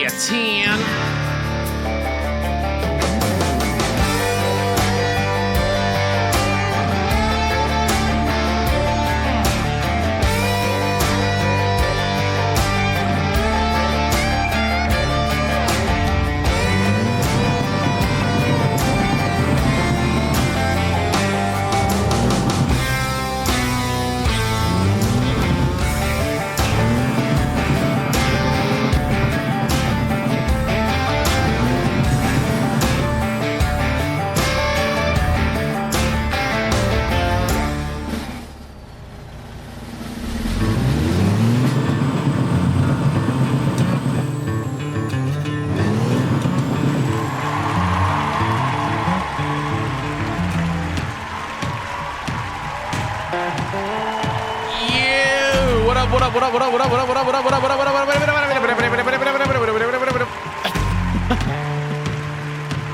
a 10.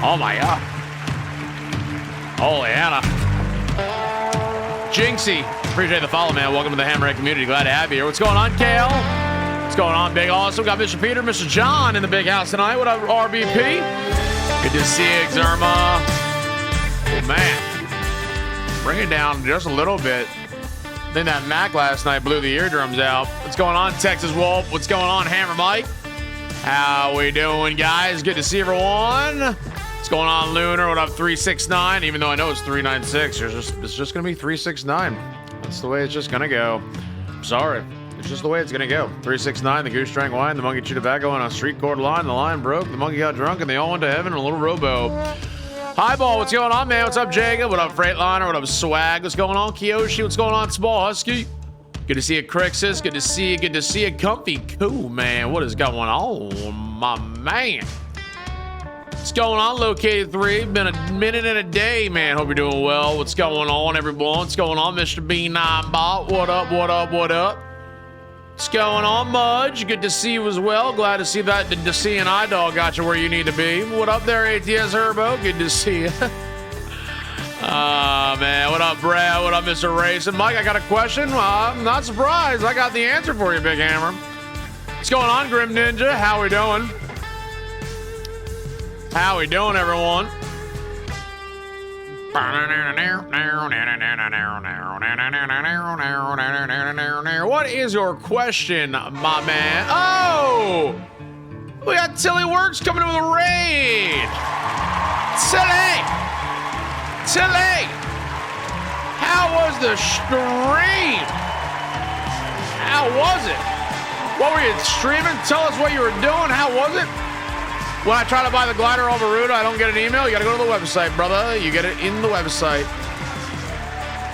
Oh my god. Holy Anna. Jinxie. Appreciate the follow, man. Welcome to the Hammerhead community. Glad to have you here. What's going on, Kale? What's going on, Big Awesome? Got Mr. Peter, Mr. John in the big house tonight. What up, RBP? Good to see you, Xerma. Oh, man. Bring it down just a little bit. Then that Mac last night blew the eardrums out. What's going on, Texas Wolf? What's going on, Hammer Mike? How we doing, guys? Good to see everyone. What's going on, Lunar? What up, 369? Even though I know it's 396, it's just gonna be 369. That's the way it's just gonna go. I'm sorry. It's just the way it's gonna go. 369, the goose drank wine, the monkey chewed tobacco on a street cord line, the line broke, the monkey got drunk, and they all went to heaven in a little rowboat. Highball, what's going on, man? What's up, Jacob? What up, Freightliner? What up, Swag? What's going on, Kiyoshi? What's going on, Small Husky? Good to see you, Crixus. Good to see you. Good to see you, Comfy. Cool, man. What is going on, my man? What's going on, Located 3? Been a minute and a day, man. Hope you're doing well. What's going on, everyone? What's going on, Mr. B9 Bot? What up, what up, what up? What's going on, Mudge? Good to see you as well. Glad to see that the CNI dog got you where you need to be. What up there, ATS Herbo? Good to see you. Man. What up, Brad? What up, Mr. Racing? Mike, I got a question. I'm not surprised. I got the answer for you, Big Hammer. What's going on, Grim Ninja? How we doing? How we doing, everyone? What is your question, my man? Oh! We got Tilly Works coming in with a raid! Tilly! Tilly! How was the stream? How was it? What were you streaming? Tell us what you were doing. How was it? When I try to buy the glider over Ruta, I don't get an email. You gotta go to the website, brother. You get it in the website.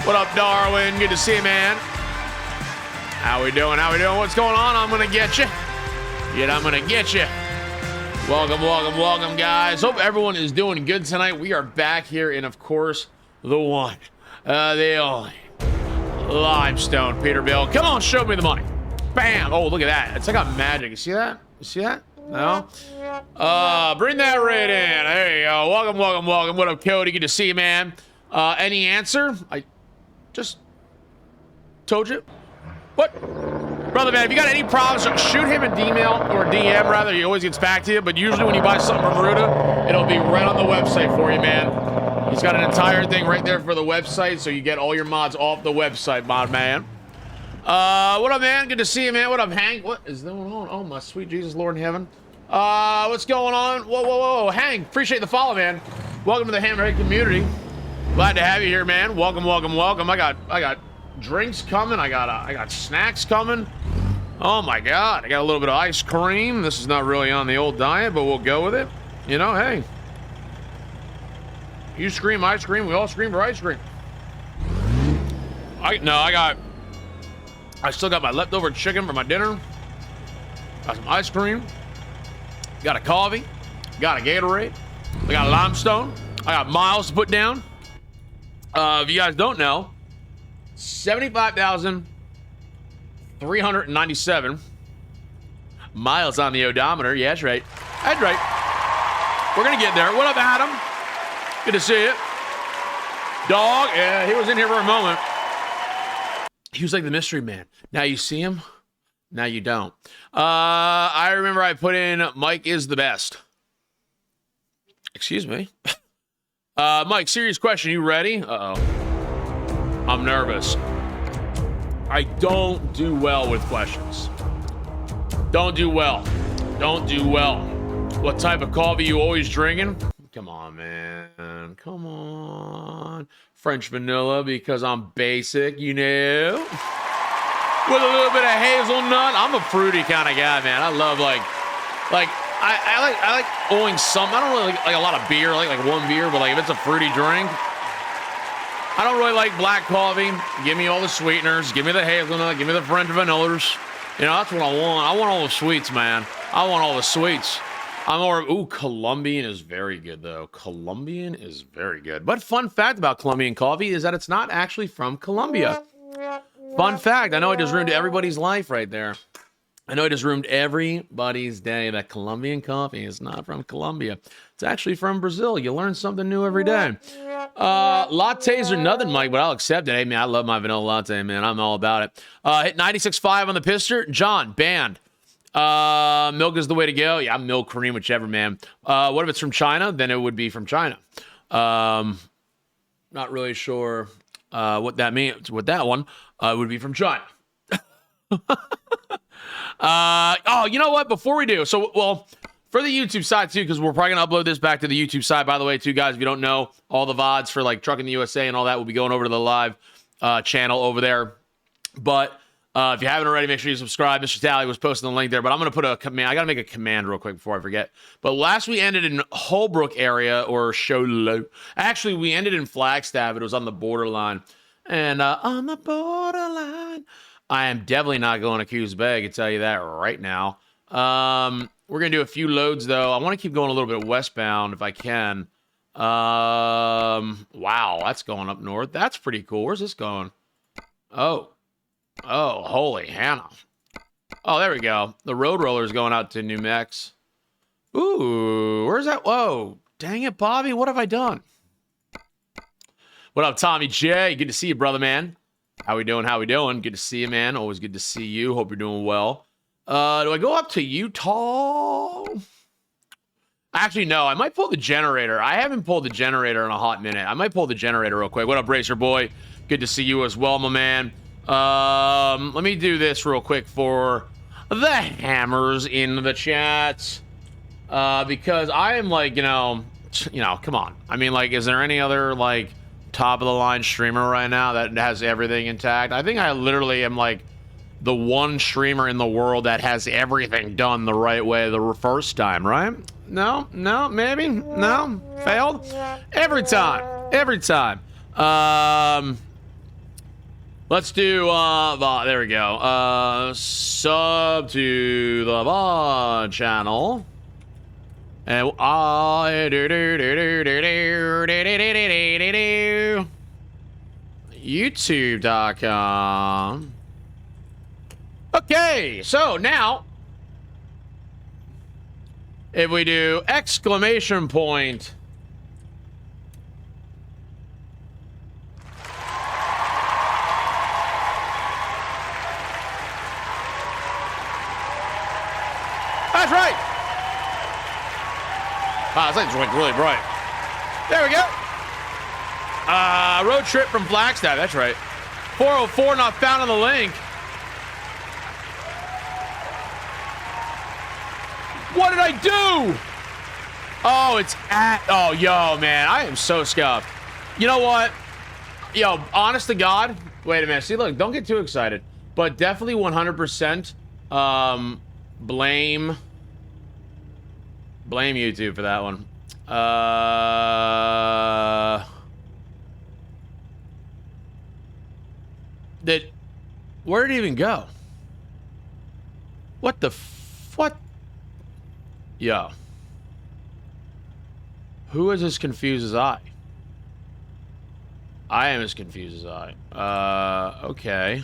What up, Darwin? Good to see you, man. How we doing? How we doing? What's going on? I'm gonna get you. Yet I'm gonna get you. Welcome, welcome, welcome, guys. Hope everyone is doing good tonight. We are back here in, of course, the one, the only Limestone Peterbilt. Come on, show me the money. Bam! Oh, look at that. It's like a magic. You see that? You see that? No? Bring that right in. There you go. Welcome, welcome, welcome. What up, Cody? Good to see you, man. Any answer? I just told you. What? Brother, man, if you got any problems, shoot him an email or DM, rather. He always gets back to you. But usually when you buy something from Ruta, it'll be right on the website for you, man. He's got an entire thing right there for the website, so you get all your mods off the website, mod man. What up, man? Good to see you, man. What up, Hank? What is going on? Oh, my sweet Jesus, Lord in heaven. What's going on? Whoa, whoa, whoa. Hank, appreciate the follow, man. Welcome to the Hammerhead community. Glad to have you here, man. Welcome, welcome, welcome. I got drinks coming. I got snacks coming. Oh my God. I got a little bit of ice cream. This is not really on the old diet, but we'll go with it. You know, hey. You scream ice cream, we all scream for ice cream. I still got my leftover chicken for my dinner. Got some ice cream. Got a coffee. Got a Gatorade. I got a Limestone. I got miles to put down. If you guys don't know, 75,397 miles on the odometer. Yeah, that's right. That's right. We're gonna get there. What up, Adam? Good to see you. Dog, yeah, he was in here for a moment. He was like the mystery man. Now you see him, Now you don't. I remember I put in Mike is the best. Excuse me. Mike, serious question. You ready? Uh-oh. I'm nervous. I don't do well with questions. Don't do well. Don't do well. What type of coffee you always drinking? Come on, man. Come on. French vanilla because I'm basic, you know? With a little bit of hazelnut. I'm a fruity kind of guy, man. I love I like owing some. I don't really like a lot of beer. I like one beer, but like if it's a fruity drink, I don't really like black coffee. Give me all the sweeteners. Give me the hazelnut. Give me the French vanillas. You know, that's what I want. I want all the sweets, man. I want all the sweets. I'm more. Ooh, Colombian is very good though. Colombian is very good. But fun fact about Colombian coffee is that it's not actually from Colombia. Fun fact. I know I just ruined everybody's life right there. I know I just ruined everybody's day. That Colombian coffee is not from Colombia. It's actually from Brazil. You learn something new every day. Lattes are nothing, Mike, but I'll accept it. Hey, man, I love my vanilla latte, man. I'm all about it. Hit 96.5 on the Pister. John, banned. Milk is the way to go. Yeah, milk, cream, whichever, man. What if it's from China? Then it would be from China. Not really sure what that means. With that one, it would be from China. Oh, you know what? Before we do, for the YouTube side too, because we're probably gonna upload this back to the YouTube side. By the way, too, guys, if you don't know, all the VODs for like Truckin' the USA and all that will be going over to the live channel over there. But if you haven't already, make sure you subscribe. Mr. Tally was posting the link there, but I'm gonna put a command. I gotta make a command real quick before I forget. But last we ended in Holbrook area or Sholo. Actually, we ended in Flagstaff. It was on the borderline, and on the borderline. I am definitely not going to Coos Bay. I can tell you that right now. We're going to do a few loads, though. I want to keep going a little bit westbound if I can. Wow, that's going up north. That's pretty cool. Where's this going? Oh, holy Hannah. Oh, there we go. The road roller is going out to New Mex. Ooh, where's that? Whoa, dang it, Bobby. What have I done? What up, Tommy J? Good to see you, brother, man. How we doing? How we doing? Good to see you, man. Always good to see you. Hope you're doing well. Do I go up to Utah? Actually, no. I might pull the generator. I haven't pulled the generator in a hot minute. I might pull the generator real quick. What up, Racer Boy? Good to see you as well, my man. Let me do this real quick for the hammers in the chat. Because I am like, you know, come on. I mean, like, is there any other, like, top of the line streamer right now that has everything intact? I think I literally am like the one streamer in the world that has everything done the right way the first time, right? No, maybe, no, failed every time. Let's do there we go. Sub to the VOD channel. And YouTube.com. Okay, so now if we do exclamation point that's right. Wow, this light's like really bright. There we go. Road trip from Flagstaff. That's right. 404 not found on the link. What did I do? Oh, it's at. Oh, yo, man. I am so scuffed. You know what? Yo, honest to God. Wait a minute. See, look, don't get too excited. But definitely 100% blame YouTube for that one. Where did it even go? What the what? Yo. Who is as confused as I? I am as confused as I. Okay.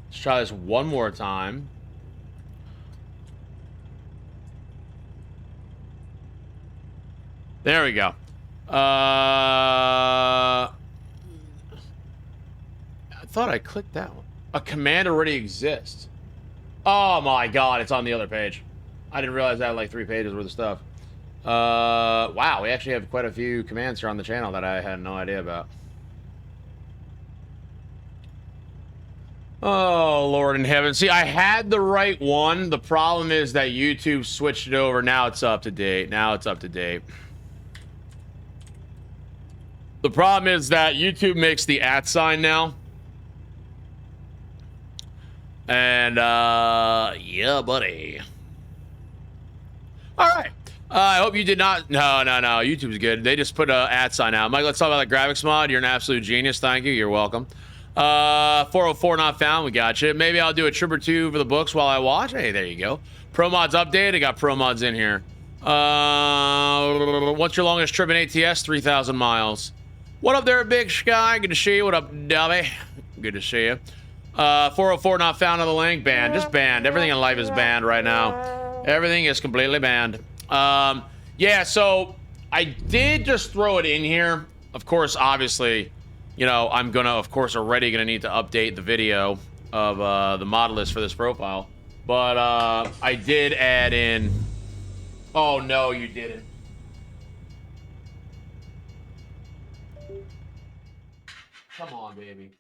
Let's try this one more time. There we go. I thought I clicked that one. A command already exists. Oh my god, it's on the other page. I didn't realize I had like 3 pages worth of stuff. Wow, we actually have quite a few commands here on the channel that I had no idea about. Oh, Lord in heaven. See, I had the right one. The problem is that YouTube switched it over. Now it's up to date. Now it's up to date. The problem is that YouTube makes the @ sign now. And, yeah, buddy. All right. I hope you did not. No. YouTube's good. They just put a @ sign out. Mike, let's talk about that graphics mod. You're an absolute genius. Thank you. You're welcome. 404 not found. We got you. Maybe I'll do a trip or two for the books while I watch. Hey, there you go. Pro mods updated. I got pro mods in here. What's your longest trip in ATS? 3,000 miles. What up there, Big Sky? Good to see you. What up, Dubby? Good to see you. 404 not found on the link. Banned. Just banned. Everything in life is banned right now. Everything is completely banned. Yeah, so I did just throw it in here. Of course, obviously, you know, I'm gonna, of course, already gonna need to update the video of the mod list for this profile. But I did add in. Oh no, you didn't. Come on, baby.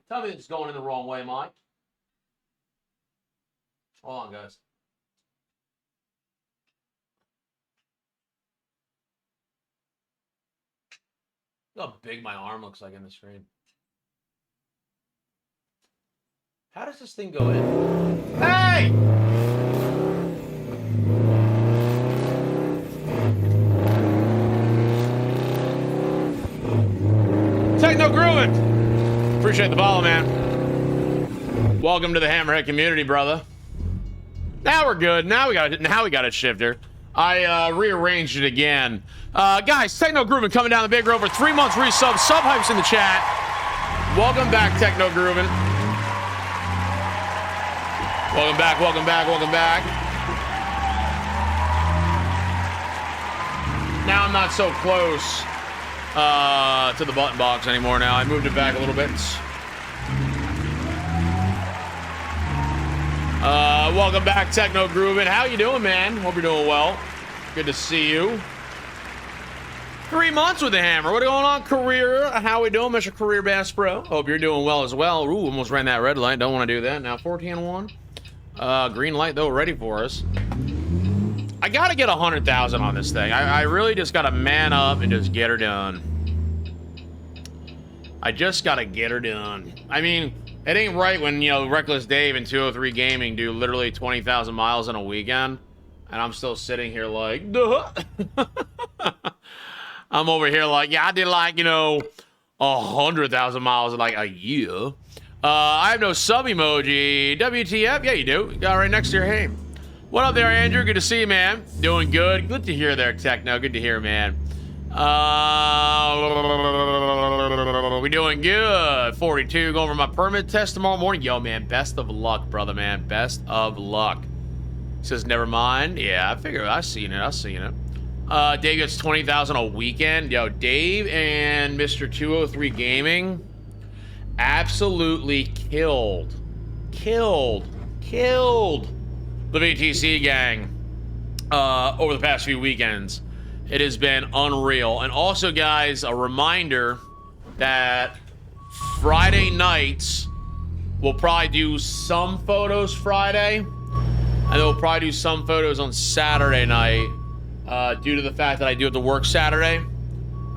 Tell me it's going in the wrong way, Mike. Hold on, guys. Look how big my arm looks like in the screen. How does this thing go in? Hey! Techno Groovin'! Appreciate the follow, man. Welcome to the Hammerhead community, brother. Now we're good. Now we got a shifter. I rearranged it again. Guys, Techno Groovin' coming down the big road for 3 months resub. Sub hypes in the chat. Welcome back, Techno Groovin'. Welcome back, welcome back, welcome back. Now I'm not so close to the button box anymore now. I moved it back a little bit. Welcome back, Techno Groovin'. How you doing, man? Hope you're doing well. Good to see you. 3 months with the hammer. What going on, career? How we doing, Mr. Career Bass Pro? Hope you're doing well as well. Ooh, almost ran that red light. Don't want to do that. Now 14-1. Green light, though, ready for us. I got to get 100,000 on this thing. I really just got to man up and just get her done. I just got to get her done. I mean, it ain't right when, you know, Reckless Dave and 203 Gaming do literally 20,000 miles in a weekend. And I'm still sitting here like, duh. I'm over here like, yeah, I did like, you know, 100,000 miles in like a year. I have no sub emoji. WTF? Yeah, you do. You got it right next to your hey. What up there, Andrew? Good to see you, man. Doing good. Good to hear there, Techno. Good to hear, man. We doing good. 42. Going for my permit test tomorrow morning. Yo, man, best of luck, brother, man. Best of luck. Says never mind. Yeah, I figure I've seen it. I've seen it. Dave gets 20,000 a weekend. Yo, Dave and Mr. 203 Gaming absolutely killed the VTC gang over the past few weekends. It has been unreal. And also, guys, a reminder that Friday nights we'll probably do some photos Friday, and then we'll probably do some photos on Saturday night, due to the fact that I do have to work Saturday,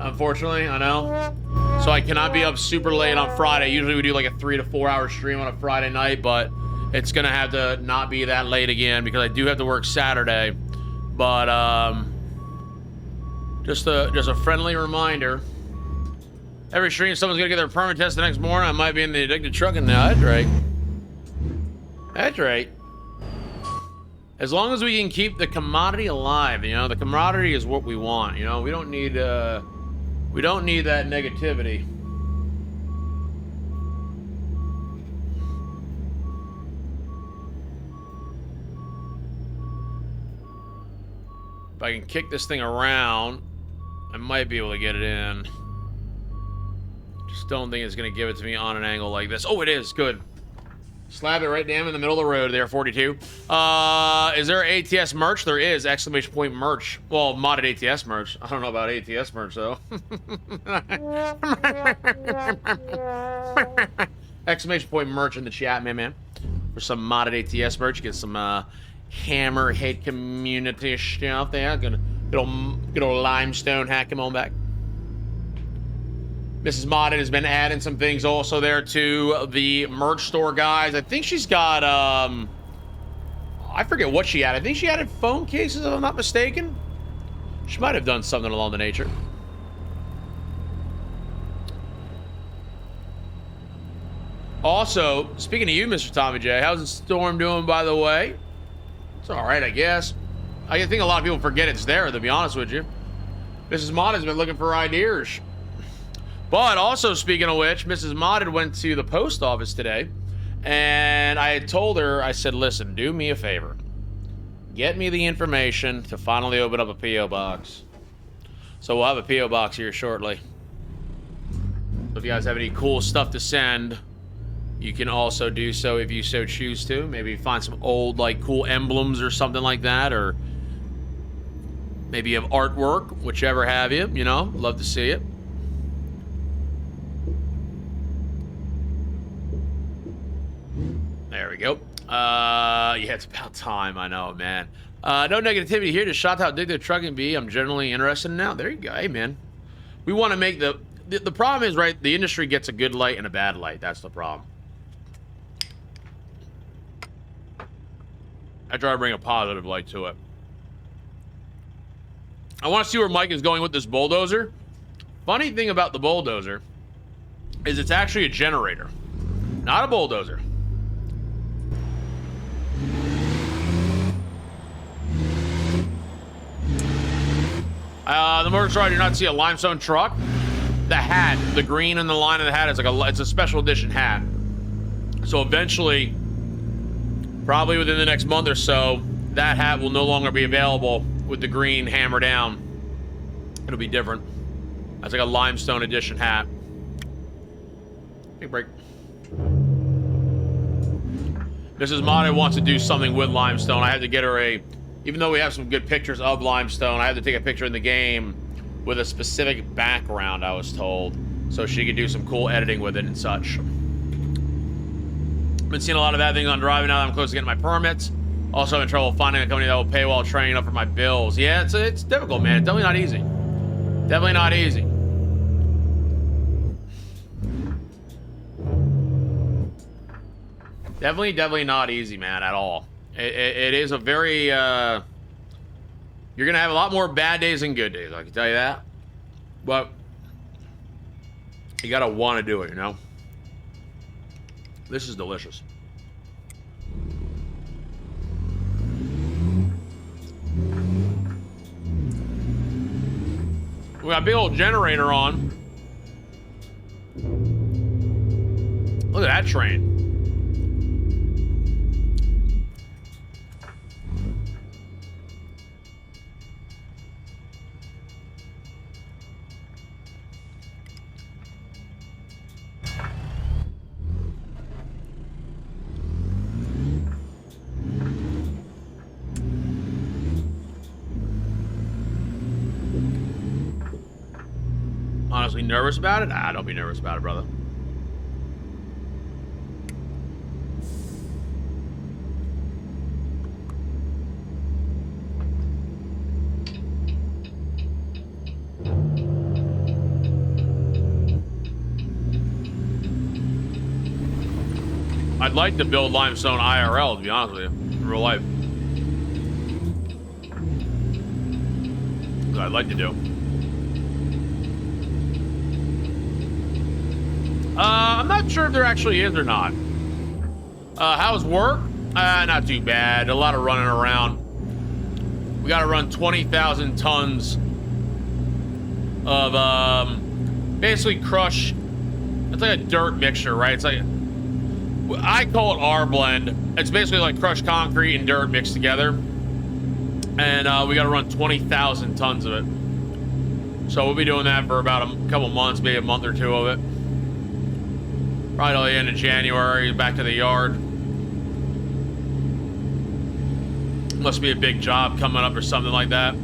unfortunately. I know, so I cannot be up super late on Friday. Usually we do like a 3 to 4 hour stream on a Friday night, but it's gonna have to not be that late again because I do have to work Saturday. But just a friendly reminder. Every stream, someone's gonna get their permit test the next morning. I might be in the addicted trucking now. That's right. That's right. As long as we can keep the commodity alive, you know, the camaraderie is what we want. You know, we don't need that negativity. If I can kick this thing around, I might be able to get it in. Just don't think it's going to give it to me on an angle like this. Oh, it is. Good. Slab it right down in the middle of the road there, 42. Is there ATS merch? There is. Exclamation point merch. Well, modded ATS merch. I don't know about ATS merch, though. Exclamation point merch in the chat, man. For some modded ATS merch. Get some Hammerhead community stuff there. Good old limestone hack him on back. Mrs. Modded has been adding some things also there to the merch store, guys. I think she's got, I forget what she added. I think she added phone cases, if I'm not mistaken. She might have done something along the nature. Also, speaking of you, Mr. Tommy J, how's the storm doing, by the way? It's all right, I guess. I think a lot of people forget it's there, to be honest with you. Mrs. Modded's been looking for ideas. But also, speaking of which, Mrs. Modded went to the post office today, and I had told her, I said, listen, do me a favor. Get me the information to finally open up a P.O. box. So we'll have a P.O. box here shortly. So if you guys have any cool stuff to send, you can also do so if you so choose to. Maybe find some old, like, cool emblems or something like that, or maybe you have artwork, whichever have you, you know, love to see it. There we go. Yeah, it's about time. I know, man. No negativity here. Just shot out dig the Truckin B. I'm generally interested in now. There you go. Hey, man. We want to make the problem is, right, the industry gets a good light and a bad light. That's the problem. I try to bring a positive light to it. I want to see where Mike is going with this bulldozer. Funny thing about the bulldozer is it's actually a generator, not a bulldozer. The motor store, I do not see a limestone truck. The hat, the green in the line of the hat is like it's a special edition hat. So eventually, probably within the next month or so, that hat will no longer be available with the green hammer down. It'll be different. That's like a limestone edition hat. Big break. Mrs. Modded wants to do something with limestone. I had to get her even though we have some good pictures of limestone, I had to take a picture in the game with a specific background, I was told, so she could do some cool editing with it and such. Been seeing a lot of bad things on driving now that I'm close to getting my permits. Also having trouble finding a company that will pay while training up for my bills. Yeah, it's difficult, man. It's definitely not easy. Definitely not easy. Definitely not easy, man, at all. It is a very, you're going to have a lot more bad days than good days, I can tell you that. But you got to want to do it, you know? This is delicious. We got a big old generator on. Look at that train. Honestly, nervous about it? Ah, don't be nervous about it, brother. I'd like to build limestone IRL, to be honest with you, in real life. That's what I'd like to do. I'm not sure if there actually is or not. How's work? Not too bad. A lot of running around. We got to run 20,000 tons of basically crushed. It's like a dirt mixture, right? It's like, I call it R blend. It's basically like crushed concrete and dirt mixed together. And we got to run 20,000 tons of it. So we'll be doing that for about a couple months, maybe a month or two of it. Probably till the end of January, back to the yard. Must be a big job coming up or something like that.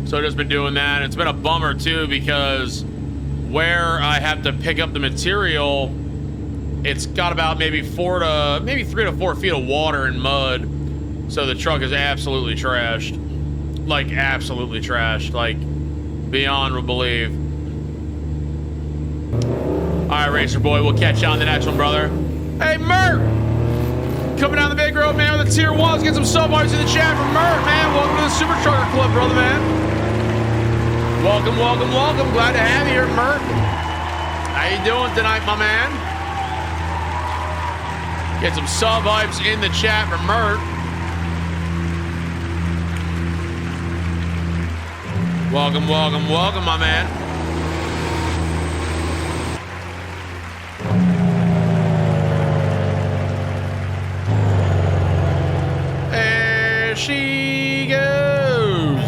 So just been doing that. It's been a bummer too, because where I have to pick up the material, it's got about maybe 3 to 4 feet of water and mud. So the truck is absolutely trashed. Like absolutely trashed. Like beyond belief. All right, Racer Boy, we'll catch you on the next one, brother. Hey, Mert! Coming down the big road, man, with the tier 1s. Get some sub bars in the chat for Mert, man. Welcome to the Super Trucker Club, brother, man. Welcome, welcome, welcome. Glad to have you here, Mert. How you doing tonight, my man? Get some sub hypes in the chat for Mert. Welcome, welcome, welcome, my man. There she goes.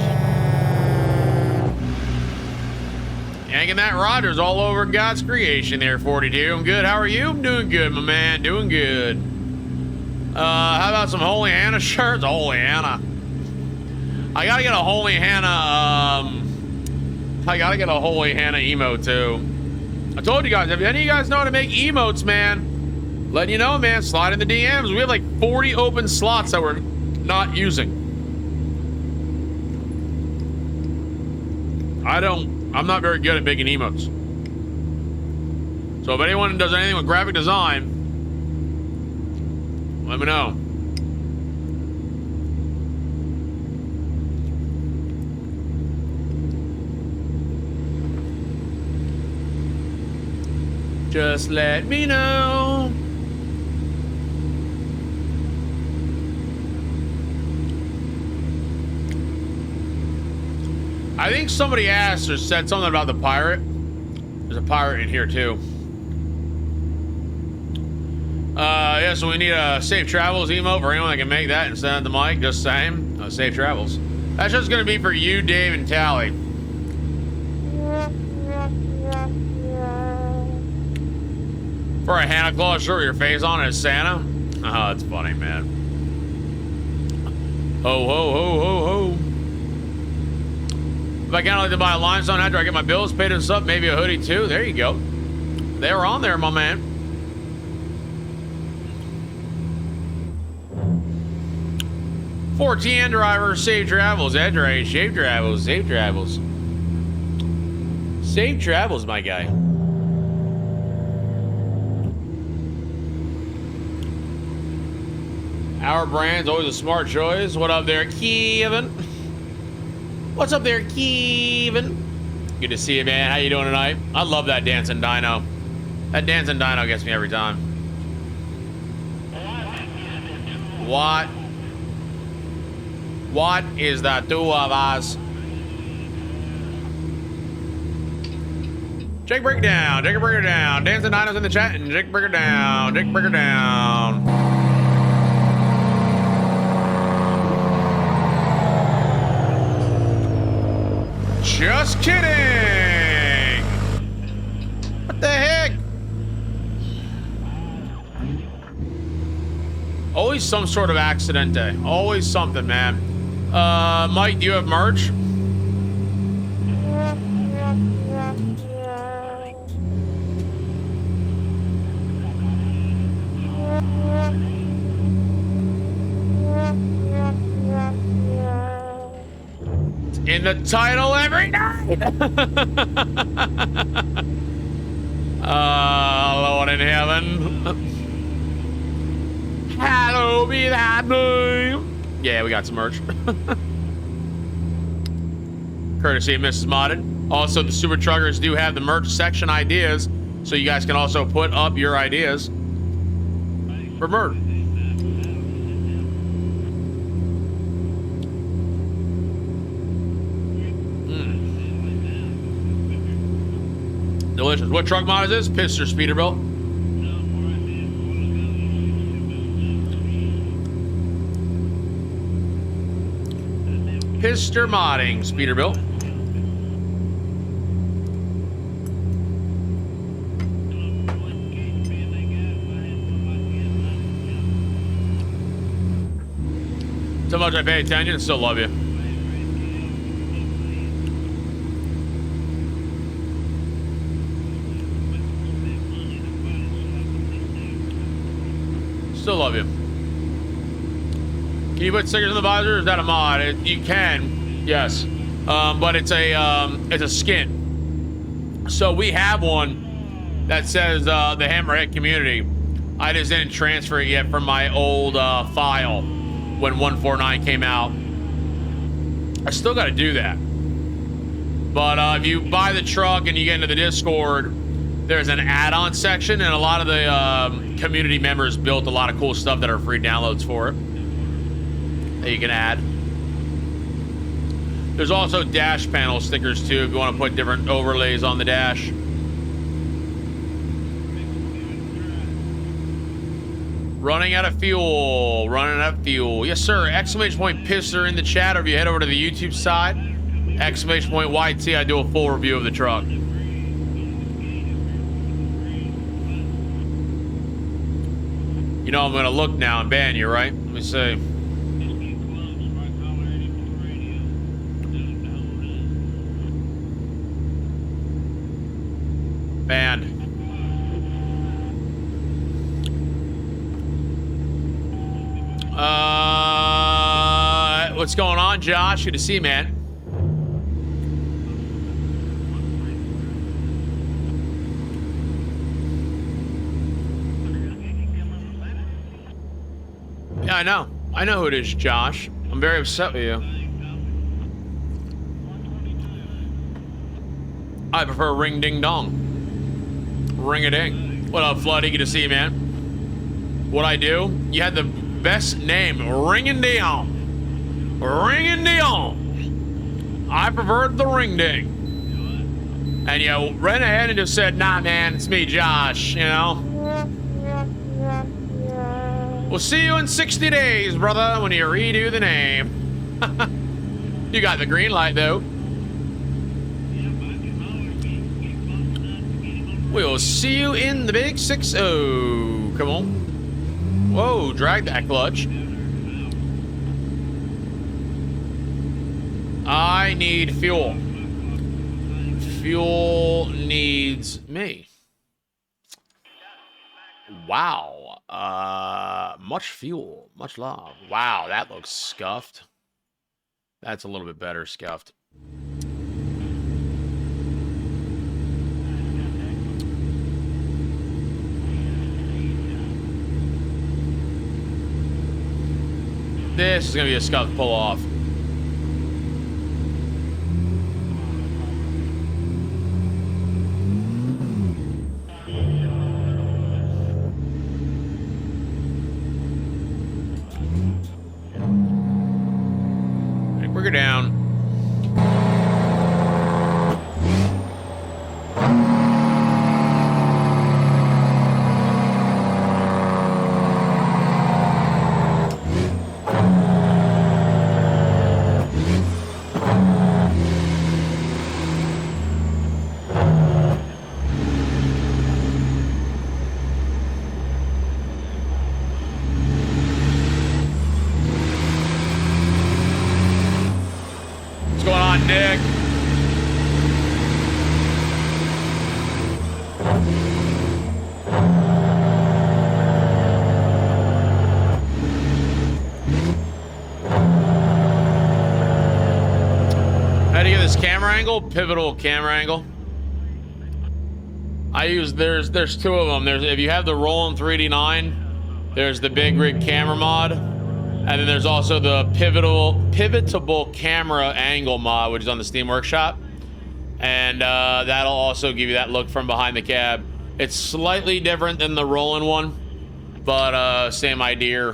Yanking that Rogers all over God's creation there, 42. I'm good. How are you? I'm doing good, my man. Doing good. How about some Holy Hannah shirts? Holy Hannah. I gotta get a Holy Hannah, I gotta get a Holy Hannah emote too. I told you guys, if any of you guys know how to make emotes, man, letting you know, man, slide in the DMs. We have like 40 open slots that we're not using. I'm not very good at making emotes. So if anyone does anything with graphic design, let me know. Just let me know. I think somebody asked or said something about the pirate. There's a pirate in here too. Yeah, so we need a safe travels emote for anyone that can make that and send it to Mike. Just saying. Safe travels. That's just gonna be for you, Dave, and Tally. For a Santa Claus shirt with your face on it as Santa? Oh, that's funny, man. Ho, ho, ho, ho, ho. If I can't like to buy a limestone after I get my bills paid and stuff, maybe a hoodie too. There you go. They were on there, my man. $14 driver, safe travels. That's right. Safe travels, safe travels. Safe travels, my guy. Our brand's always a smart choice. What up there, Kevin? What's up there, Kevin? Good to see you, man. How you doing tonight? I love that dancing dino. That dancing dino gets me every time. What? What is the two of us? Jake, break it down. Jake, break it down. Dancing dinos in the chat, and Jake, break it down. Jake, break it down. Just kidding. What the heck? Always some sort of accidente. Always something, man. Mike, do you have merch? In the title every night. Lord in heaven. Hallowed be thy name. Yeah, we got some merch. Courtesy of Mrs. Modded. Also, the Super Truckers do have the merch section ideas, so you guys can also put up your ideas for merch. Delicious. What truck mod is this? Piston or Speederbelt? Pister Modding, Peterbilt. So much I pay attention and still love you. Still love you. Can you put stickers on the visor? Is that a mod? You can, yes. But it's a skin. So we have one that says the Hammerhead Community. I just didn't transfer it yet from my old file when 149 came out. I still got to do that. But if you buy the truck and you get into the Discord, there's an add-on section, and a lot of the community members built a lot of cool stuff that are free downloads for it that you can add. There's also dash panel stickers too if you want to put different overlays on the dash. Running out of fuel. Running out of fuel. Yes, sir. Exclamation point Pisser in the chat, or if you head over to the YouTube side, exclamation point YT, I do a full review of the truck. You know I'm gonna look now and ban you, right? Let me see. Banned. What's going on, Josh? Good to see you, man. Yeah, I know. I know who it is, Josh. I'm very upset with you. I prefer ring ding dong. Ring a ding. What up, Floody? Good to see you, man. What I do? You had the best name, ring and ding. Ring and ding. I preferred the ring ding. And you ran ahead and just said, nah, man, it's me, Josh, you know? We'll see you in 60 days, brother, when you redo the name. You got the green light, though. We'll see you in the big 6-0. Come on. Whoa, drag that clutch. I need fuel. Fuel needs me. Wow. Much fuel. Much love. Wow, that looks scuffed. That's a little bit better scuffed. This is gonna be a scuffed pull off. Bring her down. Nick. How do you get this camera angle? Pivotal camera angle. I use, there's two of them. There's, if you have the Roland 3D9, there's the big rig camera mod. And then there's also the pivotable camera angle mod, which is on the Steam Workshop. And that'll also give you that look from behind the cab. It's slightly different than the Roland one, but same idea.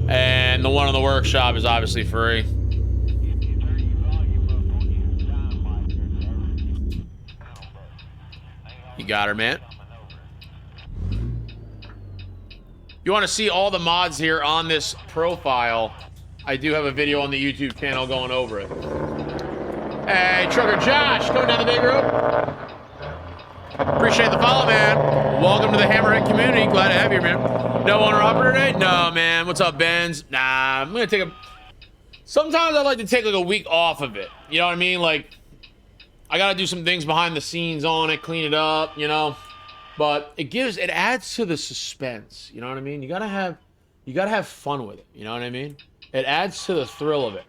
And the one on the Workshop is obviously free. You got her, man. You want to see all the mods here on this profile, I do have a video on the YouTube channel going over it. Hey, Trucker Josh, coming down the big road. Appreciate the follow, man. Welcome to the Hammerhead community. Glad to have you, man. No owner-operator today? No, man. What's up, Benz? Nah, I'm gonna take a... Sometimes I like to take like a week off of it. You know what I mean? Like, I gotta do some things behind the scenes on it, clean it up, you know? But it adds to the suspense. You know what I mean? You gotta have fun with it. You know what I mean? It adds to the thrill of it.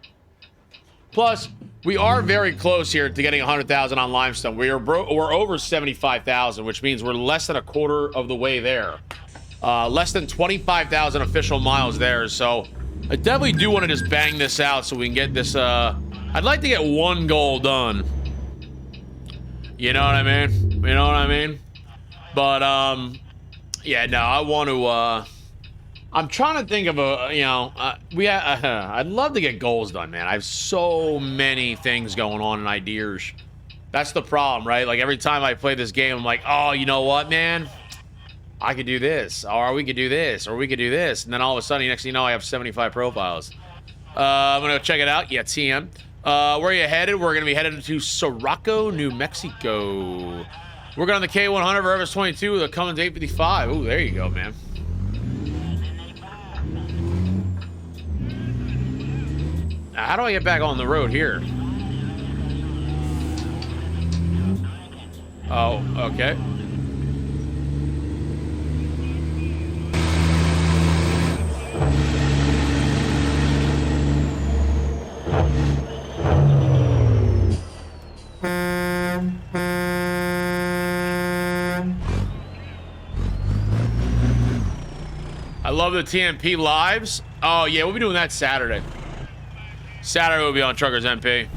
Plus, we are very close here to getting 100,000 on Limestone. We're over 75,000, which means we're less than a quarter of the way there. Less than 25,000 official miles there. So I definitely do want to just bang this out so we can get this. I'd like to get one goal done. You know what I mean? You know what I mean? But yeah, no, I want to. I'm trying to think of a, you know, I'd love to get goals done, man. I have so many things going on and ideas. That's the problem, right? Like every time I play this game, I'm like, oh, you know what, man? I could do this, or we could do this, or we could do this. And then all of a sudden, next thing you know, I have 75 profiles. I'm going to check it out. Yeah, TM. Where are you headed? We're going to be headed to Sirocco, New Mexico. We're going on the K100 for Everest 22 with a Cummins 855. Ooh, there you go, man. How do I get back on the road here? Oh, okay. I love the TMP lives. Oh, yeah, we'll be doing that Saturday. Saturday will be on Truckers MP.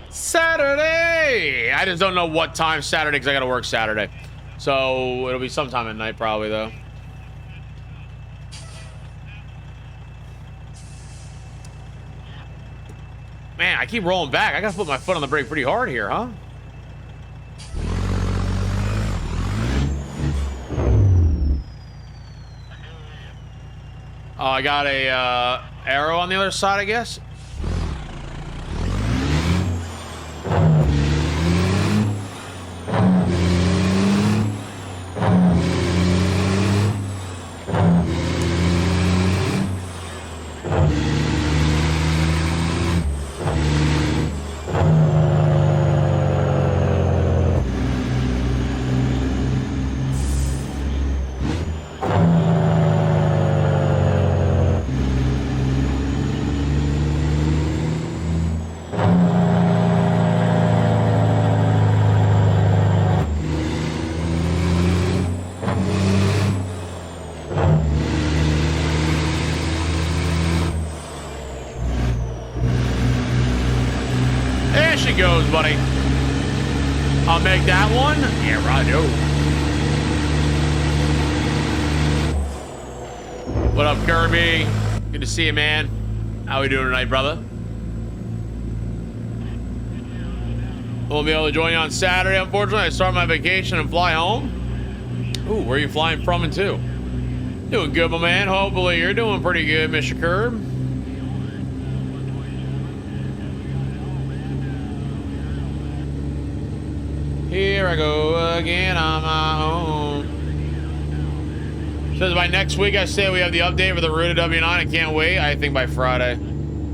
Saturday! I just don't know what time Saturday because I got to work Saturday. So it'll be sometime at night probably, though. Man, I keep rolling back. I got to put my foot on the brake pretty hard here, huh? Oh, I got a arrow on the other side, I guess. Goes, buddy. I'll make that one. Yeah, righto. What up, Kirby? Good to see you, man. How we doing tonight, brother? Won't be able to join you on Saturday, unfortunately. I start my vacation and fly home. Ooh, where are you flying from and to? Doing good, my man. Hopefully you're doing pretty good, Mr. Curb. Here I go again on my own. Says by next week, I say we have the update for the Rooted W9. I can't wait. I think by Friday.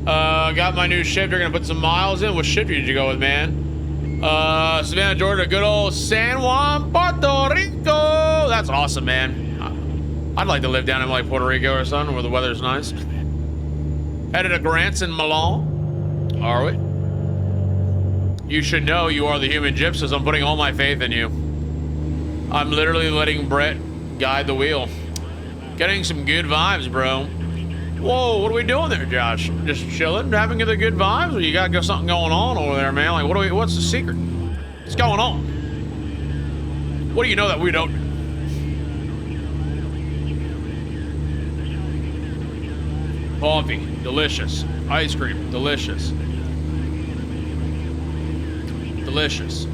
Got my new shifter. Gonna put some miles in. What shifter did you go with, man? Savannah, Georgia. Good old San Juan, Puerto Rico. That's awesome, man. I'd like to live down in like Puerto Rico or something where the weather's nice. Headed to Grants in Milan. Are we? You should know you are the human gypsies. I'm putting all my faith in you. I'm literally letting Brett guide the wheel. Getting some good vibes, bro. Whoa, what are we doing there, Josh? Just chilling, having the good vibes? Or you got something going on over there, man? Like, what's the secret? What's going on? What do you know that we don't? Coffee, delicious. Ice cream, delicious. Delicious.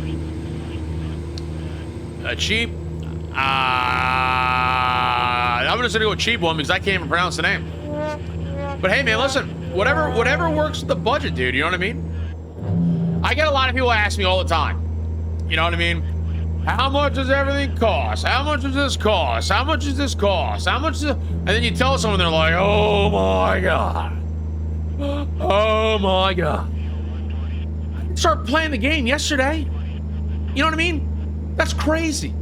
Cheap. I'm I'm just gonna go cheap one because I can't even pronounce the name. But hey, man, listen, whatever works with the budget, dude. You know what I mean? I get a lot of people ask me all the time. You know what I mean? How much does everything cost? How much does this cost? How much does this cost? How much? And then you tell someone, they're like, "Oh my god, oh my god." I didn't start playing the game yesterday. You know what I mean? That's crazy.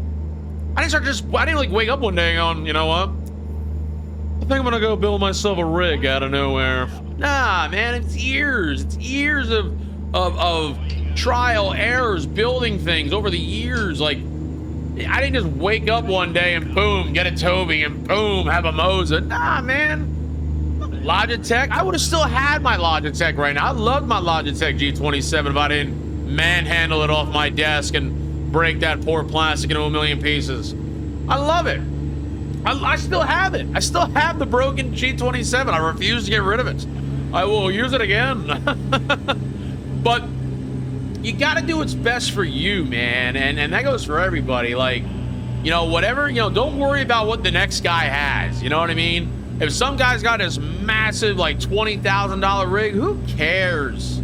I didn't like wake up one day going, you know what? I think I'm gonna go build myself a rig out of nowhere. Nah, man, it's years. It's years of trial, errors, building things over the years. Like, I didn't just wake up one day and boom, get a Tobii and boom, have a Moza. Nah, man. Logitech, I would have still had my Logitech right now. I loved my Logitech G27 if I didn't manhandle it off my desk and break that poor plastic into a million pieces. I love it. I still have it. I still have the broken G27. I refuse to get rid of it. I will use it again. But you gotta do what's best for you, man. And that goes for everybody. Like, you know, whatever, you know, don't worry about what the next guy has. You know what I mean? If some guy's got this massive, like, $20,000 rig, who cares?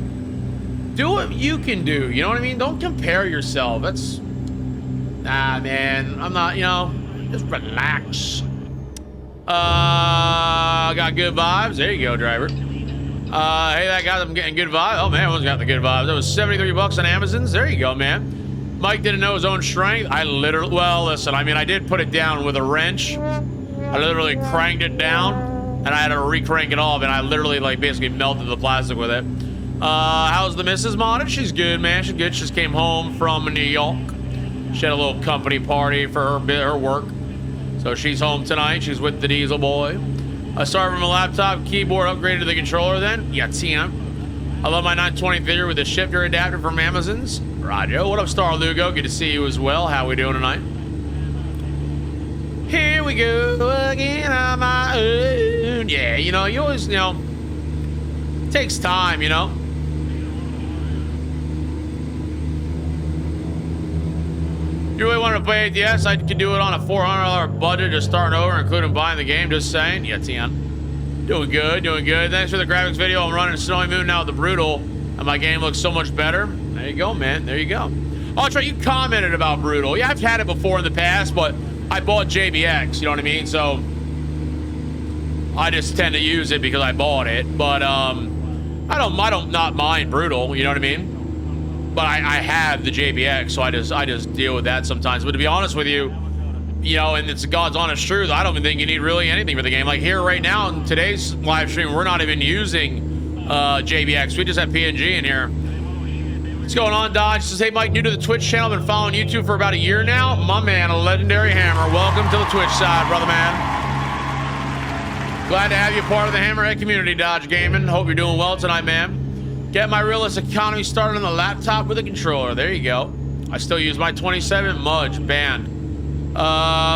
Do what you can do. You know what I mean? Don't compare yourself. That's, nah, man. I'm not, you know, just relax. Got good vibes. There you go, driver. Hey, that guy, I'm getting good vibes. Oh, man, everyone's got the good vibes. That was 73 bucks on Amazon's. There you go, man. Mike didn't know his own strength. I literally, well, listen, I mean, I did put it down with a wrench. I literally cranked it down, and I had to re-crank it off, and I literally, like, basically melted the plastic with it. How's the missus modded? She's good, man. She's good. She just came home from New York. She had a little company party for her work. So she's home tonight. She's with the Diesel boy. I started from a laptop, keyboard, upgraded to the controller then. Yeah, TM. I love my 920 figure with the shifter adapter from Amazon's. Roger. What up, Star Lugo? Good to see you as well. How we doing tonight? Here we go again on my own. Yeah, you know, you always, you know, it takes time, you know. You really want to play ATS? I could do it on a $400 budget, just starting over, including buying the game. Just saying. Yeah, Tian. Doing good, doing good. Thanks for the graphics video. I'm running Snowy Moon now with the Brutal, and my game looks so much better. There you go, man. There you go. Oh, that's right. You commented about Brutal. Yeah, I've had it before in the past, but I bought JBX. You know what I mean? So I just tend to use it because I bought it. But I don't not mind Brutal. You know what I mean? But I have the JBX, so I just deal with that sometimes. But to be honest with you, you know, and it's God's honest truth, I don't even think you need really anything for the game. Like here right now in today's live stream, we're not even using JBX. We just have PNG in here. What's going on, Dodge? Says, hey, Mike, new to the Twitch channel. Been following YouTube for about a year now. My man, a legendary hammer. Welcome to the Twitch side, brother man. Glad to have you part of the Hammerhead community, Dodge Gaming. Hope you're doing well tonight, man. Get my realist economy started on the laptop with a controller. There you go. I still use my 27 Mudge band.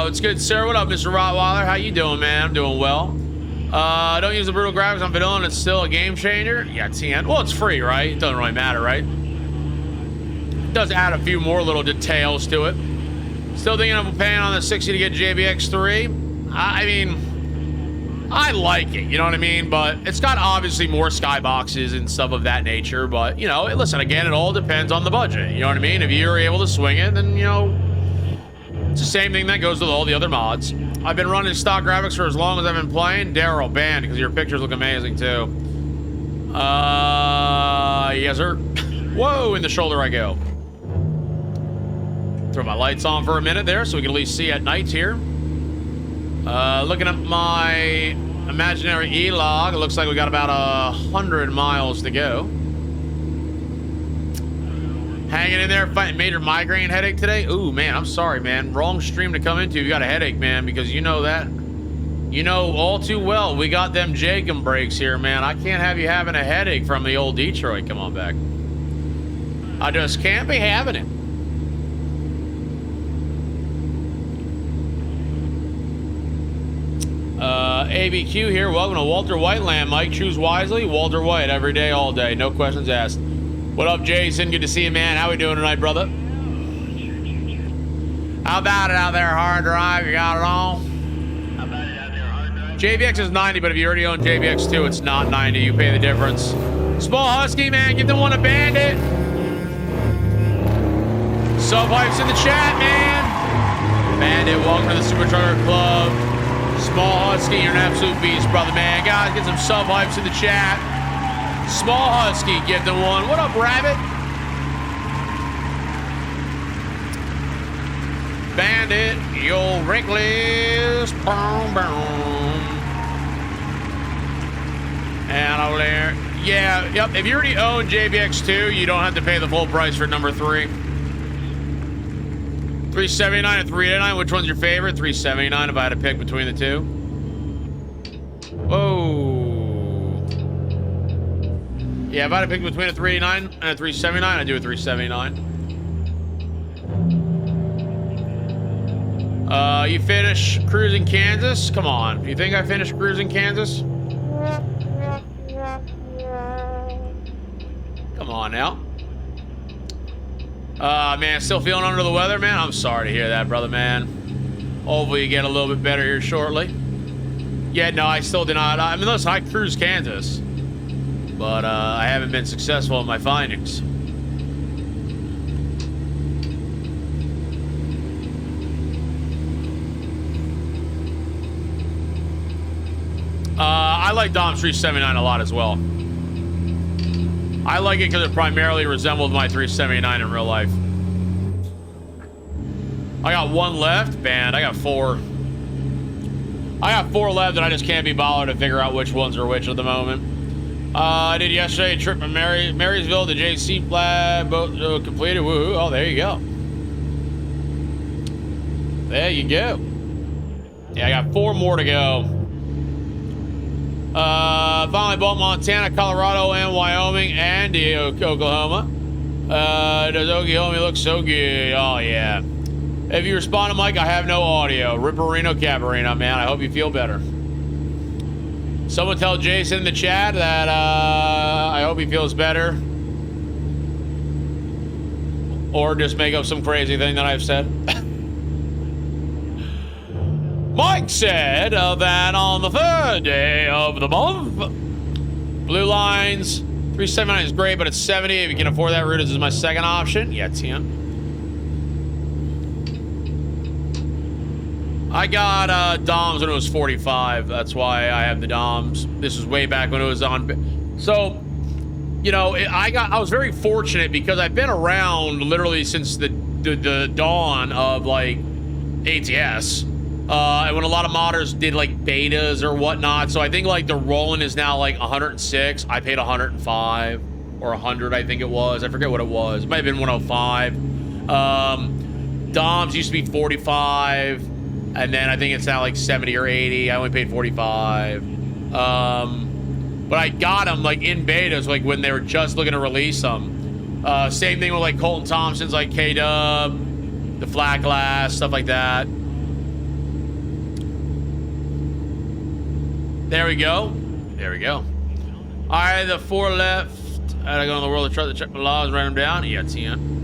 It's good, Sarah. What up, Mr. Rottweiler? How you doing, man? I'm doing well. Don't use the brutal graphics on Vanilla and it's still a game changer. Yeah, 10. Well, it's free, right? It doesn't really matter, right? It does add a few more little details to it. Still thinking of paying on the 60 to get JBX3. I mean, I like it, you know what I mean? But it's got obviously more skyboxes and stuff of that nature. But, you know, listen, again, it all depends on the budget. You know what I mean? If you're able to swing it, then, you know, it's the same thing that goes with all the other mods. I've been running stock graphics for as long as I've been playing. Daryl, banned, because your pictures look amazing, too. Yes, sir. Whoa, in the shoulder I go. Throw my lights on for a minute there so we can at least see at night here. Looking at my imaginary E-log, it looks like we got about 100 miles to go. Hanging in there, fighting major migraine headache today. Ooh, man, I'm sorry, man. Wrong stream to come into. You got a headache, man, because you know that. You know all too well, we got them Jacob breaks here, man. I can't have you having a headache from the old Detroit. Come on back. I just can't be having it. ABQ here. Welcome to Walter Whiteland, Mike. Choose wisely. Walter White every day, all day. No questions asked. What up, Jason? Good to see you, man. How we doing tonight, brother? How about it out there, hard drive? You got it on? How about it out JVX is 90, but if you already own JVX2, it's not 90. You pay the difference. Small Husky, man, give them one a bandit. Sub-hypes in the chat, man. Bandit, welcome to the Super Trucker Club. Small Husky, you're an absolute beast, brother, man. Guys, get some sub-hypes in the chat. Small Husky, give them one. What up, Rabbit? Bandit, yo, Wrinklies. Boom, boom. And over there. Yeah, yep. If you already own JBX2, you don't have to pay the full price for number 3. $379 or $389. Which one's your favorite? $379 if I had to pick between the two. Whoa. Yeah, if I had to pick between a $389 and a $379, I'd do a $379. You finish cruising Kansas? Come on. You think I finished cruising Kansas? Come on now. Man, still feeling under the weather, man? I'm sorry to hear that, brother, man. Hopefully you get a little bit better here shortly. Yeah, no, I still did not. I mean, listen, I cruised Kansas, but I haven't been successful in my findings. I like Dom's 379 a lot as well. I like it because it primarily resembled my 379 in real life. I got one left, band. I got 4. I got 4 left, and I just can't be bothered to figure out which ones are which at the moment. I did yesterday a trip from Marysville to JC flag, boat completed. Woohoo! Oh, there you go. There you go. Yeah, I got 4 more to go. Finally bought Montana, Colorado, and Wyoming, and Oklahoma. Does Oklahoma look so good? Oh, yeah. If you respond to Mike, I have no audio. Ripperino Cabarino, man. I hope you feel better. Someone tell Jason in the chat that I hope he feels better. Or just make up some crazy thing that I've said. Mike said that on the 3rd day of the month, Blue Lines 379 is great, but it's 70. If you can afford that route, this is my second option. Yeah, 10. I got DOMs when it was 45. That's why I have the DOMs. This was way back when it was on. So, you know, I was very fortunate because I've been around literally since the dawn of like ATS. And when a lot of modders did like betas or whatnot. So I think like the Roland is now like 106. I paid 105 or 100, I think it was. I forget what it was. It might have been 105. DOMs used to be 45. And then I think it's now like 70 or 80. I only paid 45. But I got them like in betas, like when they were just looking to release them. Same thing with like Colton Thompson's, like K-Dub, the Flat Glass, stuff like that. There we go. There we go. All right, the 4 left. I go in the world of truck to check my logs, write them down. Yeah, 10.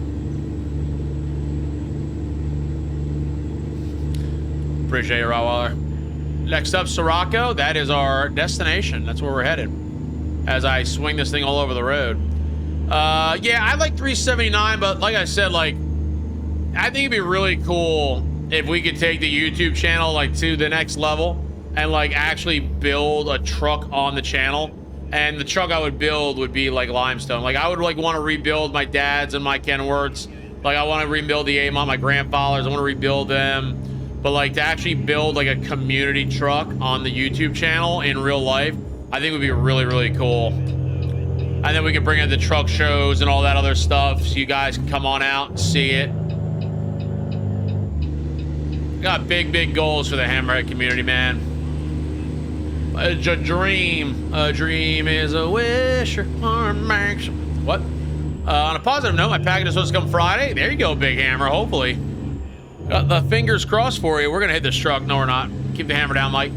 Appreciate you, Rottweiler. Next up, Sirocco. That is our destination. That's where we're headed. As I swing this thing all over the road. Yeah, I like 379, but like I said, like, I think it'd be really cool if we could take the YouTube channel like to the next level and like actually build a truck on the channel. And the truck I would build would be like limestone. Like I would like want to rebuild my dad's and my Kenworths. Like I want to rebuild the Amont, my grandfather's. I want to rebuild them. But like to actually build like a community truck on the YouTube channel in real life, I think would be really, really cool. And then we can bring in the truck shows and all that other stuff so you guys can come on out and see it. Got big, big goals for the Hammerhead community, man. A dream is a wish your heart makes. What? On a positive note, my package is supposed to come Friday. There you go, Big Hammer, hopefully. Got the fingers crossed for you. We're gonna hit this truck. No, we're not. Keep the hammer down, Mike.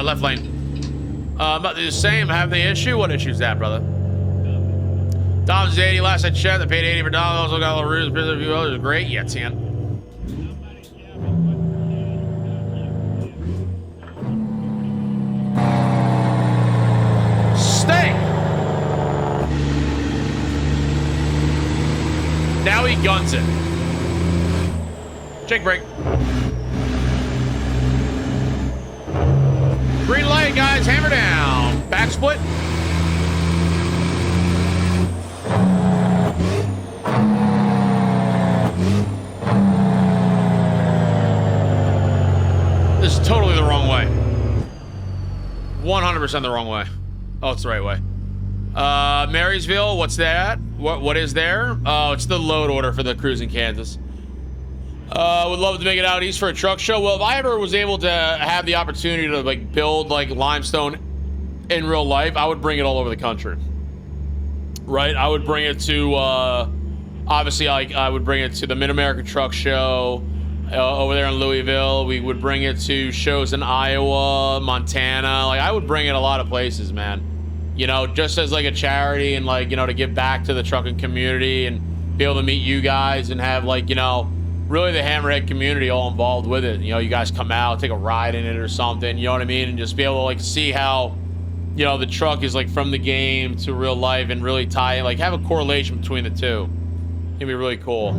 Left lane. About the same. Having the issue? What issue is that, brother? Dom's 80. Last I checked, I paid 80 for Dom. Also got a little roots. A few others. Great. Yeah, 10. guns it. Jake brake. Green light, guys. Hammer down. Back split. This is totally the wrong way. 100% the wrong way. Oh, it's the right way. Marysville, what's that? What is there? Oh, it's the load order for the cruise in Kansas. Would love to make it out east for a truck show. Well, if I ever was able to have the opportunity to like build like limestone in real life, I would bring it all over the country. Right? I would bring it to obviously I would bring it to the Mid-America Truck Show over there in Louisville. We would bring it to shows in Iowa, Montana. Like I would bring it a lot of places, man. You know, just as like a charity and like, you know, to give back to the trucking community and be able to meet you guys and have like, you know, really the Hammerhead community all involved with it. You know, you guys come out, take a ride in it or something, you know what I mean? And just be able to like see how, you know, the truck is like from the game to real life and really tie, like have a correlation between the two. It'd be really cool.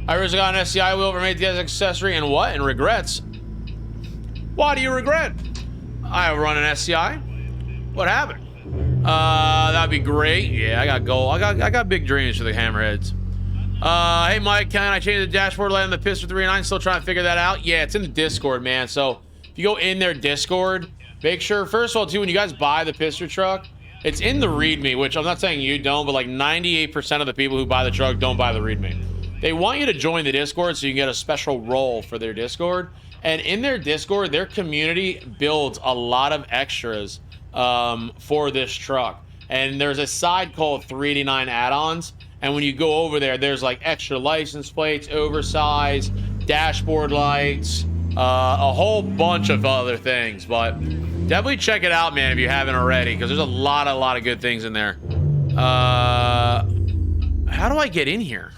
I originally got an SCI wheel from ATS Accessory and what? And regrets. Why do you regret? I run an SCI. What happened? That'd be great. Yeah, I got goal. I got big dreams for the Hammerheads. Hey Mike, can I change the dashboard light on the Piston 309? Still trying to figure that out. Yeah, it's in the Discord, man. So if you go in their Discord, make sure first of all too, when you guys buy the Piston truck, it's in the README, which I'm not saying you don't, but like 98% of the people who buy the truck don't buy the README. They want you to join the Discord so you can get a special role for their Discord. And in their Discord, their community builds a lot of extras for this truck. And there's a side called 389 add-ons. And when you go over there, there's like extra license plates, oversized, dashboard lights, a whole bunch of other things. But definitely check it out, man, if you haven't already, because there's a lot of good things in there. How do I get in here?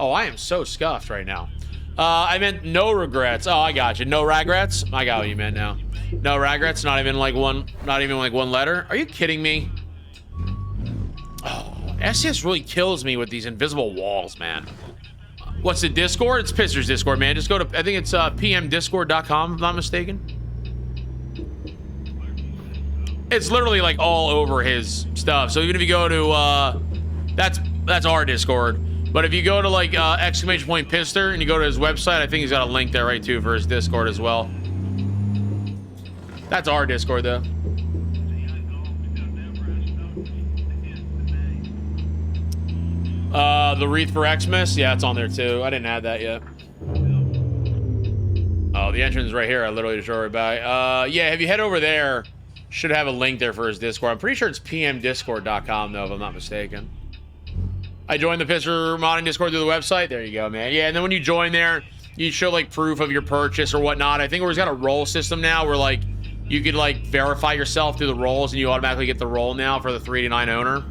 Oh, I am so scuffed right now. I meant no regrets. Oh, I got you. No regrets? I got what you meant now. No regrets? Not even like one letter? Are you kidding me? Oh, SCS really kills me with these invisible walls, man. What's the Discord? It's Pisser's Discord, man. Just go to, I think it's pmdiscord.com, if I'm not mistaken. It's literally like all over his stuff. So even if you go to, that's our Discord. But if you go to like !Pister and you go to his website, I think he's got a link there right too for his Discord as well. That's our Discord though. The Wreath for Xmas, yeah, it's on there too. I didn't add that yet. Oh, the entrance is right here. I literally just drove right by. Yeah, if you head over there, should have a link there for his Discord. I'm pretty sure it's pmdiscord.com though, if I'm not mistaken. I joined the Pisser modding Discord through the website. There you go, man. Yeah, and then when you join there, you show like proof of your purchase or whatnot. I think we've got a roll system now where like you could like verify yourself through the rolls and you automatically get the roll now for the 389 owner.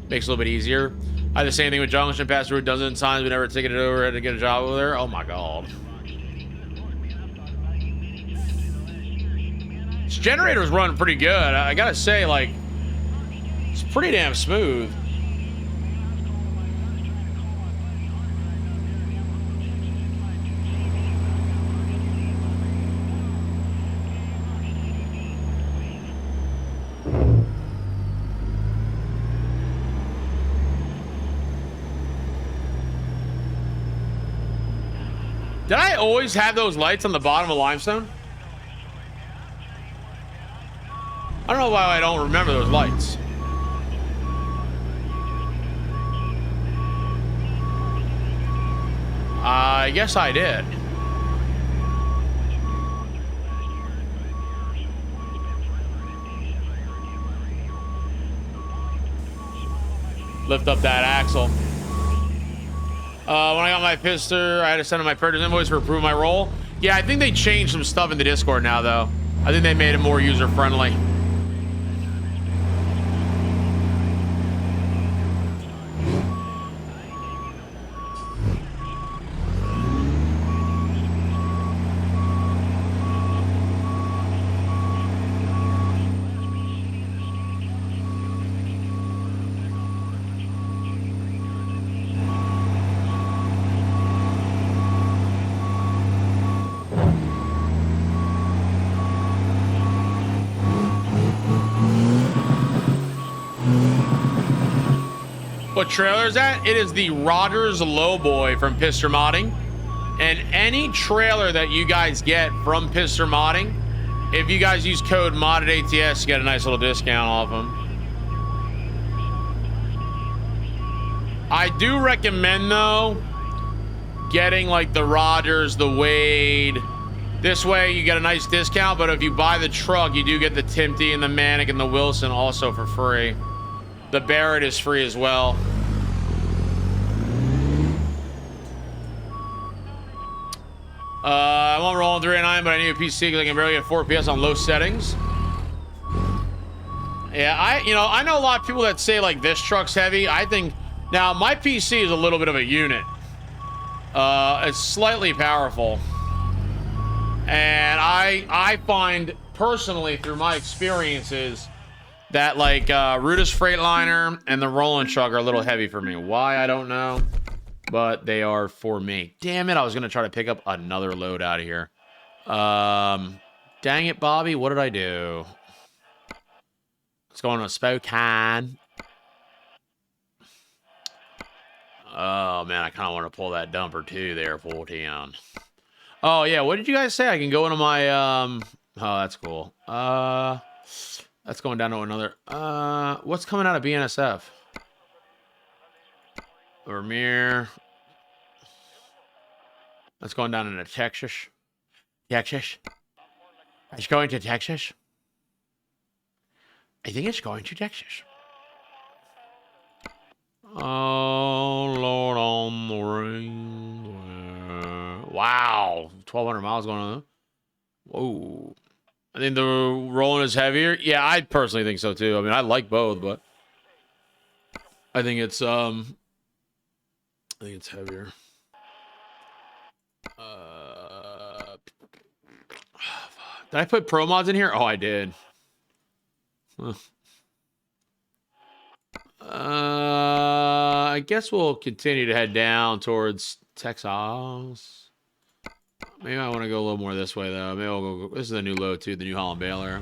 Makes it a little bit easier. I had the same thing with Junction Pass Route dozens of times. We never taken it over, had to get a job over there. Oh my god. This generator's running pretty good. I gotta say, like, it's pretty damn smooth. Did I always have those lights on the bottom of limestone? I don't know why I don't remember those lights. I guess I did. Lift up that axle. When I got my Pister, I had to send in my purchase invoice for approve my roll. Yeah, I think they changed some stuff in the Discord now, though. I think they made it more user-friendly. What trailer is that? It is the Rogers Lowboy from Pister Modding. And any trailer that you guys get from Pister Modding, if you guys use code ModdedATS, you get a nice little discount off them. I do recommend, though, getting like the Rogers, the Wade. This way you get a nice discount, but if you buy the truck, you do get the Timty and the Manic and the Wilson also for free. The Barrett is free as well. I won't roll on 389, but I need a PC because I can barely get 4 PS on low settings. Yeah, I know a lot of people that say like this truck's heavy. I think now my PC is a little bit of a unit. It's slightly powerful. And I find personally through my experiences that like Rudis Freightliner and the Roland truck are a little heavy for me. Why, I don't know, but they are for me. Damn it, I was gonna try to pick up another load out of here. Dang it, Bobby, what did I do? Let's go on to Spokane. Oh man, I kind of want to pull that dumper too there, 14. Oh yeah, what did you guys say? I can go into my oh, that's cool. That's going down to another what's coming out of BNSF? Vermeer. That's going down into Texas. Texas. It's going to Texas. I think it's going to Texas. Oh, Lord on the ring. Wow. 1,200 miles going on. Whoa. I think the Roland is heavier. Yeah, I personally think so too. I mean, I like both, but I think it's heavier. Did I put pro mods in here? Oh, I did. Huh. I guess we'll continue to head down towards Texas. Maybe I want to go a little more this way, though. Maybe I'll go. This is a new load, too. The New Holland Baler.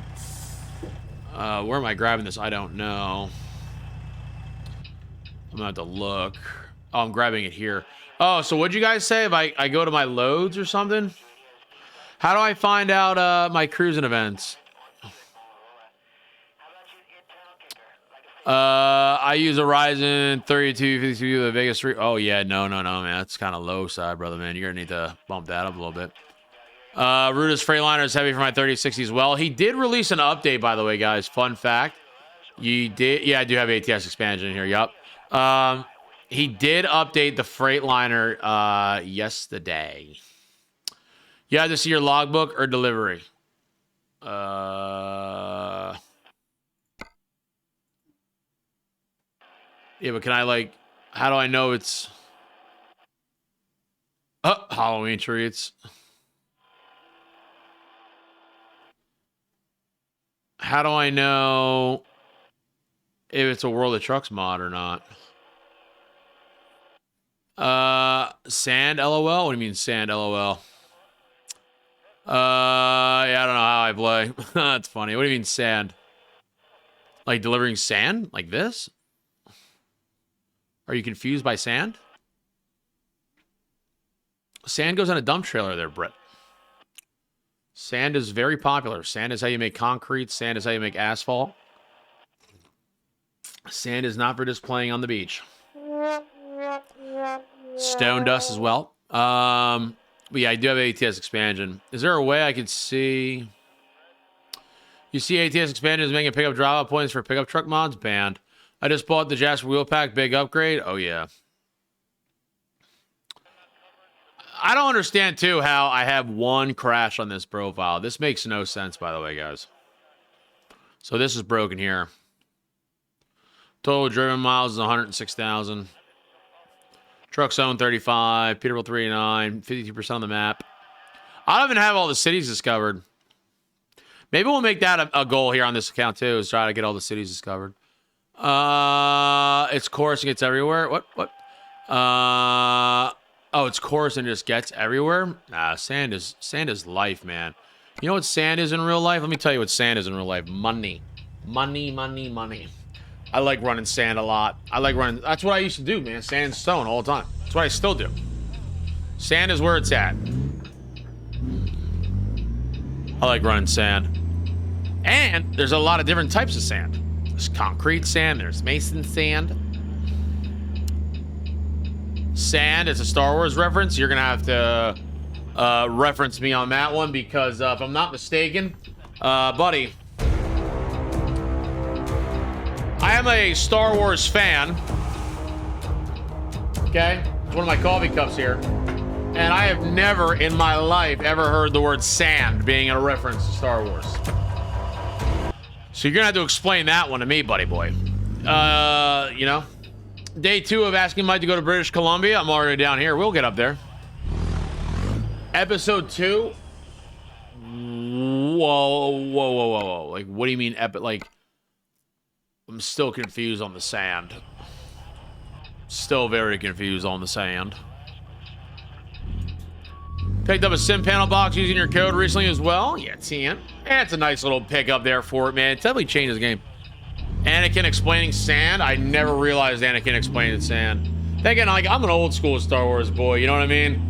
Where am I grabbing this? I don't know. I'm going to have to look. Oh, I'm grabbing it here. Oh, so what'd you guys say if I go to my loads or something? How do I find out my cruising events? I use a Ryzen 3252 the Vegas 3. Oh yeah, no, man. That's kind of low side, brother, man. You're gonna need to bump that up a little bit. Rudis Freightliner is heavy for my 3060 as well. He did release an update, by the way, guys. Fun fact. You did, yeah, I do have ATS expansion in here. Yup. He did update the Freightliner yesterday. You had to see your logbook or delivery. Yeah, but can I, like, how do I know it's Halloween treats? How do I know if it's a World of Trucks mod or not? Sand LOL? What do you mean sand LOL? Yeah, I don't know how I play. That's funny. What do you mean sand? Like delivering sand? Like this? Are you confused by sand? Sand goes on a dump trailer there, Brett. Sand is very popular. Sand is how you make concrete. Sand is how you make asphalt. Sand is not for just playing on the beach. Stone dust as well. But yeah, I do have ATS expansion. Is there a way I could see? You see ATS expansion is making pickup drop-out points for pickup truck mods? Banned. I just bought the Jasper wheel pack, big upgrade. Oh yeah. I don't understand too how I have one crash on this profile. This makes no sense, by the way, guys. So this is broken here. Total driven miles is 106,000. Truck zone 35, Peterbilt 389, 52% on the map. I don't even have all the cities discovered. Maybe we'll make that a goal here on this account too, is try to get all the cities discovered. It's coarse and gets everywhere. What? Oh, it's coarse and just gets everywhere. Nah, sand is life, man. You know what sand is in real life? Let me tell you what sand is in real life. Money. Money, money, money. I like running sand a lot. I like running. That's what I used to do, man. Sand and stone all the time. That's what I still do. Sand is where it's at. I like running sand. And there's a lot of different types of sand. There's concrete sand. There's mason sand. Sand is a Star Wars reference. You're going to have to reference me on that one because if I'm not mistaken, buddy, I am a Star Wars fan. Okay? It's one of my coffee cups here. And I have never in my life ever heard the word sand being a reference to Star Wars. So you're gonna have to explain that one to me, buddy boy. You know, day 2 of asking Mike to go to British Columbia. I'm already down here. We'll get up there. Episode 2. Whoa. Like, what do you mean epic? Like, I'm still confused on the sand. Still very confused on the sand. Picked up a sim panel box using your code recently as well. Yeah, 10. It's a nice little pickup there for it, man. It definitely changed the game. Anakin explaining sand. I never realized Anakin explained sand. Thinking, like, I'm an old school Star Wars boy. You know what I mean?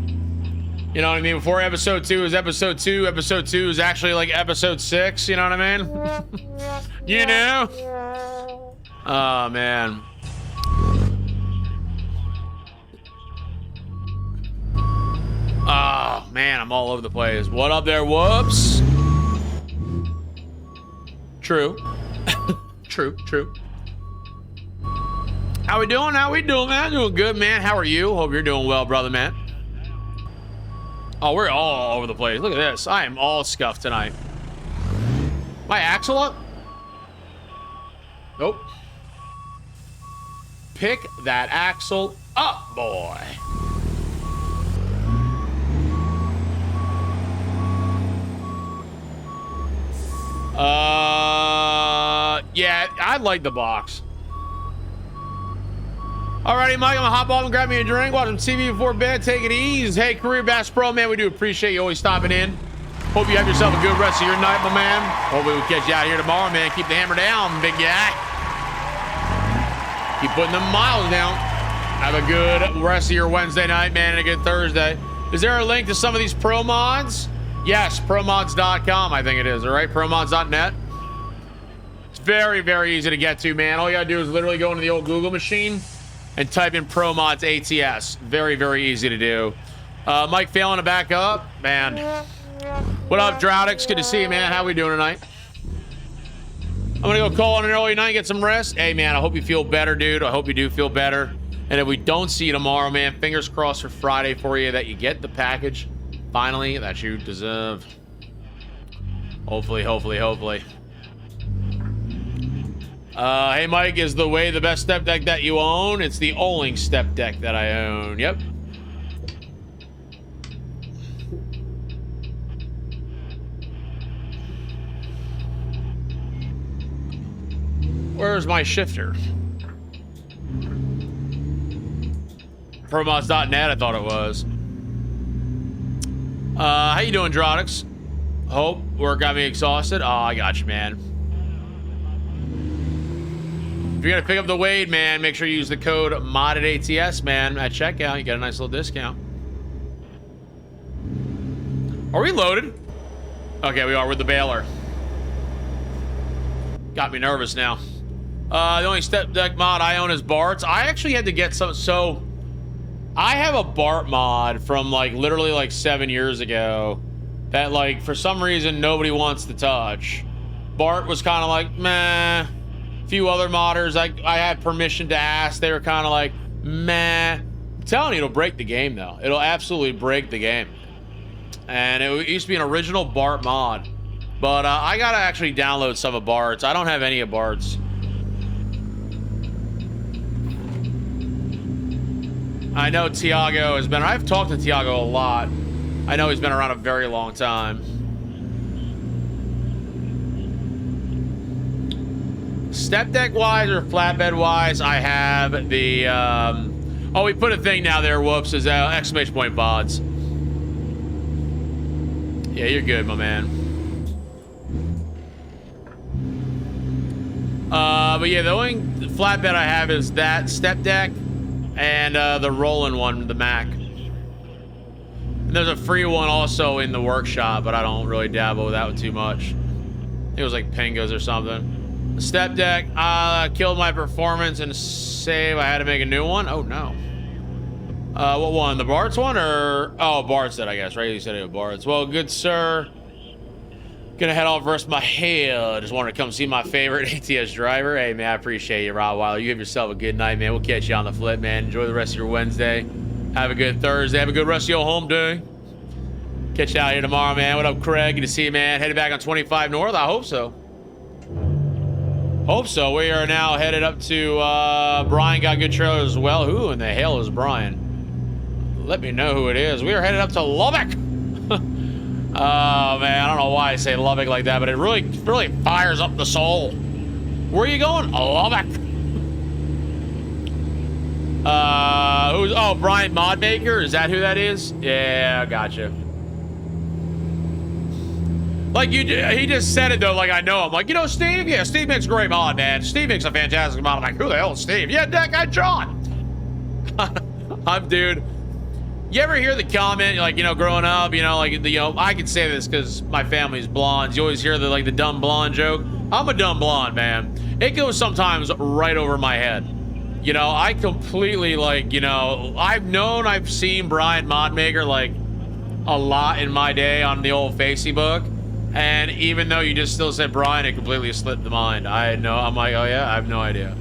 You know what I mean? Before episode 2 is episode 2. Episode 2 is actually like episode 6. You know what I mean? You know? Oh, man. Oh, man, I'm all over the place. What up there? Whoops. True. True. How we doing? How we doing, man? Doing good, man. How are you? Hope you're doing well, brother, man. Oh, we're all over the place. Look at this. I am all scuffed tonight. My axle up? Nope. Pick that axle up, boy. Yeah, I like the box. Alrighty, Mike, I'm gonna hop off and grab me a drink, watch some TV before bed, take it easy. Hey, Career Bass Pro, man, we do appreciate you always stopping in. Hope you have yourself a good rest of your night, my man. Hopefully we'll catch you out here tomorrow, man. Keep the hammer down, big guy. Keep putting them miles down. Have a good rest of your Wednesday night, man, and a good Thursday. Is there a link to some of these pro mods? Yes, promods.com, I think it is, all right? Promods.net. It's very, very easy to get to, man. All you gotta do is literally go into the old Google machine and type in Promods ATS. Very, very easy to do. Mike failing to back up, man. What up, Droudix? Good to see you, man. How we doing tonight? I'm gonna go call on an early night, get some rest. Hey, man, I hope you feel better, dude. I hope you do feel better. And if we don't see you tomorrow, man, fingers crossed for Friday for you that you get the package finally that you deserve. Hopefully. Hey, Mike, is the way the best step deck that you own? It's the Oling step deck that I own. Yep. Where's my shifter? Promods.net, I thought it was. How you doing, Droudix? Hope work got me exhausted. Oh, I got you, man. If you're gonna pick up the Wade, man, make sure you use the code ModdedATS, man, at checkout. You get a nice little discount. Are we loaded? Okay, we are with the baler. Got me nervous now. The only step deck mod I own is Bart's. I actually had to get some, so I have a Bart mod from like literally like 7 years ago that like for some reason nobody wants to touch. Bart was kind of like, meh. Few other modders I had permission to ask. They were kind of like, meh. I'm telling you, it'll break the game though. It'll absolutely break the game. And it used to be an original Bart mod, but I gotta actually download some of Bart's. I don't have any of Bart's. I know Tiago has been. I've talked to Tiago a lot. I know he's been around a very long time. Step deck wise or flatbed wise, I have the oh, we put a thing now there, whoops, is exclamation point VODs. Yeah, you're good, my man. But yeah, the only flatbed I have is that step deck and the rolling one, the Mac. And there's a free one also in the workshop, but I don't really dabble with that one too much. It was like Pingos or something. The step deck killed my performance and save. I had to make a new one. Oh no. What one? The Bart's one or? Oh, Bart's that I guess, right? You said it was Bart's. Well, good sir. Gonna head off rest my head. Just wanted to come see my favorite ATS driver. Hey man, I appreciate you, Rottweiler. You have yourself a good night, man. We'll catch you on the flip, man. Enjoy the rest of your Wednesday. Have a good Thursday. Have a good rest of your home day. Catch you out here tomorrow, man. What up, Craig? Good to see you, man. Headed back on 25 North. I hope so. Hope so. We are now headed up to Brian got good trailers as well. Who in the hell is Brian? Let me know who it is. We are headed up to Lubbock. Oh man, I don't know why I say Lubbock like that, but it really fires up the soul. Where are you going? Lubbock. Oh, Brian Modmaker? Is that who that is? Yeah, gotcha. Like he just said it though, like I know him. Like, you know Steve? Yeah, Steve makes a great mod, man. Steve makes a fantastic mod. I'm like, who the hell is Steve? Yeah, that guy John. Dude. You ever hear the comment, like, you know, growing up, you know, like, you know, I can say this because my family's blondes. You always hear the, like, the dumb blonde joke. I'm a dumb blonde, man. It goes sometimes right over my head. You know, I completely, like, you know, I've seen Brian Modmaker, like, a lot in my day on the old Facebook. And even though you just still said Brian, it completely slipped the mind. I'm like, oh yeah, I have no idea.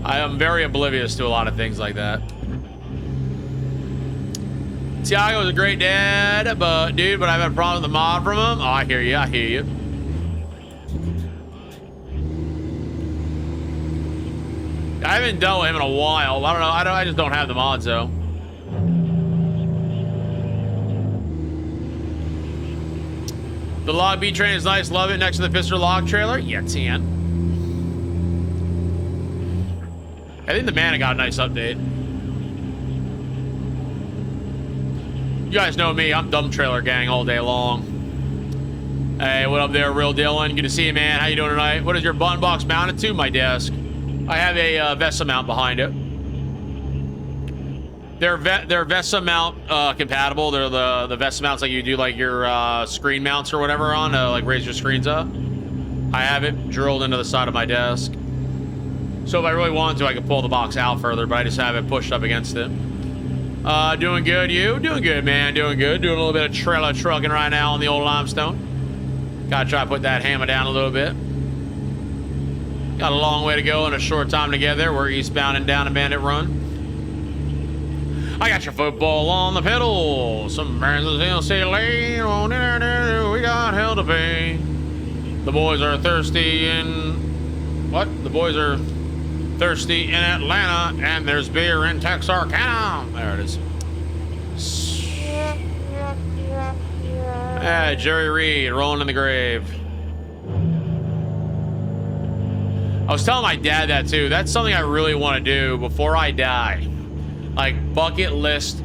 I am very oblivious to a lot of things like that. Tiago's a great dad, but dude, I've had a problem with the mod from him. Oh, I hear you. I hear you. I haven't dealt with him in a while. I don't know. I just don't have the mods though. The log B train is nice. Love it. Next to the Fister log trailer. Yeah, 10. I think the Mana got a nice update. You guys know me, I'm dumb trailer gang all day long. Hey, what up there, Real Dylan? Good to see you, man. How you doing tonight? What is your button box mounted to? My desk. I have a VESA mount behind it. They're VESA mount compatible. They're the VESA mounts like you do like your screen mounts or whatever on to like raise your screens up. I have it drilled into the side of my desk. So if I really wanted to, I could pull the box out further, but I just have it pushed up against it. Doing good, you? Doing good, man. Doing good. Doing a little bit of trailer trucking right now on the old limestone. Gotta try to put that hammer down a little bit. Got a long way to go and a short time to get there. We're eastbound and down a Bandit Run. I got your football on the pedal. Some brands will say lane. We got hell to pay. The boys are thirsty in... What? The boys are... thirsty in Atlanta, and there's beer in Texarkana. There it is. Jerry Reed rolling in the grave. I was telling my dad that too. That's something I really want to do before I die. Like bucket list,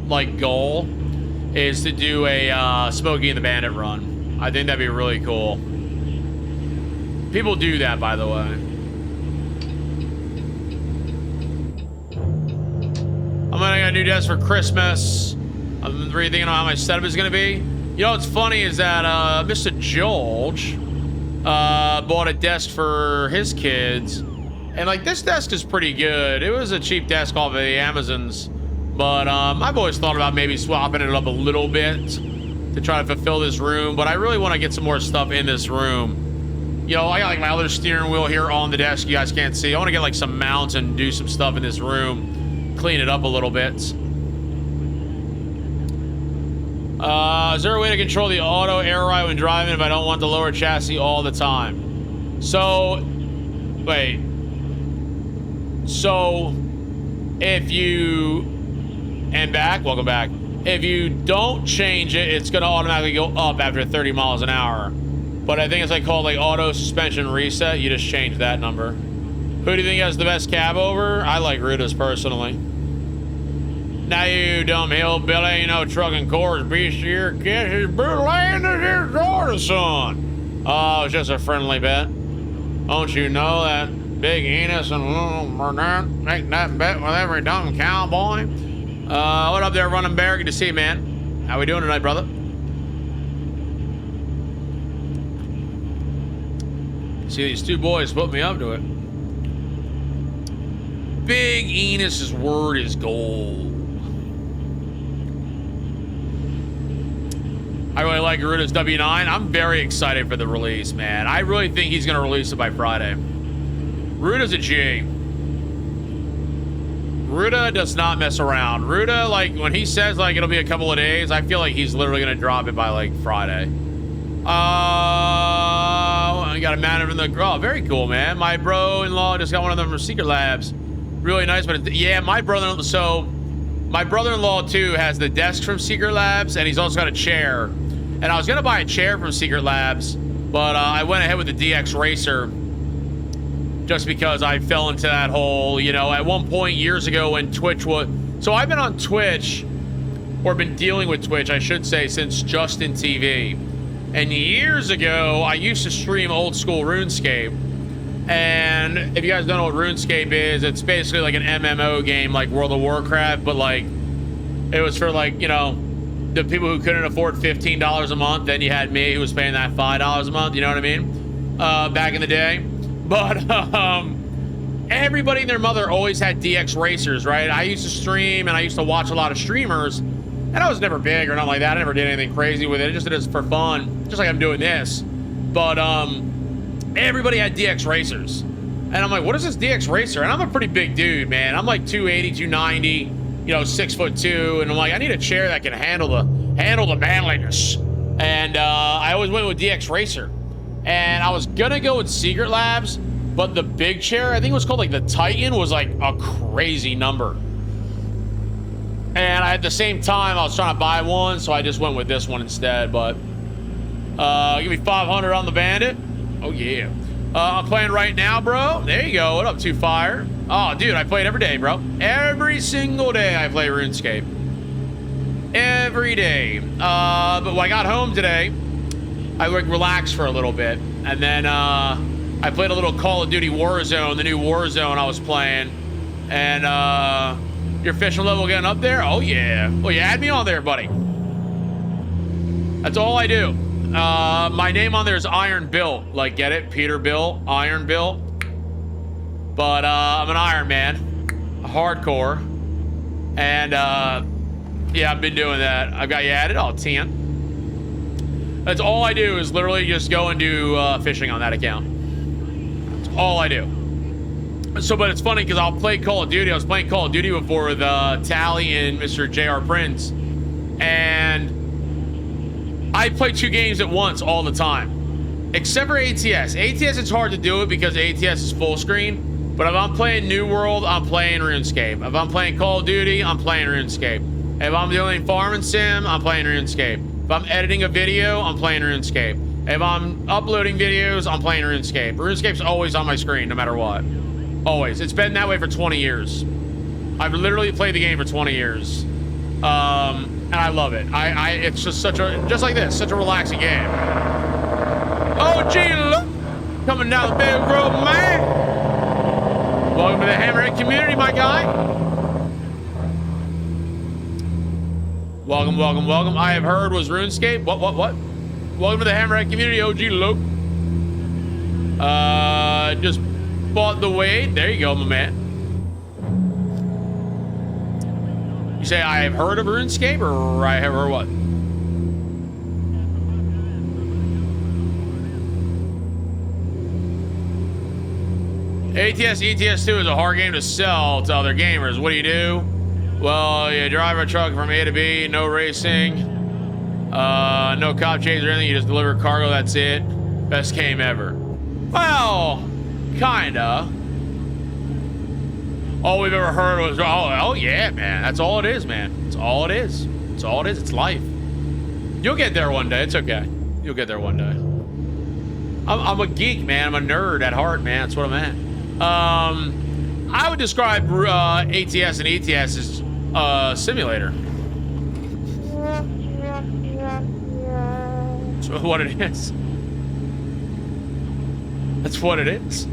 like goal is to do a Smokey and the Bandit run. I think that'd be really cool. People do that, by the way. I'm gonna get a new desk for Christmas. I'm really thinking about how my setup is gonna be. You know what's funny is that Mr. George bought a desk for his kids, and like this desk is pretty good. It was a cheap desk off of the Amazons, but I've always thought about maybe swapping it up a little bit to try to fulfill this room. But I really want to get some more stuff in this room. You know, I got like my other steering wheel here on the desk. You guys can't see. I want to get like some mounts and do some stuff in this room. Clean it up a little bit. Is there a way to control the auto air ride when driving if I don't want the lower chassis all the time? So, wait. So, if you, and back, welcome back. If you don't change it, it's gonna automatically go up after 30 miles an hour. But I think it's like called like auto suspension reset. You just change that number. Who do you think has the best cab over? I like Ruta's personally. Now you dumb hillbilly, you know trucking cores beast your kiss is brutal and is your daughter, son. Oh, it's just a friendly bet. Don't you know that Big Enos and Little Burnett make that bet with every dumb cowboy? What up there, Running Bear? Good to see you, man. How we doing tonight, brother? See, these two boys put me up to it. Big Enos's word is gold. I really like Garuda's W9. I'm very excited for the release, man. I really think he's gonna release it by Friday. Garuda's a G. Garuda does not mess around. Garuda, like, when he says, like, it'll be a couple of days, I feel like he's literally gonna drop it by, like, Friday. I got a man from the... Oh, very cool, man. My bro-in-law just got one of them from Secret Labs. Really nice, but yeah, my brother-in-law... So, my brother-in-law, too, has the desk from Secret Labs, and he's also got a chair. And I was gonna buy a chair from Secret Labs, but I went ahead with the DX Racer just because I fell into that hole, you know, at one point years ago when Twitch was... So I've been on Twitch, or been dealing with Twitch, I should say, since Justin TV. And years ago, I used to stream old school RuneScape. And if you guys don't know what RuneScape is, it's basically like an MMO game like World of Warcraft, but like, it was for like, you know, the people who couldn't afford $15 a month. Then you had me who was paying that $5 a month, you know what I mean? Back in the day. But everybody and their mother always had DX Racers, right? I used to stream and I used to watch a lot of streamers, and I was never big or nothing like that. I never did anything crazy with it. I just did it for fun, just like I'm doing this. But everybody had DX Racers. And I'm like, what is this DX Racer? And I'm a pretty big dude, man. I'm like 280, 290, you know, 6'2", and I'm like, I need a chair that can handle the manliness. And I always went with DX Racer. And I was gonna go with Secret Labs, but the big chair, I think it was called like the Titan, was like a crazy number. And at the same time, I was trying to buy one, so I just went with this one instead. But give me 500 on the Bandit. Oh yeah. I'm playing right now, bro. There you go. What up, Two Fire? Oh, dude, I play it every day, bro. Every single day I play RuneScape. Every day. But when I got home today, I like relaxed for a little bit, and then I played a little Call of Duty Warzone, the new Warzone I was playing, and your fishing level getting up there? Oh yeah. Well, you add me on there, buddy. That's all I do. My name on there is Iron Bill. Like, get it? Peter Bill, Iron Bill. But I'm an Iron Man, hardcore, and yeah, I've been doing that. I've got you added. Oh, 10. That's all I do is literally just go and do fishing on that account. That's all I do. So, but it's funny because I'll play Call of Duty. I was playing Call of Duty before with Tally and Mr. JR Prince. And I play 2 games at once all the time. Except for ATS. ATS, it's hard to do it because ATS is full screen. But if I'm playing New World, I'm playing RuneScape. If I'm playing Call of Duty, I'm playing RuneScape. If I'm doing Farm and Sim, I'm playing RuneScape. If I'm editing a video, I'm playing RuneScape. If I'm uploading videos, I'm playing RuneScape. RuneScape's always on my screen, no matter what. Always. It's been that way for 20 years. I've literally played the game for 20 years. And I love it. It's just such like this, such a relaxing game. Oh, gee, look. Coming down the big road, man. Welcome to the Hammerhead community, my guy. Welcome, welcome, welcome. I have heard was RuneScape. What? Welcome to the Hammerhead community, OG Luke. Just bought the weight. There you go, my man. You say I have heard of RuneScape, or I have heard what? ATS ETS2 is a hard game to sell to other gamers. What do? Well, you drive a truck from A to B, no racing, no cop chase or anything. You just deliver cargo, that's it. Best game ever. Well, kinda. All we've ever heard was, oh yeah, man. That's all it is, man. It's all it is. It's all it is. It's life. You'll get there one day. It's okay. You'll get there one day. I'm a geek, man. I'm a nerd at heart, man. That's what I'm at. I would describe ATS and ETS as a simulator. That's what it is. That's what it is.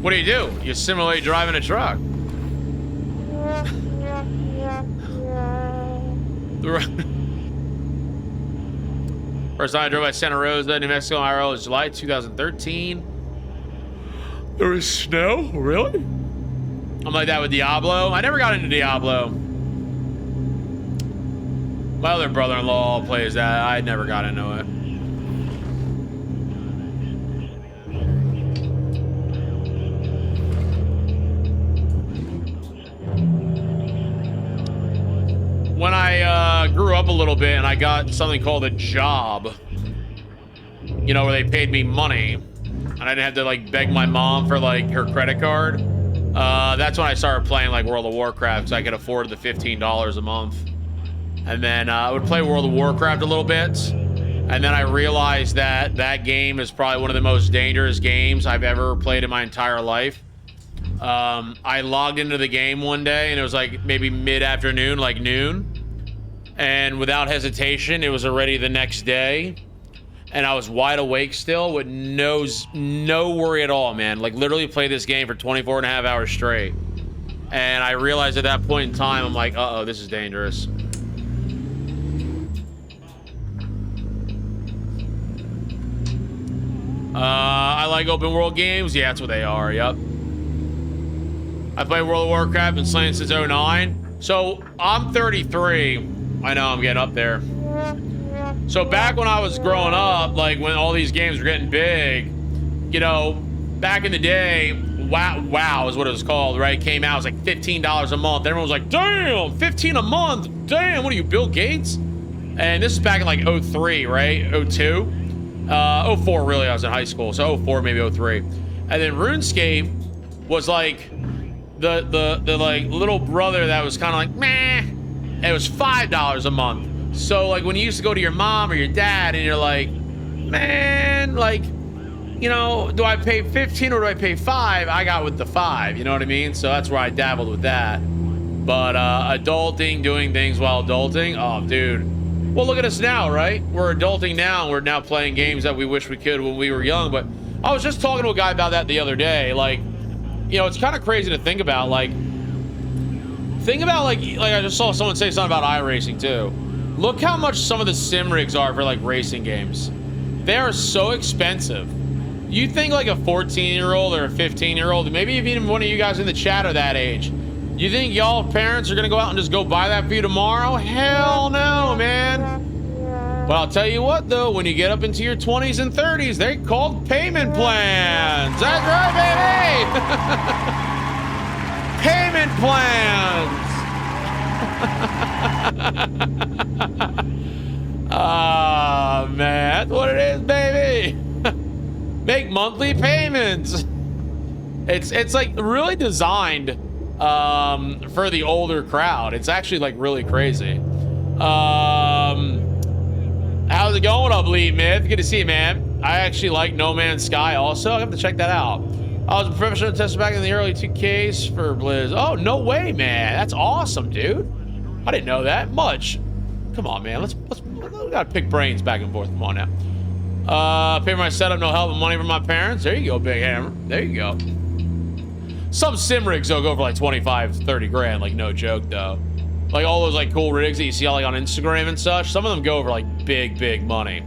What do? You simulate driving a truck. First time I drove by Santa Rosa, New Mexico, IRL was July 2013. There was snow? Really? I'm like that with Diablo. I never got into Diablo. My other brother-in-law plays that. I never got into it. When I grew up a little bit and I got something called a job, you know, where they paid me money and I didn't have to like beg my mom for like her credit card, that's when I started playing like World of Warcraft, so I could afford the $15 a month. And then I would play World of Warcraft a little bit, and then I realized that that game is probably one of the most dangerous games I've ever played in my entire life. I logged into the game one day and it was like maybe mid-afternoon, like noon, and without hesitation it was already the next day, and I was wide awake still with no worry at all, man. Like literally played this game for 24 and a half hours straight, and I realized at that point in time, I'm like, uh-oh, this is dangerous. I like open world games. Yeah, that's what they are. Yep. I played World of Warcraft, been playing since 09. So I'm 33. I know I'm getting up there. So back when I was growing up, like when all these games were getting big, you know, back in the day, WoW is what it was called, right? It came out, it was like $15 a month. Everyone was like, damn, 15 a month. Damn, what are you, Bill Gates? And this is back in like 03, right? 02. 04 really, I was in high school. So 04, maybe 03. And then RuneScape was like the like little brother that was kind of like meh, and it was $5 a month. So like when you used to go to your mom or your dad and you're like, man, like, you know, do I pay 15 or do I pay 5? I got with the 5, you know what I mean? So that's where I dabbled with that. But adulting, doing things while adulting, oh dude. Well, look at us now, right? We're adulting now and we're now playing games that we wish we could when we were young. But I was just talking to a guy about that the other day. Like, you know, it's kind of crazy to think about. Like I just saw someone say something about iRacing too. Look how much some of the sim rigs are for like racing games. They are so expensive. You think like a 14-year-old or a 15-year-old, maybe even one of you guys in the chat are that age. You think y'all parents are gonna go out and just go buy that for you tomorrow? Hell no, man. But I'll tell you what though, when you get up into your 20s and 30s, they're called payment plans. That's right, baby. Payment plans. Ah, man, that's what it is, baby. Make monthly payments. It's like really designed for the older crowd. It's actually like really crazy. How's it going up, Lee Myth? Good to see you, man. I actually like No Man's Sky also. I have to check that out. I was a professional tester back in the early 2Ks for Blizz. Oh, no way, man. That's awesome, dude. I didn't know that much. Come on, man. We gotta pick brains back and forth. Come on now. Pay for my setup, no help, and money from my parents. There you go, Big Hammer. There you go. Some sim rigs though go for like 25, 30 grand, like no joke though. Like all those like cool rigs that you see all like on Instagram and such, some of them go for like big money.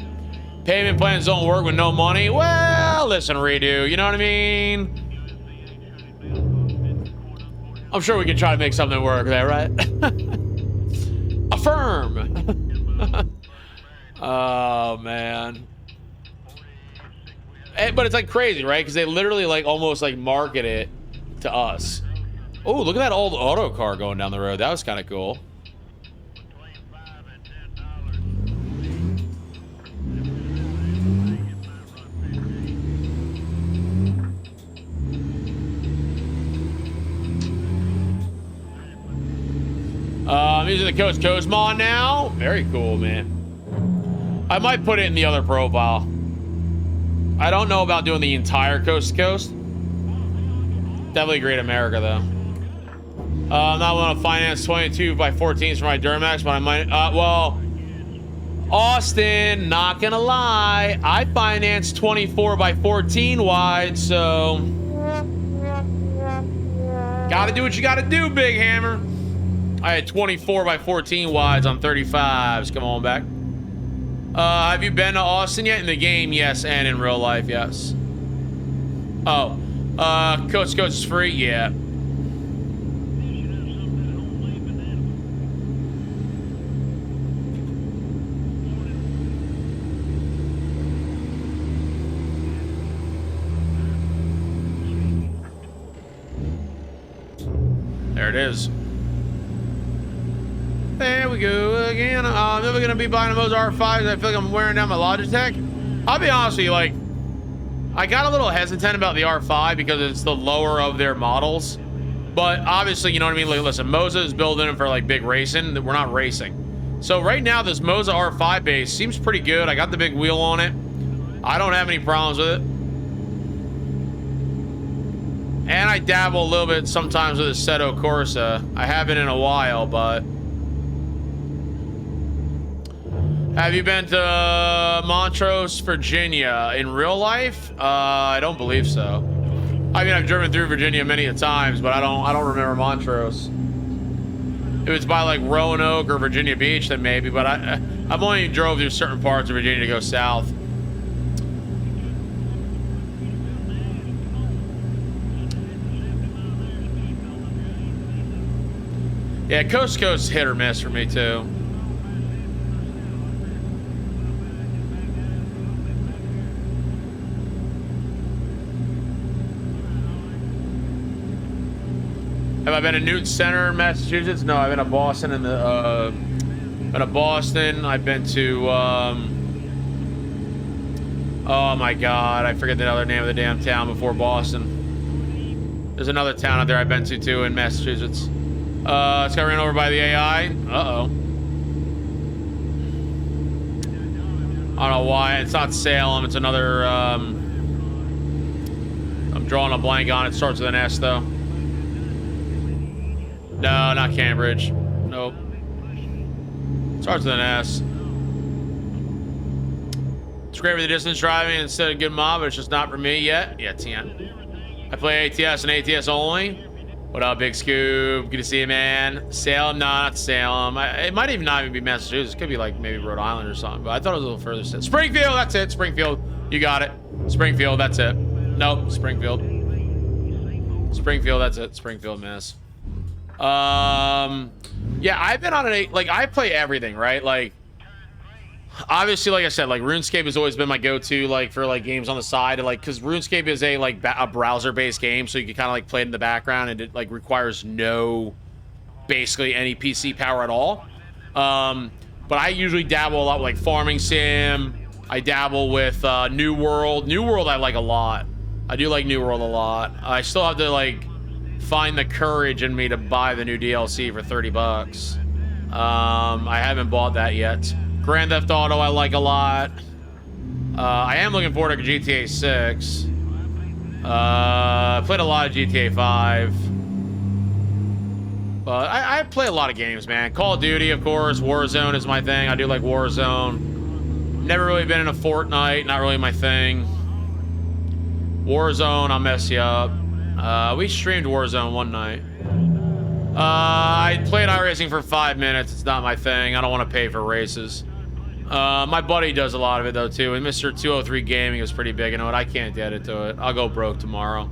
Payment plans don't work with no money. Well, listen, Redo, you know what I mean? I'm sure we can try to make something work there, right? Affirm. Oh man. But it's like crazy, right? Because they literally like almost like market it to us. Oh, look at that old auto car going down the road. That was kind of cool. I'm using the Coast Coast mod now. Very cool, man. I might put it in the other profile. I don't know about doing the entire Coast to Coast. Definitely Great America, though. I'm not willing to finance 22 by 14s for my Duramax, but I might, well, Austin, not gonna lie, I financed 24 by 14 wide, so gotta do what you gotta do, Big Hammer. I had 24 by 14 wides on 35s. Come on back. Have you been to Austin yet? In the game, yes, and in real life, yes. Oh, Coast to Coast is free, yeah. There it is. There we go again. I'm never gonna be buying those R5s. I feel like I'm wearing down my Logitech. I'll be honest with you, like, I got a little hesitant about the R5 because it's the lower of their models. But obviously, you know what I mean? Like, listen, Moza is building them for like big racing. We're not racing. So right now, this Moza R5 base seems pretty good. I got the big wheel on it. I don't have any problems with it. And I dabble a little bit sometimes with the Seto Corsa. I haven't in a while, but... Have you been to Montrose, Virginia in real life? I don't believe so. I mean, I've driven through Virginia many a times, but I don't remember Montrose. If it's by like Roanoke or Virginia Beach, then maybe, but I've only drove through certain parts of Virginia to go south. Yeah, Coast to Coast is hit or miss for me too. Have I been to Newton Center, Massachusetts? No, I've been to Boston and I've been to oh my god, I forget the other name of the damn town before Boston. There's another town out there I've been to too in Massachusetts. It's got ran over by the AI. Uh-oh. I don't know why. It's not Salem. It's another, I'm drawing a blank on it. It starts with an S, though. No, not Cambridge. Nope. Starts with an S. It's great for the distance driving instead of good mob, but it's just not for me yet. Yeah, TN. I play ATS and ATS only. What up, Big Scoob? Good to see you, man. Salem? No, not Salem. It might even not even be Massachusetts. It could be like maybe Rhode Island or something, but I thought it was a little further south. Springfield, that's it. Springfield. You got it. Springfield, that's it. Nope, Springfield. Springfield, that's it. Springfield, Mass. Yeah, I've been on like, I play everything, right? Like, obviously, like I said, like RuneScape has always been my go-to, like for like games on the side, like because RuneScape is a like a browser-based game, so you can kind of like play it in the background, and it like requires no, basically any PC power at all. But I usually dabble a lot with like farming sim. I dabble with New World. New World I like a lot. I do like New World a lot. I still have to like find the courage in me to buy the new DLC for 30 bucks. I haven't bought that yet. Grand Theft Auto I like a lot. I am looking forward to GTA 6. I played a lot of GTA 5. But I play a lot of games, man. Call of Duty, of course. Warzone is my thing. I do like Warzone. Never really been in a Fortnite. Not really my thing. Warzone, I'll mess you up. We streamed Warzone one night. I played iRacing for 5 minutes. It's not my thing. I don't want to pay for races. My buddy does a lot of it though too, and Mr. 203 Gaming is pretty big into it. I can't get into it. I'll go broke tomorrow.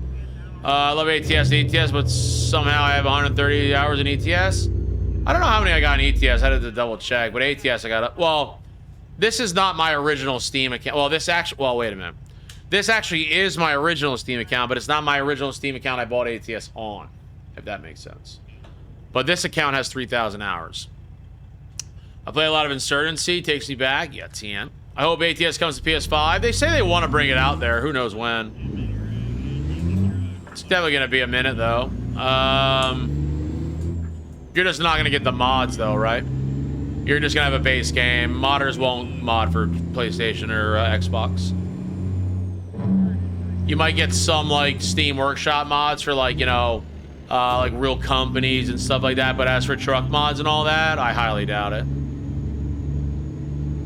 I love ATS and ETS, but somehow I have 130 hours in ETS. I don't know how many I got in ETS. I had to double check, but ATS I got. Well, this is not my original Steam account. Well, this actually. Well, wait a minute. This actually is my original Steam account, but it's not my original Steam account I bought ATS on, if that makes sense. But this account has 3,000 hours. I play a lot of Insurgency, takes me back. Yeah, TN. I hope ATS comes to PS5. They say they want to bring it out there. Who knows when. It's definitely going to be a minute, though. You're just not going to get the mods, though, right? You're just going to have a base game. Modders won't mod for PlayStation or Xbox. You might get some, like, Steam Workshop mods for, like, you know, like real companies and stuff like that. But as for truck mods and all that, I highly doubt it.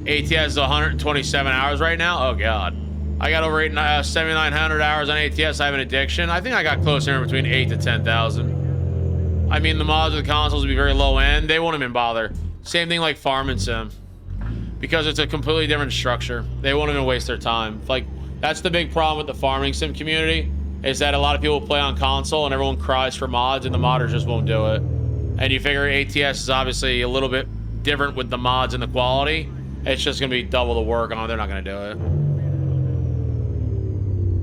ATS is 127 hours right now. Oh god, I got over 7,900 hours on ATS. I have an addiction. I think I got closer in between 8 to 10,000. I mean, the mods of the consoles would be very low end. They won't even bother. Same thing like Farming Sim, because it's a completely different structure. They won't even waste their time. Like, that's the big problem with the Farming Sim community, is that a lot of people play on console and everyone cries for mods and the modders just won't do it. And you figure ATS is obviously a little bit different with the mods and the quality. It's just gonna be double the work on. They're not gonna do it.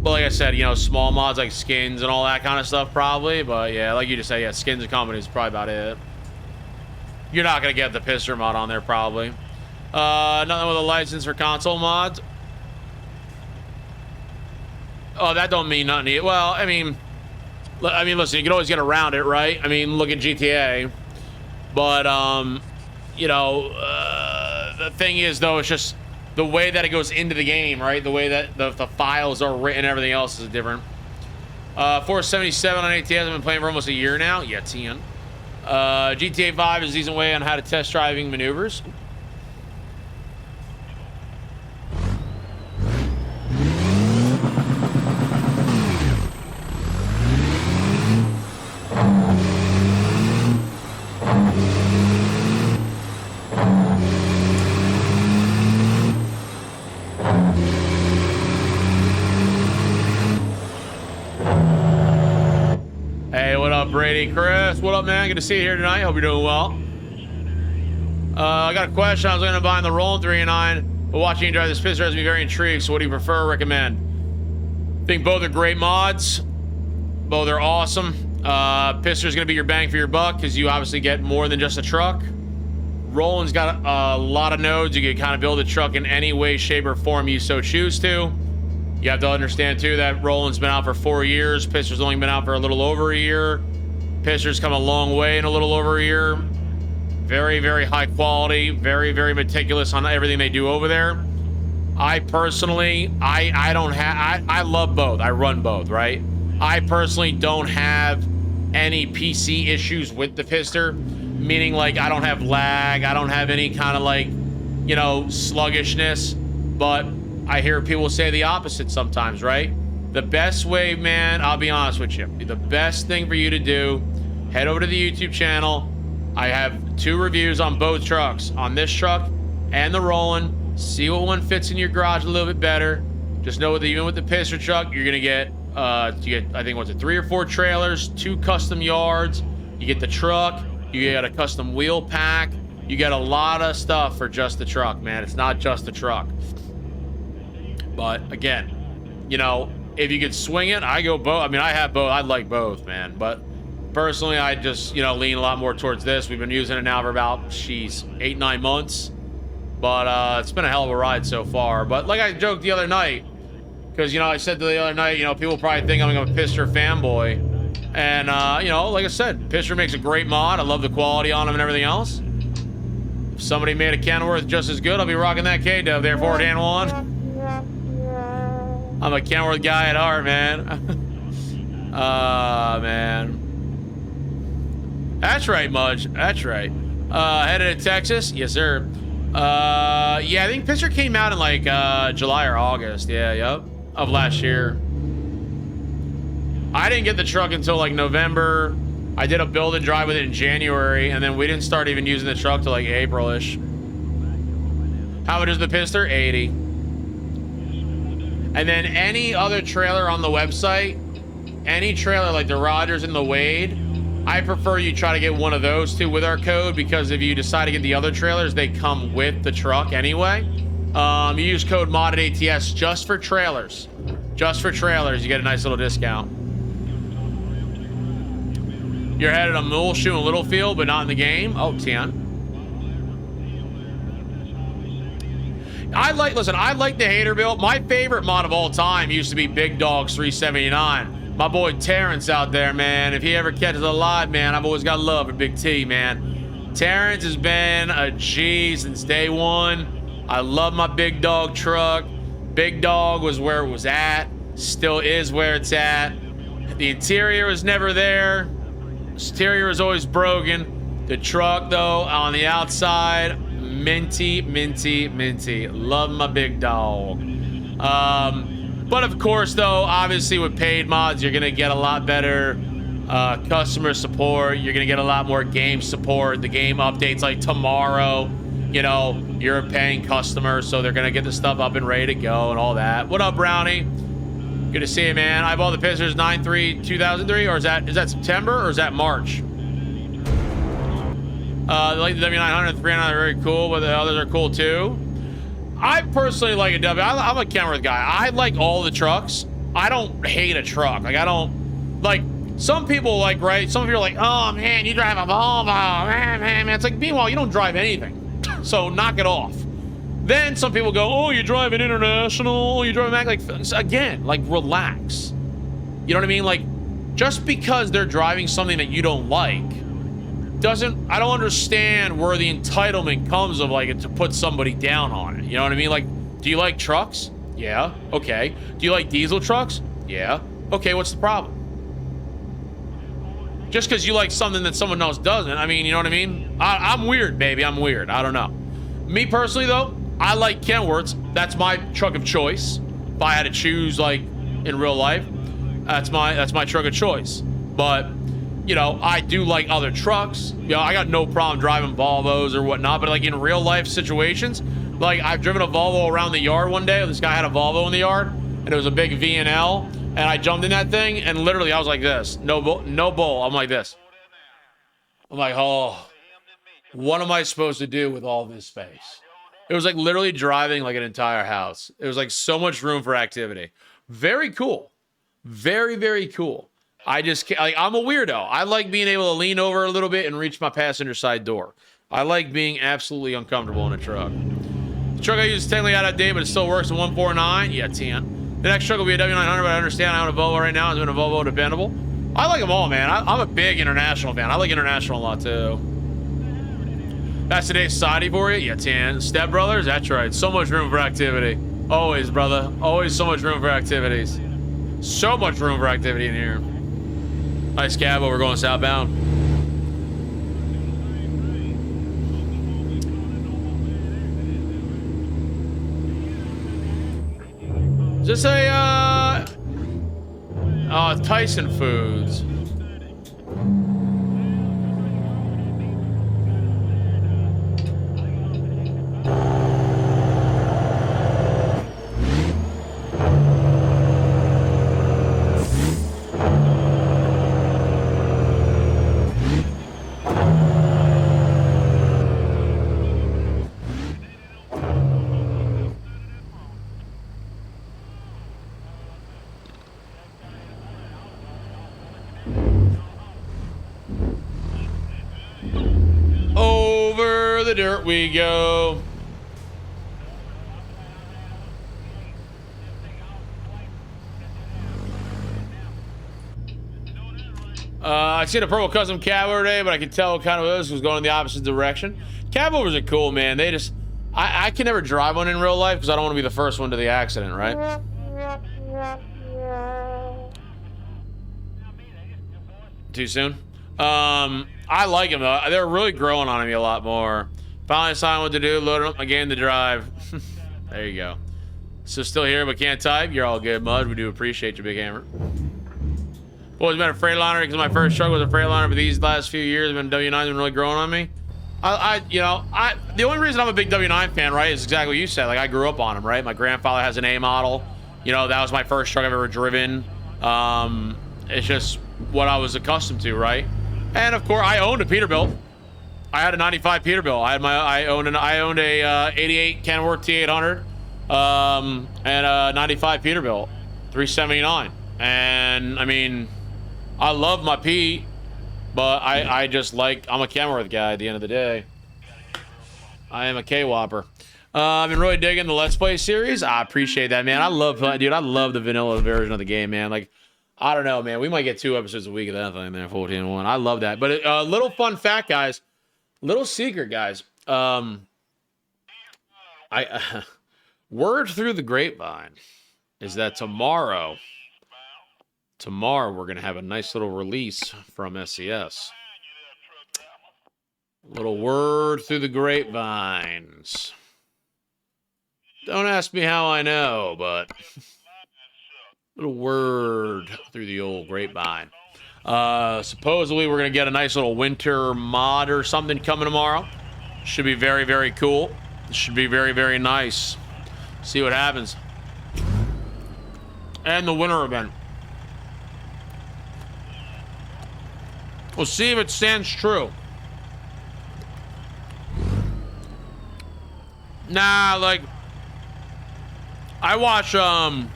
But like I said, you know, small mods like skins and all that kind of stuff probably. But yeah, like you just said, yeah, skins and companies is probably about it. You're not gonna get the Pister mod on there probably. Nothing with a license for console mods. Oh, that don't mean nothing. Well, I mean, listen, you can always get around it, right? I mean, look at GTA. But, you know, the thing is, though, it's just the way that it goes into the game, right? The way that the files are written, everything else is different. 477 on ATS. I've been playing for almost a year now. Yeah, 10. GTA 5 is a decent way on how to test driving maneuvers. Hey, what up, Brady? Chris, what up, man? Good to see you here tonight. Hope you're doing well. I got a question. I was going to buy the Roland 3.9, but watching you drive this Pister has me very intrigued. So what do you prefer or recommend? I think both are great mods. Both are awesome. Pister's going to be your bang for your buck because you obviously get more than just a truck. Roland's got a lot of nodes. You can kind of build a truck in any way, shape, or form you so choose to. You have to understand, too, that Roland's been out for 4 years. Pister's only been out for a little over a year. Pister's come a long way in a little over a year. Very, very high quality. Very, very meticulous on everything they do over there. I personally, I don't have... I love both. I run both, right? I personally don't have any PC issues with the Pister. Meaning, like, I don't have lag. I don't have any kind of, like, you know, sluggishness. But I hear people say the opposite sometimes, right? The best way, man, I'll be honest with you. The best thing for you to do, head over to the YouTube channel. I have 2 reviews on both trucks. On this truck and the Roland. See what one fits in your garage a little bit better. Just know that even with the Pister truck, you're going to get, I think, what's it, 3 or 4 trailers, 2 custom yards. You get the truck. You get a custom wheel pack. You get a lot of stuff for just the truck, man. It's not just the truck. But again, you know, if you could swing it, I go both. I mean, I have both. I like both, man. But personally, I just, you know, lean a lot more towards this. We've been using it now for about, 8-9 months. But it's been a hell of a ride so far. But like I joked the other night, because, you know, I said the other night, you know, people probably think I'm a Pister fanboy. And, you know, like I said, Pister makes a great mod. I love the quality on them and everything else. If somebody made a Kenworth just as good, I'll be rocking that K-Dub there, Ford Hand 1. I'm a Kenworth guy at heart, man. Man. That's right, Mudge. That's right. Headed to Texas? Yes, sir. Yeah, I think Pister came out in, like, July or August. Yeah, yep. Of last year. I didn't get the truck until like November. I did a build and drive with it in January, and then we didn't start even using the truck till like April-ish. How much is the Pister? 80. And then any other trailer on the website, any trailer like the Rogers and the Wade, I prefer you try to get one of those 2 with our code, because if you decide to get the other trailers, they come with the truck anyway. You use code ModdedATS just for trailers. Just for trailers, you get a nice little discount. You're headed to Muleshoe and Littlefield, but not in the game? Oh, 10. I like the hater build. My favorite mod of all time used to be Big Dog's 379. My boy Terrence out there, man. If he ever catches a live, man, I've always got love for Big T, man. Terrence has been a G since day one. I love my Big Dog truck. Big Dog was where it was at. Still is where it's at. The interior was never there. Exterior is always broken. The truck, though, on the outside, Minty, minty, minty. Love my big dog. But of course, though, obviously with paid mods, you're gonna get a lot better customer support. You're gonna get a lot more game support. The game updates like tomorrow. You know, you're a paying customer, so they're gonna get the stuff up and ready to go and all that. What up, Brownie? Good to see you, man. I bought the Pistons 9/3/2003, or is that September or is that March? Like the W900 and 300 are very cool, but the others are cool too. I personally like a W. I'm a Kenworth guy. I like all the trucks. I don't hate a truck. Like, I don't, like, some people like, right? Some people are like, oh man, you drive a Volvo. Man. It's like, meanwhile, you don't drive anything. So knock it off. Then some people go, oh, you drive an International, you drive a Mac. Like, again, like, relax. You know what I mean? Like, just because they're driving something that you don't like, I don't understand where the entitlement comes of, like, to put somebody down on it. You know what I mean? Like, do you like trucks? Yeah. Okay. Do you like diesel trucks? Yeah. Okay, what's the problem? Just because you like something that someone else doesn't, I mean, you know what I mean? I'm weird, baby. I'm weird. I don't know. Me personally, though, I like Kenworths. That's my truck of choice. If I had to choose, like, in real life, that's my truck of choice. But, you know, I do like other trucks. You know, I got no problem driving Volvos or whatnot, but like in real life situations, like I've driven a Volvo around the yard one day. This guy had a Volvo in the yard, and it was a big V&L, and I jumped in that thing, and literally I was like this. No bull. I'm like this. I'm like, oh, what am I supposed to do with all this space? It was like literally driving like an entire house. It was like so much room for activity. Very cool. Very, very cool. I just can't, like, I'm a weirdo. I like being able to lean over a little bit and reach my passenger side door. I like being absolutely uncomfortable in a truck. The truck I use is technically out of date, but it still works in 149. Yeah, 10. The next truck will be a W900, but I understand I own a Volvo right now. I'm doing a Volvo dependable. I like them all, man. I'm a big International fan. I like International a lot, too. That's today's Saudi for you? Yeah, 10. Step Brothers? That's right. So much room for activity. Always, brother. Always so much room for activities. So much room for activity in here. Nice cab, we're going southbound. Is this a, Tyson Foods. Over the dirt we go. I seen a purple custom cab over today, but I could tell what kind of this was going in the opposite direction. Cab overs are cool, man. They just, I can never drive one in real life because I don't want to be the first one to the accident, right? Too soon? I like them though. They're really growing on me a lot more. Finally decided what to do, loaded up my game to drive. There you go. So still here but can't type. You're all good, Mud. We do appreciate you, Big Hammer. Always been a Freightliner because my first truck was a Freightliner, but these last few years have been W9's been really growing on me. The only reason I'm a big W9 fan, right, is exactly what you said. Like, I grew up on them, right? My grandfather has an A model. You know, that was my first truck I've ever driven. It's just what I was accustomed to, right? And of course, I owned a Peterbilt. I had a 95 Peterbilt. I owned a 88 Kenworth T800, and a 95 Peterbilt, 379. And I mean, I love my Pete, but I just like, I'm a Kenworth guy at the end of the day. I am a K-Whopper. I've been really digging the Let's Play series. I appreciate that, man. I love the vanilla version of the game, man. Like, I don't know, man. We might get 2 episodes a week of that thing there, 14-1. I love that. But a little fun fact, guys. Little secret, guys. Word through the grapevine is that tomorrow we're going to have a nice little release from SES. Little word through the grapevines. Don't ask me how I know, but little word through the old grapevine. Supposedly we're gonna get a nice little winter mod or something coming tomorrow. Should be very, very cool. Should be very, very nice. See what happens. And the winter event. We'll see if it stands true. Nah, like I watch that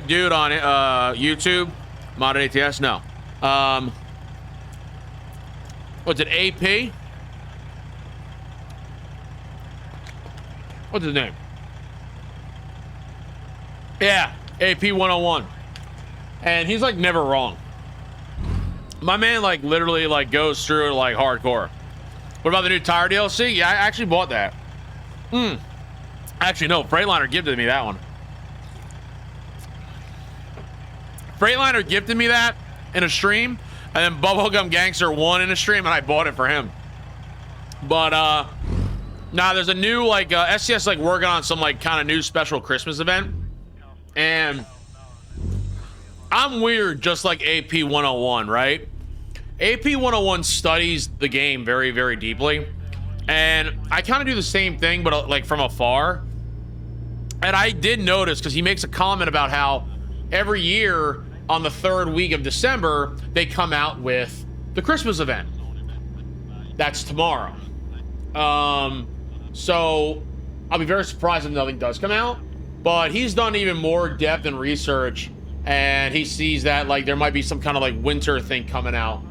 dude on YouTube, ModdedATS. No, what's it? AP? What's his name? Yeah, AP 101, and he's like never wrong. My man like literally like goes through it like hardcore. What about the new tire DLC? Yeah, I actually bought that. Actually, no, Freightliner gifted me that one. Freightliner gifted me that in a stream, and then Bubblegum Gangster won in a stream, and I bought it for him. But, nah, there's a new, like, SCS, like, working on some, like, kind of new special Christmas event. And I'm weird, just like AP 101, right? AP 101 studies the game very, very deeply. And I kind of do the same thing, but, like, from afar. And I did notice, because he makes a comment about how every year on the 3rd week of December, they come out with the Christmas event. That's tomorrow. So I'll be very surprised if nothing does come out. But he's done even more depth and research, and he sees that like there might be some kind of like winter thing coming out.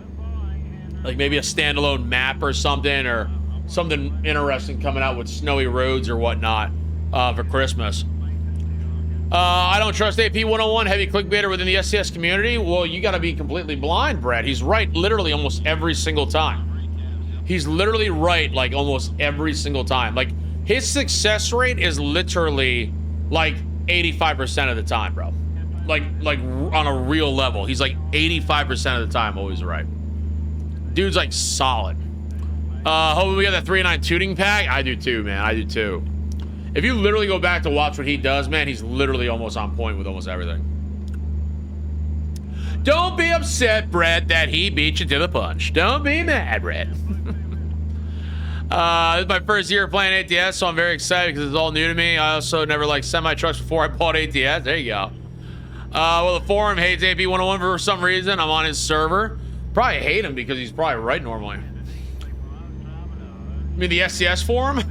Like maybe a standalone map or something interesting coming out with snowy roads or whatnot for Christmas. I don't trust AP 101, heavy clickbaiter within the SCS community. Well, you got to be completely blind, Brad. He's right literally almost every single time. He's literally right like almost every single time. Like his success rate is literally like 85% of the time, bro. Like on a real level. He's like 85% of the time always right. Dude's like solid. Hoping we got that 3-9 tuning pack. I do too, man. I do too. If you literally go back to watch what he does, man, he's literally almost on point with almost everything. Don't be upset, Brett, that he beat you to the punch. Don't be mad, Brett. This is my first year playing ATS, so I'm very excited because it's all new to me. I also never liked semi-trucks before I bought ATS. There you go. Well, the forum hates AP 101 for some reason. I'm on his server. Probably hate him because he's probably right normally. I mean, the SCS forum?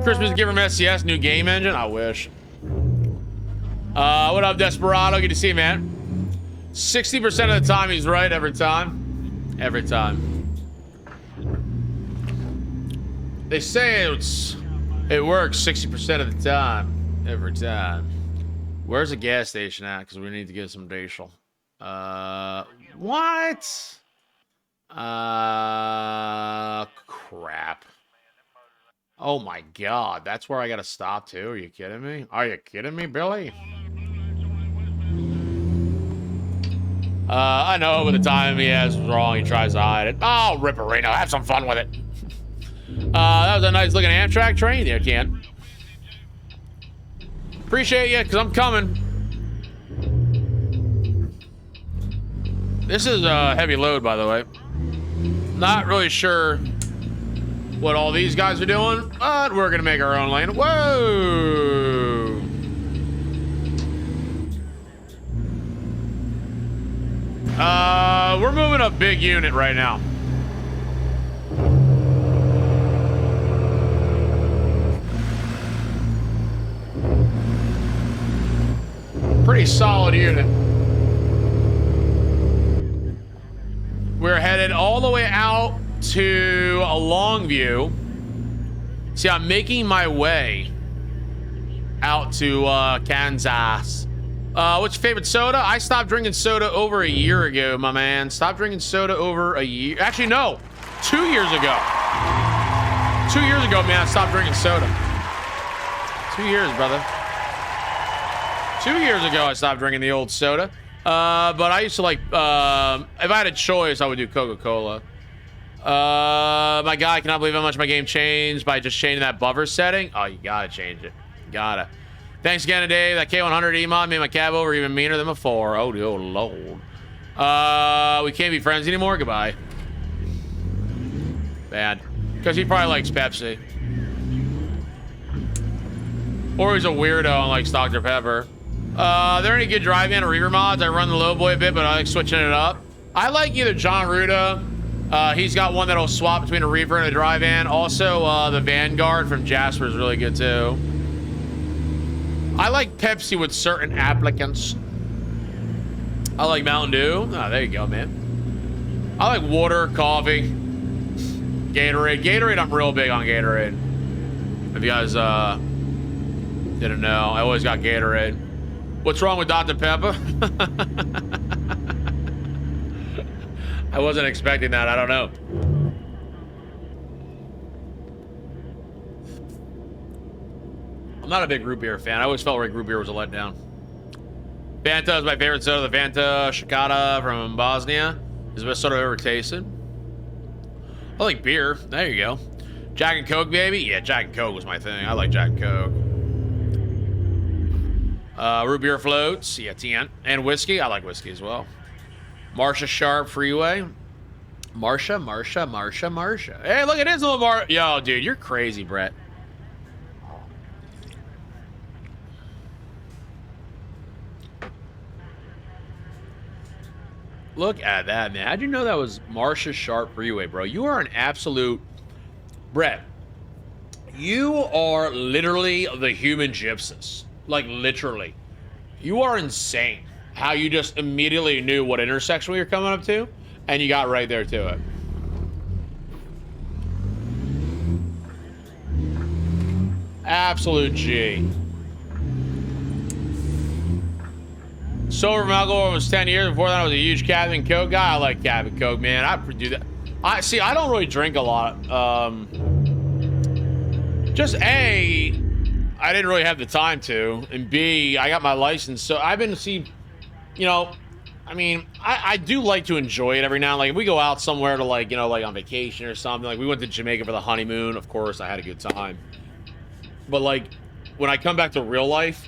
Christmas gift from SCS, new game engine. I wish. What up, Desperado? Good to see you, man. 60% of the time he's right every time. Every time. They say it works 60% of the time. Every time. Where's the gas station at? Because we need to get some diesel. What? Crap. Oh my god, that's where I gotta stop too? Are you kidding me? Are you kidding me, Billy? I know, but the time he has wrong, he tries to hide it. Oh, Ripperino, have some fun with it. That was a nice looking Amtrak train there, Ken. Appreciate you, because I'm coming. This is a heavy load, by the way. Not really sure what all these guys are doing, but we're gonna make our own lane. Whoa! We're moving a big unit right now. Pretty solid unit. We're headed all the way out to a Longview. See, I'm making my way out to Kansas. What's your favorite soda? I stopped drinking soda over a year ago, my man. Stopped drinking soda over a year. Actually, no. 2 years ago. 2 years ago, man, I stopped drinking soda. 2 years, brother. 2 years ago, I stopped drinking the old soda. But I used to like, if I had a choice, I would do Coca-Cola. My God, I cannot believe how much my game changed by just changing that buffer setting. Oh, you gotta change it. Gotta. Thanks again today. That K100 Emot made my cab over even meaner than before. Oh, oh Lord. We can't be friends anymore. Goodbye. Bad. Because he probably likes Pepsi. Or he's a weirdo and likes Dr. Pepper. Are there any good drive-in or reaver mods? I run the low boy a bit, but I like switching it up. I like either John Ruda. He's got one that'll swap between a reaver and a drive-in. Also, the Vanguard from Jasper is really good too. I like Pepsi with certain applicants. I like Mountain Dew. Oh, there you go, man. I like water, coffee, Gatorade. Gatorade, I'm real big on Gatorade. If you guys didn't know, I always got Gatorade. What's wrong with Dr. Pepper? I wasn't expecting that. I don't know. I'm not a big root beer fan. I always felt like root beer was a letdown. Fanta is my favorite soda. The Fanta Shakata from Bosnia is the best soda I've ever tasted. I like beer. There you go. Jack and Coke, baby. Yeah, Jack and Coke was my thing. I like Jack and Coke. Root beer floats. Yeah, TN. And whiskey. I like whiskey as well. Marsha Sharp Freeway. Marsha. Hey, look, it is a little more. Yo, dude, you're crazy, Brett. Look at that, man. How'd you know that was Marsha Sharp Freeway, bro? You are an absolute... Brett, you are literally the human gypsies. Like, literally. You are insane how you just immediately knew what intersection you're coming up to, and you got right there to it. Absolute G. Sober from alcohol was 10 years. Before that, I was a huge Captain Coke guy. I like Captain Coke, man. I do that. I don't really drink a lot. Just A, I didn't really have the time to, and B, I got my license, so I've been you know, I mean, I do like to enjoy it every now and then. Like, if we go out somewhere to, like, you know, like on vacation or something, like we went to Jamaica for the honeymoon, of course, I had a good time. But, like, when I come back to real life,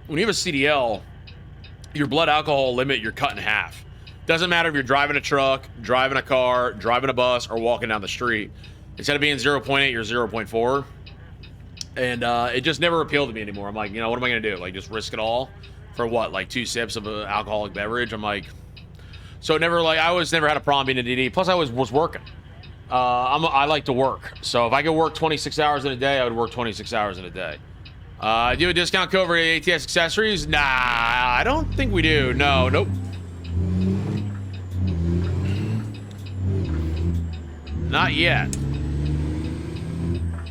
when you have a CDL, your blood alcohol limit, you're cut in half. Doesn't matter if you're driving a truck, driving a car, driving a bus, or walking down the street. Instead of being 0.8, you're 0.4. And it just never appealed to me anymore. I'm like, you know, what am I going to do? Like, just risk it all for what? Like 2 sips of an alcoholic beverage? I'm like... So never, like, I always never had a problem being a DD. Plus, I was working. I like to work. So if I could work 26 hours in a day, I would work 26 hours in a day. Do you have a discount code for ATS Accessories? Nah, I don't think we do. No, nope. Not yet.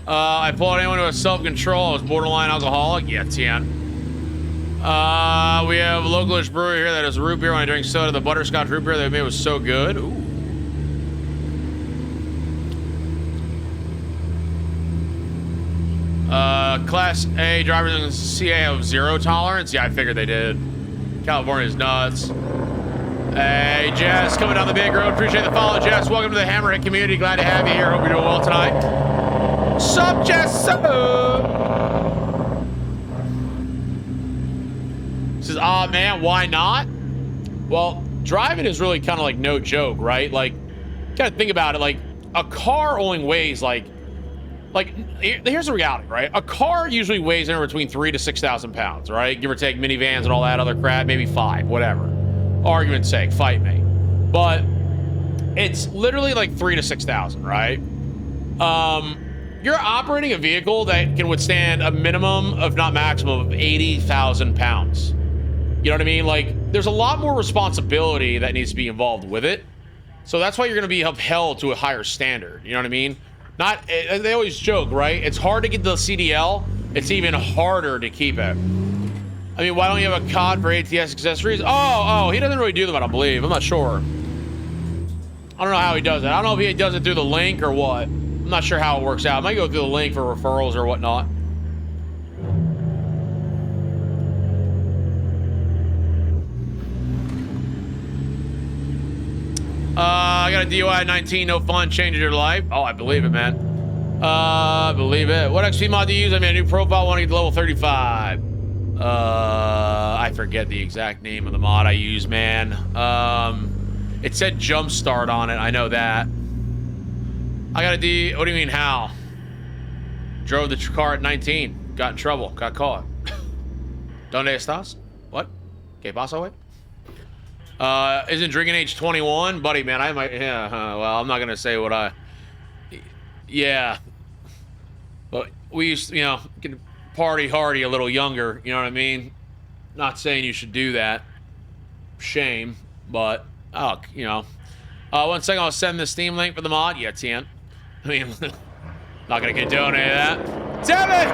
I pulled anyone to a self-control. I was borderline alcoholic. Yeah, TN. We have a localish brewery here that is root beer. When I drink soda, the butterscotch root beer they made was so good. Ooh. Class A drivers in the CA have 0 tolerance. Yeah, I figured they did. California's nuts. Hey, Jess, coming down the big road. Appreciate the follow, Jess. Welcome to the Hammerhead community. Glad to have you here. Hope you're doing well tonight. Sup, Jess? Says, man, why not? Well, driving is really kind of like no joke, right? Like, you gotta think about it. Like, a car only weighs like, here's the reality, right? A car usually weighs anywhere between 3,000 to 6,000 pounds, right? Give or take minivans and all that other crap, maybe 5, whatever. Argument's sake, fight me. But it's literally like 3,000 to 6,000, right? You're operating a vehicle that can withstand a minimum, if not maximum, of 80,000 pounds. You know what I mean? Like, there's a lot more responsibility that needs to be involved with it. So that's why you're going to be upheld to a higher standard. You know what I mean? They always joke, right? It's hard to get the CDL. It's even harder to keep it. I mean, why don't you have a COD for ATS Accessories? Oh, he doesn't really do them, I don't believe. I'm not sure. I don't know how he does it. I don't know if he does it through the link or what. I'm not sure how it works out. I might go through the link for referrals or whatnot. got a DUI at 19, no fun, changes your life. Oh, I believe it, man. I believe it. What XP mod do you use? I made a new profile, want to get to level 35. I forget the exact name of the mod I use, man. It said Jumpstart on it. I know that. I got a D. What do you mean, how? Drove the car at 19. Got in trouble. Got caught. ¿Dónde estás? What? ¿Qué pasa, güey? Isn't drinking age 21? Buddy, man, I might... Yeah, well, I'm not going to say what I... Yeah. But we used to, you know, get party hardy a little younger, you know what I mean? Not saying you should do that. Shame, but, oh, you know. 1 second, I'll send the Steam link for the mod. Yeah, Tian. I mean, not going to condone any of that. Damn it!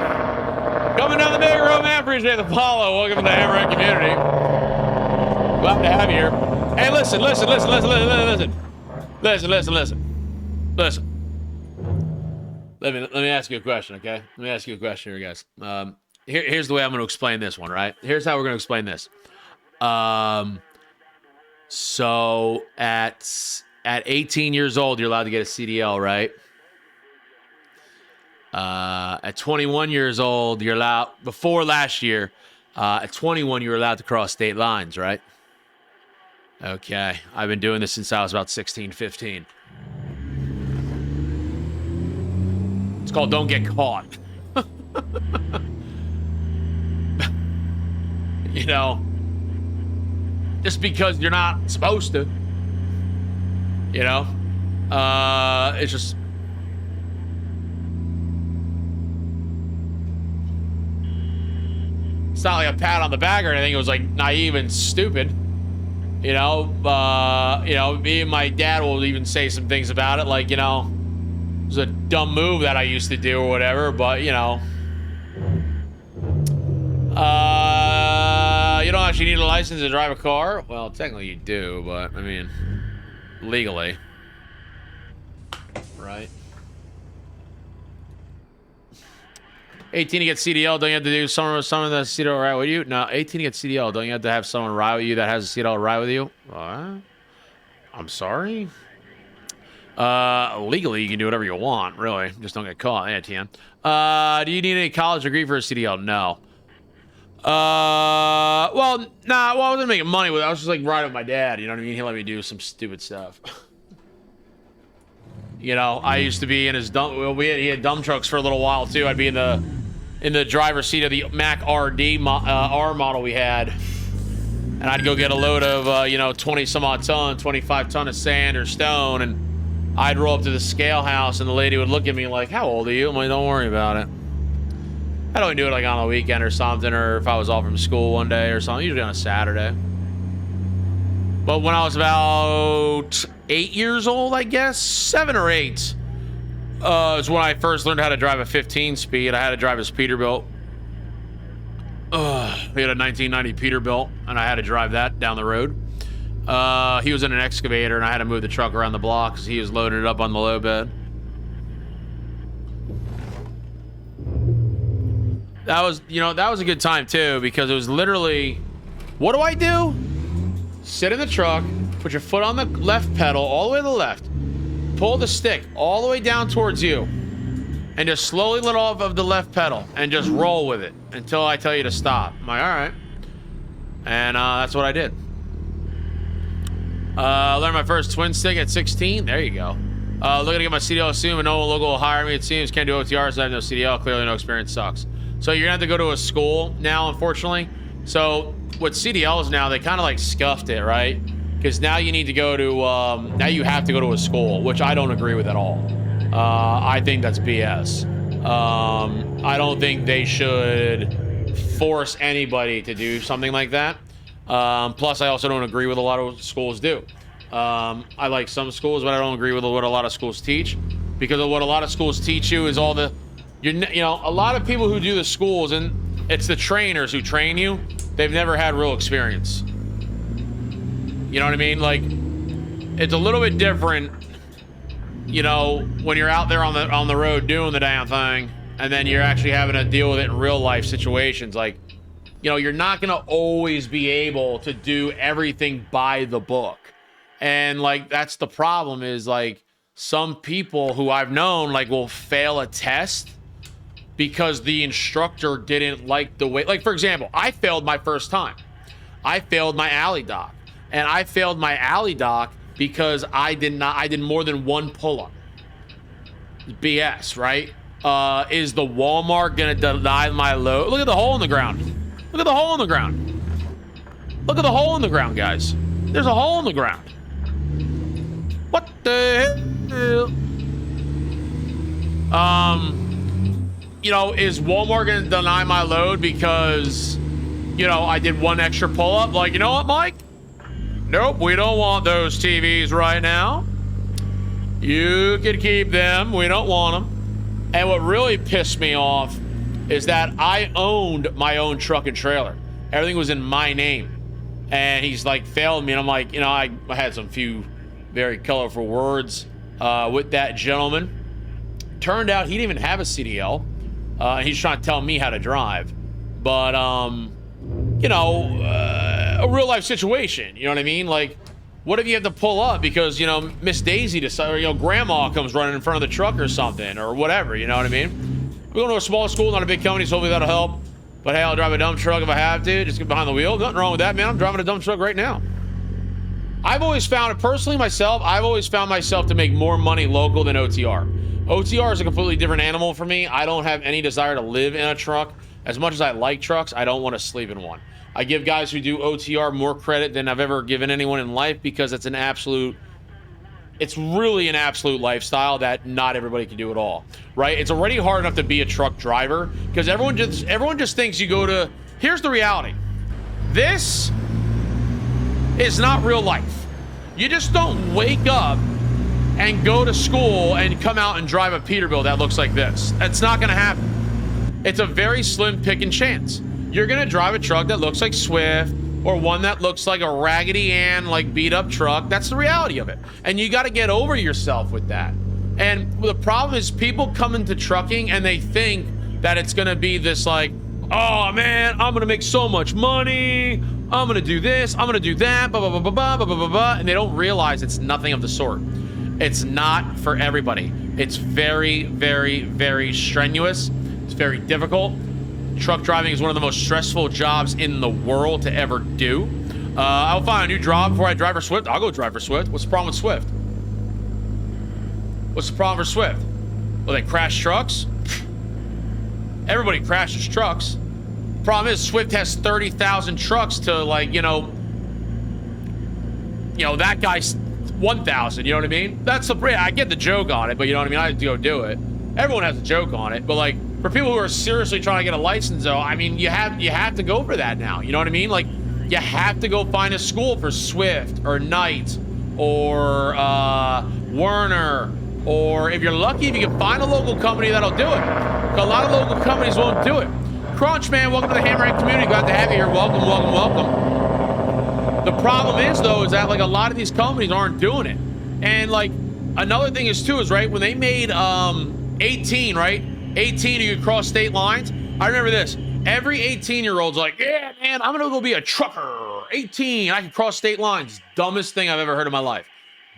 Coming down the big road, man. Appreciate the follow. Welcome to the Hammerhead community. Glad to have you here. Hey, listen. Listen. Let me ask you a question, okay? Let me ask you a question here, guys. Here's the way I'm going to explain this one, right? Here's how we're going to explain this. So at 18 years old, you're allowed to get a CDL, right? At 21 years old, you're allowed, before last year, at 21, you were allowed to cross state lines, right? Okay. I've been doing this since I was about 16, 15. It's called Don't Get Caught. You know, just because you're not supposed to, you know, it's just, it's not like a pat on the back or anything. It was like naive and stupid, you know. Me and my dad will even say some things about it, like, you know, it was a dumb move that I used to do or whatever, but, you know, you don't actually need a license to drive a car. Well, technically you do, but I mean, legally, right? 18 to get CDL, don't you have to do someone that's CDL ride with you? No, 18 to get CDL, don't you have to have someone ride with you that has a CDL ride with you? I'm sorry. Legally, you can do whatever you want, really. Just don't get caught. Yeah, Tian. Do you need any college degree for a CDL? No. Well, I wasn't making money with it. I was just like riding with my dad, you know what I mean? He let me do some stupid stuff. You know, I used to be in his dump. Well, he had dump trucks for a little while too. I'd be in the driver's seat of the Mac RD R model we had, and I'd go get a load of you know, 20 some odd ton, 25 ton of sand or stone, and I'd roll up to the scale house, and the lady would look at me like, "How old are you?" I'm like, "Don't worry about it." I'd only do it like on a weekend or something, or if I was off from school one day or something, usually on a Saturday. But when I was about 8 years old, I guess, 7 or 8, is when I first learned how to drive a 15 speed. I had to drive his Peterbilt. We had a 1990 Peterbilt, and I had to drive that down the road. He was in an excavator, and I had to move the truck around the block because he was loading it up on the low bed. That was, you know, that was a good time too, because it was literally, what do? Sit in the truck, put your foot on the left pedal all the way to the left, pull the stick all the way down towards you, and just slowly let off of the left pedal and just roll with it until I tell you to stop. I'm like, all right. And that's what I did. Learned my first twin stick at 16. There you go. Looking to get my CDL soon, but no local will hire me. It seems can't do OTRs. I have no CDL. Clearly, no experience sucks. So you're gonna have to go to a school now, unfortunately. So with CDLs now, they kind of like scuffed it, right? Because now you need to go to, now you have to go to a school, which I don't agree with at all. I think that's BS. I don't think they should force anybody to do something like that. Plus, I also don't agree with a lot of what schools do. I like some schools, but I don't agree with what a lot of schools teach. Because of what a lot of schools teach you is all the, you know, a lot of people who do the schools, and it's the trainers who train you, they've never had real experience. You know what I mean? Like, it's a little bit different, you know, when you're out there on the road doing the damn thing, and then you're actually having to deal with it in real life situations. Like, you know, you're not gonna always be able to do everything by the book. And like, that's the problem is like some people who I've known like will fail a test because the instructor didn't like the way, like, for example, I failed my first time. I failed my alley dock, and I failed my alley dock because I did more than one pull-up. BS, right? Is the Walmart gonna deny my load? Look at the hole in the ground. Look at the hole in the ground. Look at the hole in the ground, guys. There's a hole in the ground. What the hell? You know, is Walmart gonna deny my load because, you know, I did one extra pull-up? Like, you know what, Mike? Nope, we don't want those TVs right now. You can keep them. We don't want them. And what really pissed me off is that I owned my own truck and trailer. Everything was in my name. And he's like failed me. And I'm like, you know, I had some few very colorful words with that gentleman. Turned out he didn't even have a CDL. He's trying to tell me how to drive. But, you know, a real life situation. You know what I mean? Like, what if you have to pull up because, you know, Miss Daisy decided, or, you know, grandma comes running in front of the truck or something or whatever, you know what I mean? We're going to a small school, not a big company, so hopefully that'll help. But hey, I'll drive a dump truck if I have to. Just get behind the wheel. Nothing wrong with that, man. I'm driving a dump truck right now. I've always found it, personally myself, I've always found myself to make more money local than OTR. OTR is a completely different animal for me. I don't have any desire to live in a truck. As much as I like trucks, I don't want to sleep in one. I give guys who do OTR more credit than I've ever given anyone in life because it's really an absolute lifestyle that not everybody can do at all, right? It's already hard enough to be a truck driver because everyone just thinks you go to, here's the reality. This is not real life. You just don't wake up and go to school and come out and drive a Peterbilt that looks like this. That's not gonna happen. It's a very slim picking chance. You're gonna drive a truck that looks like Swift or one that looks like a Raggedy Ann, like beat up truck. That's the reality of it. And you gotta get over yourself with that. And the problem is people come into trucking and they think that it's gonna be this like, oh man, I'm gonna make so much money. I'm gonna do this, I'm gonna do that, blah, blah, blah, blah, blah, blah, blah, blah. And they don't realize it's nothing of the sort. It's not for everybody. It's very, very, very strenuous. It's very difficult. Truck driving is one of the most stressful jobs in the world to ever do. I'll find a new job before I drive for Swift. I'll go drive for Swift. What's the problem with Swift? What's the problem for Swift? Well, they crash trucks. Everybody crashes trucks. Problem is, Swift has 30,000 trucks to, like, you know, that guy's 1,000. You know what I mean? That's I get the joke on it, but you know what I mean? I have to go do it. Everyone has a joke on it, but like for people who are seriously trying to get a license, though, I mean, you have to go for that now. You know what I mean? Like, you have to go find a school for Swift or Knight or Werner, or if you're lucky, if you can find a local company that'll do it. A lot of local companies won't do it. Crunch, man, welcome to the Hammerhead community. Glad to have you here. Welcome, welcome, welcome. The problem is, though, is that like a lot of these companies aren't doing it. And like another thing is too is right when they made 18, right? 18, you could cross state lines. I remember this. Every 18-year-old's like, yeah, man, I'm gonna go be a trucker. 18, I can cross state lines. Dumbest thing I've ever heard in my life.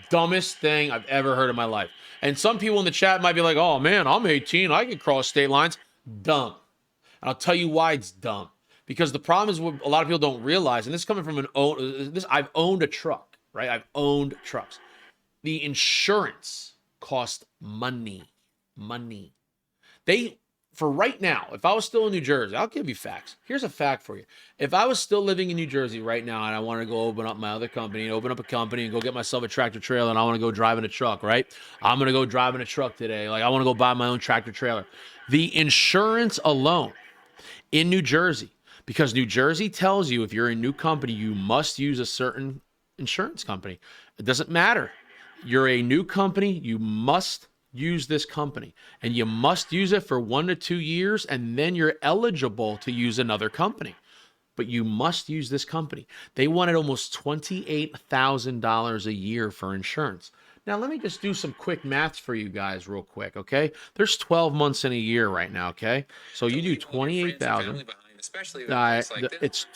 Dumbest thing I've ever heard in my life. And some people in the chat might be like, oh man, I'm 18, I can cross state lines. Dumb. And I'll tell you why it's dumb. Because the problem is what a lot of people don't realize, and this is coming from I've owned a truck, right? I've owned trucks. The insurance cost money. Money. For right now, if I was still in New Jersey, I'll give you facts. Here's a fact for you. If I was still living in New Jersey right now and I wanted to go open up my other company and open up a company and go get myself a tractor trailer and I want to go driving a truck, right? I'm going to go driving a truck today. Like, I want to go buy my own tractor trailer. The insurance alone in New Jersey, because New Jersey tells you if you're a new company, you must use a certain insurance company. It doesn't matter. You're a new company, you must use this company, and you must use it for 1 to 2 years, and then you're eligible to use another company. But you must use this company. They wanted almost $28,000 a year for insurance. Now, let me just do some quick maths for you guys real quick, okay? There's 12 months in a year right now, okay? So you do 28,000. It's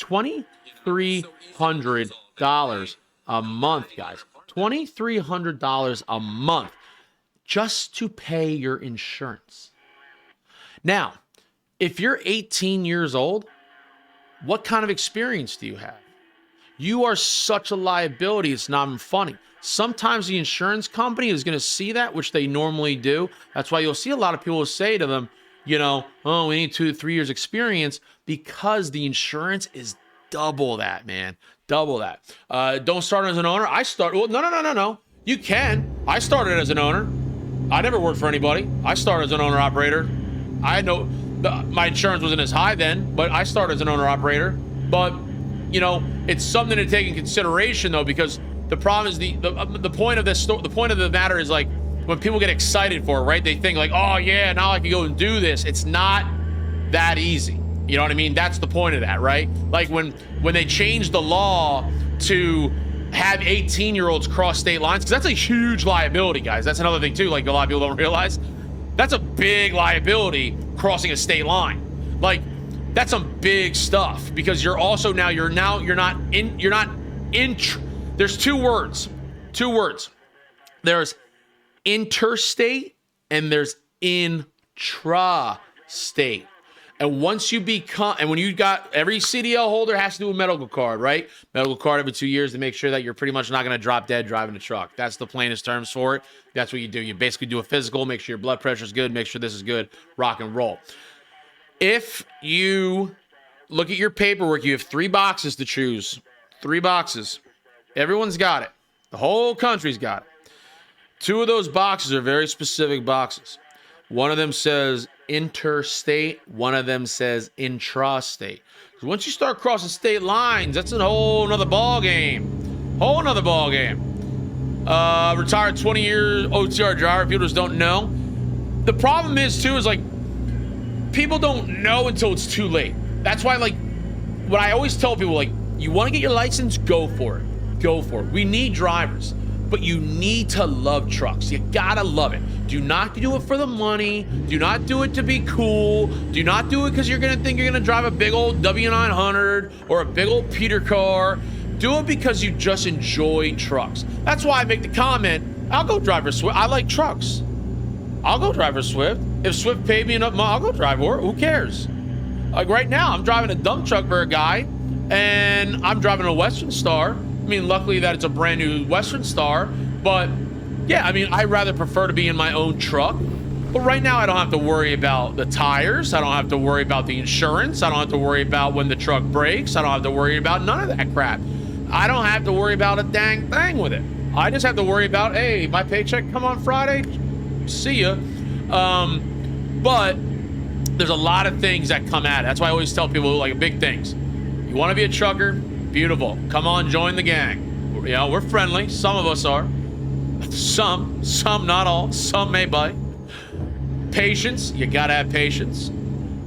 $2,300 a month, guys. $2,300 a month just to pay your insurance. Now, if you're 18 years old, what kind of experience do you have? You are such a liability, it's not even funny. Sometimes the insurance company is going to see that, which they normally do. That's why you'll see a lot of people say to them, you know, oh, we need 2 to 3 years experience, because the insurance is double that, man. Double that. Don't start as an owner. Well, no. You can. I started as an owner. I never worked for anybody. I started as an owner operator. I know my insurance wasn't as high then, but I started as an owner operator. But, you know, it's something to take in consideration though, because the problem is the point of this, the point of the matter is, like, when people get excited for it, right? They think like, oh yeah, now I can go and do this. It's not that easy. You know what I mean? That's the point of that, right? Like when they changed the law to have 18-year-olds cross state lines, because that's a huge liability, guys. That's another thing too, like a lot of people don't realize. That's a big liability, crossing a state line. Like, that's some big stuff, because you're also now, there's two words. There's interstate and there's intrastate. And once you become, and when you got, every CDL holder has to do a medical card, right? Medical card every 2 years to make sure that you're pretty much not going to drop dead driving a truck. That's the plainest terms for it. That's what you do. You basically do a physical, make sure your blood pressure is good, make sure this is good, rock and roll. If you look at your paperwork, you have 3 boxes to choose. 3 boxes. Everyone's got it. The whole country's got it. 2 of those boxes are very specific boxes. One of them says interstate. One of them says intrastate. Because once you start crossing state lines, that's a whole nother ball game. Whole nother ball game. Retired 20 years OTR driver. People just don't know. The problem is too, is like, people don't know until it's too late. That's why, like, what I always tell people, like, you want to get your license, go for it. Go for it. We need drivers, but you need to love trucks. You gotta love it. Do not do it for the money. Do not do it to be cool. Do not do it because you're gonna think you're gonna drive a big old W900 or a big old Peter car. Do it because you just enjoy trucks. That's why I make the comment, I'll go drive a Swift. I like trucks. I'll go drive a Swift. If Swift paid me enough money, I'll go drive her. Who cares? Like right now, I'm driving a dump truck for a guy, and I'm driving a Western Star. I mean, luckily that it's a brand new Western Star, but yeah, I mean, I rather prefer to be in my own truck. But right now, I don't have to worry about the tires. I don't have to worry about the insurance. I don't have to worry about when the truck breaks. I don't have to worry about none of that crap. I don't have to worry about a dang thing with it. I just have to worry about, hey, my paycheck come on Friday. See ya. But there's a lot of things that come at it. That's why I always tell people, like, big things. You want to be a trucker? Beautiful. Come on, join the gang. You know, we're friendly. Some of us are. Some not all. Some may bite. Patience. You got to have patience.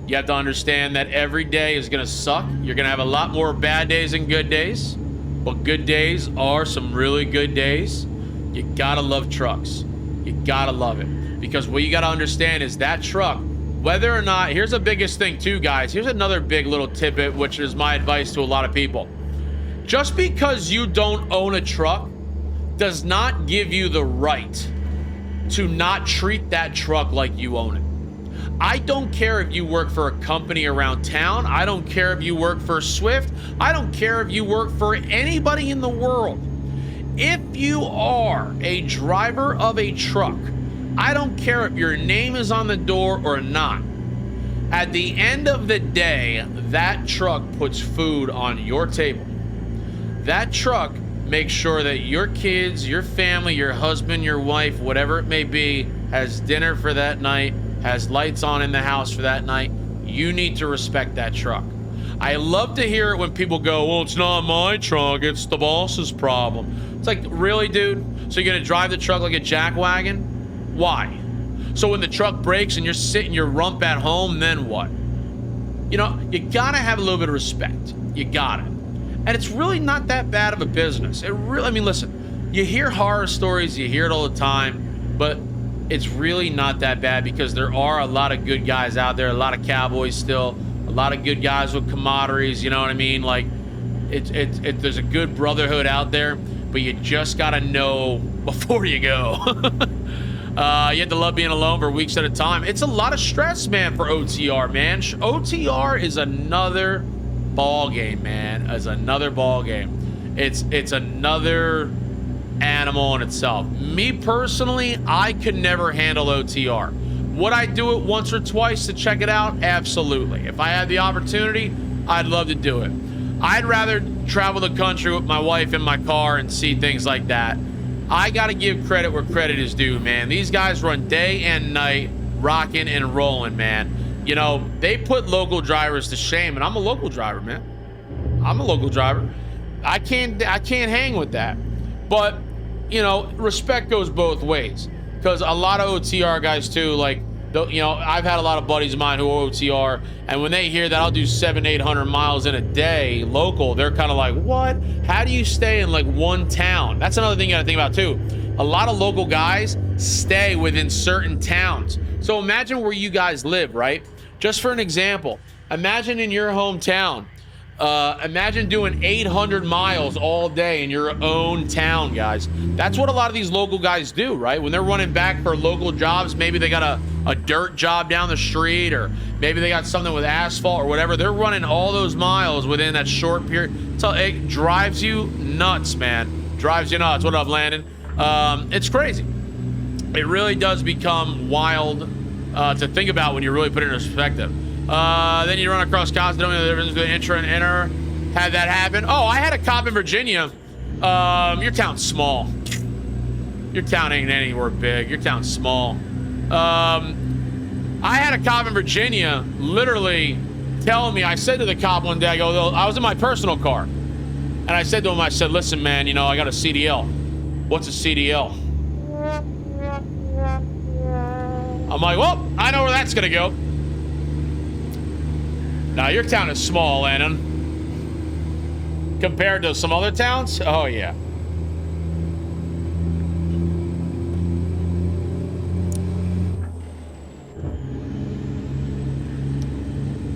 You have to understand that every day is going to suck. You're going to have a lot more bad days than good days. But good days are some really good days. You got to love trucks. You got to love it. Because what you got to understand is that truck, whether or not, here's the biggest thing too, guys. Here's another big little tidbit, which is my advice to a lot of people. Just because you don't own a truck does not give you the right to not treat that truck like you own it. I don't care if you work for a company around town. I don't care if you work for Swift. I don't care if you work for anybody in the world. If you are a driver of a truck, I don't care if your name is on the door or not. At the end of the day, that truck puts food on your table. That truck makes sure that your kids, your family, your husband, your wife, whatever it may be, has dinner for that night, has lights on in the house for that night. You need to respect that truck. I love to hear it when people go, well, it's not my truck, it's the boss's problem. It's like, really, dude? So you're gonna drive the truck like a jackwagon? Why? So when the truck breaks and you're sitting your rump at home, then what? You know, you gotta have a little bit of respect. You got it. And it's really not that bad of a business. It really, I mean, listen, you hear horror stories, you hear it all the time, but it's really not that bad because there are a lot of good guys out there, a lot of cowboys still, a lot of good guys with camaraderies, you know what I mean? Like, there's a good brotherhood out there. but you just gotta know before you go. You have to love being alone for weeks at a time. It's a lot of stress, man, for OTR, man. OTR is another ball game, man. It's another ball game. It's another animal in itself. Me personally, I could never handle OTR. Would I do it once or twice to check it out? Absolutely. If I had the opportunity, I'd love to do it. I'd rather travel the country with my wife in my car and see things like that. I gotta give credit where credit is due, man. These guys run day and night, rocking and rolling, man. You know, they put local drivers to shame, and I'm a local driver, man. I'm a local driver. I can't hang with that. But, you know, respect goes both ways. Because a lot of OTR guys too, like, you know, I've had a lot of buddies of mine who are OTR, and when they hear that I'll do 700-800 miles in a day local, they're kind of like, what? How do you stay in like one town? That's another thing you gotta think about too. A lot of local guys stay within certain towns. So imagine where you guys live, right? Just for an example, imagine in your hometown, imagine doing 800 miles all day in your own town, guys. That's what a lot of these local guys do, right? When they're running back for local jobs, maybe they got a dirt job down the street, or maybe they got something with asphalt or whatever. They're running all those miles within that short period. So it drives you nuts, man. Drives you nuts. What up, Landon? It's crazy. It really does become wild to think about when you really put it in perspective. Then you run across cops that don't know the difference between intra and inner. Had that happen? Oh, I had a cop in Virginia. Your town's small. Your town ain't anywhere big. Your town's small. I had a cop in Virginia literally telling me, I said to the cop one day, I was in my personal car. And I said to him, I said, listen, man, you know, I got a CDL. What's a CDL? I'm like, well, I know where that's gonna go. Now, your town is small, Landon. Compared to some other towns? Oh, yeah.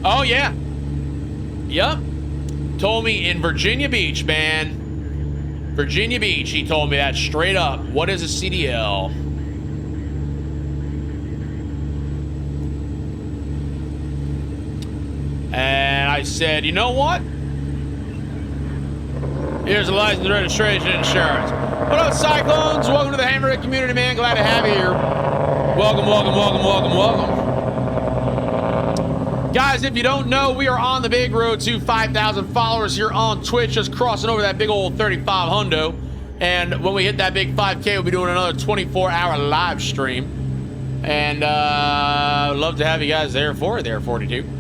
Oh, yeah. Yup. Told me in Virginia Beach, man. Virginia Beach, he told me that straight up. What is a CDL? And I said, you know what? Here's a license, registration, insurance. What up, Cyclones? Welcome to the Hammerhead community, man. Glad to have you here. Welcome, welcome, welcome, welcome, welcome. Guys, if you don't know, we are on the big road to 5,000 followers here on Twitch, just crossing over that big old 35 hundo. And when we hit that big 5K, we'll be doing another 24-hour live stream. And love to have you guys there for it, there, 42.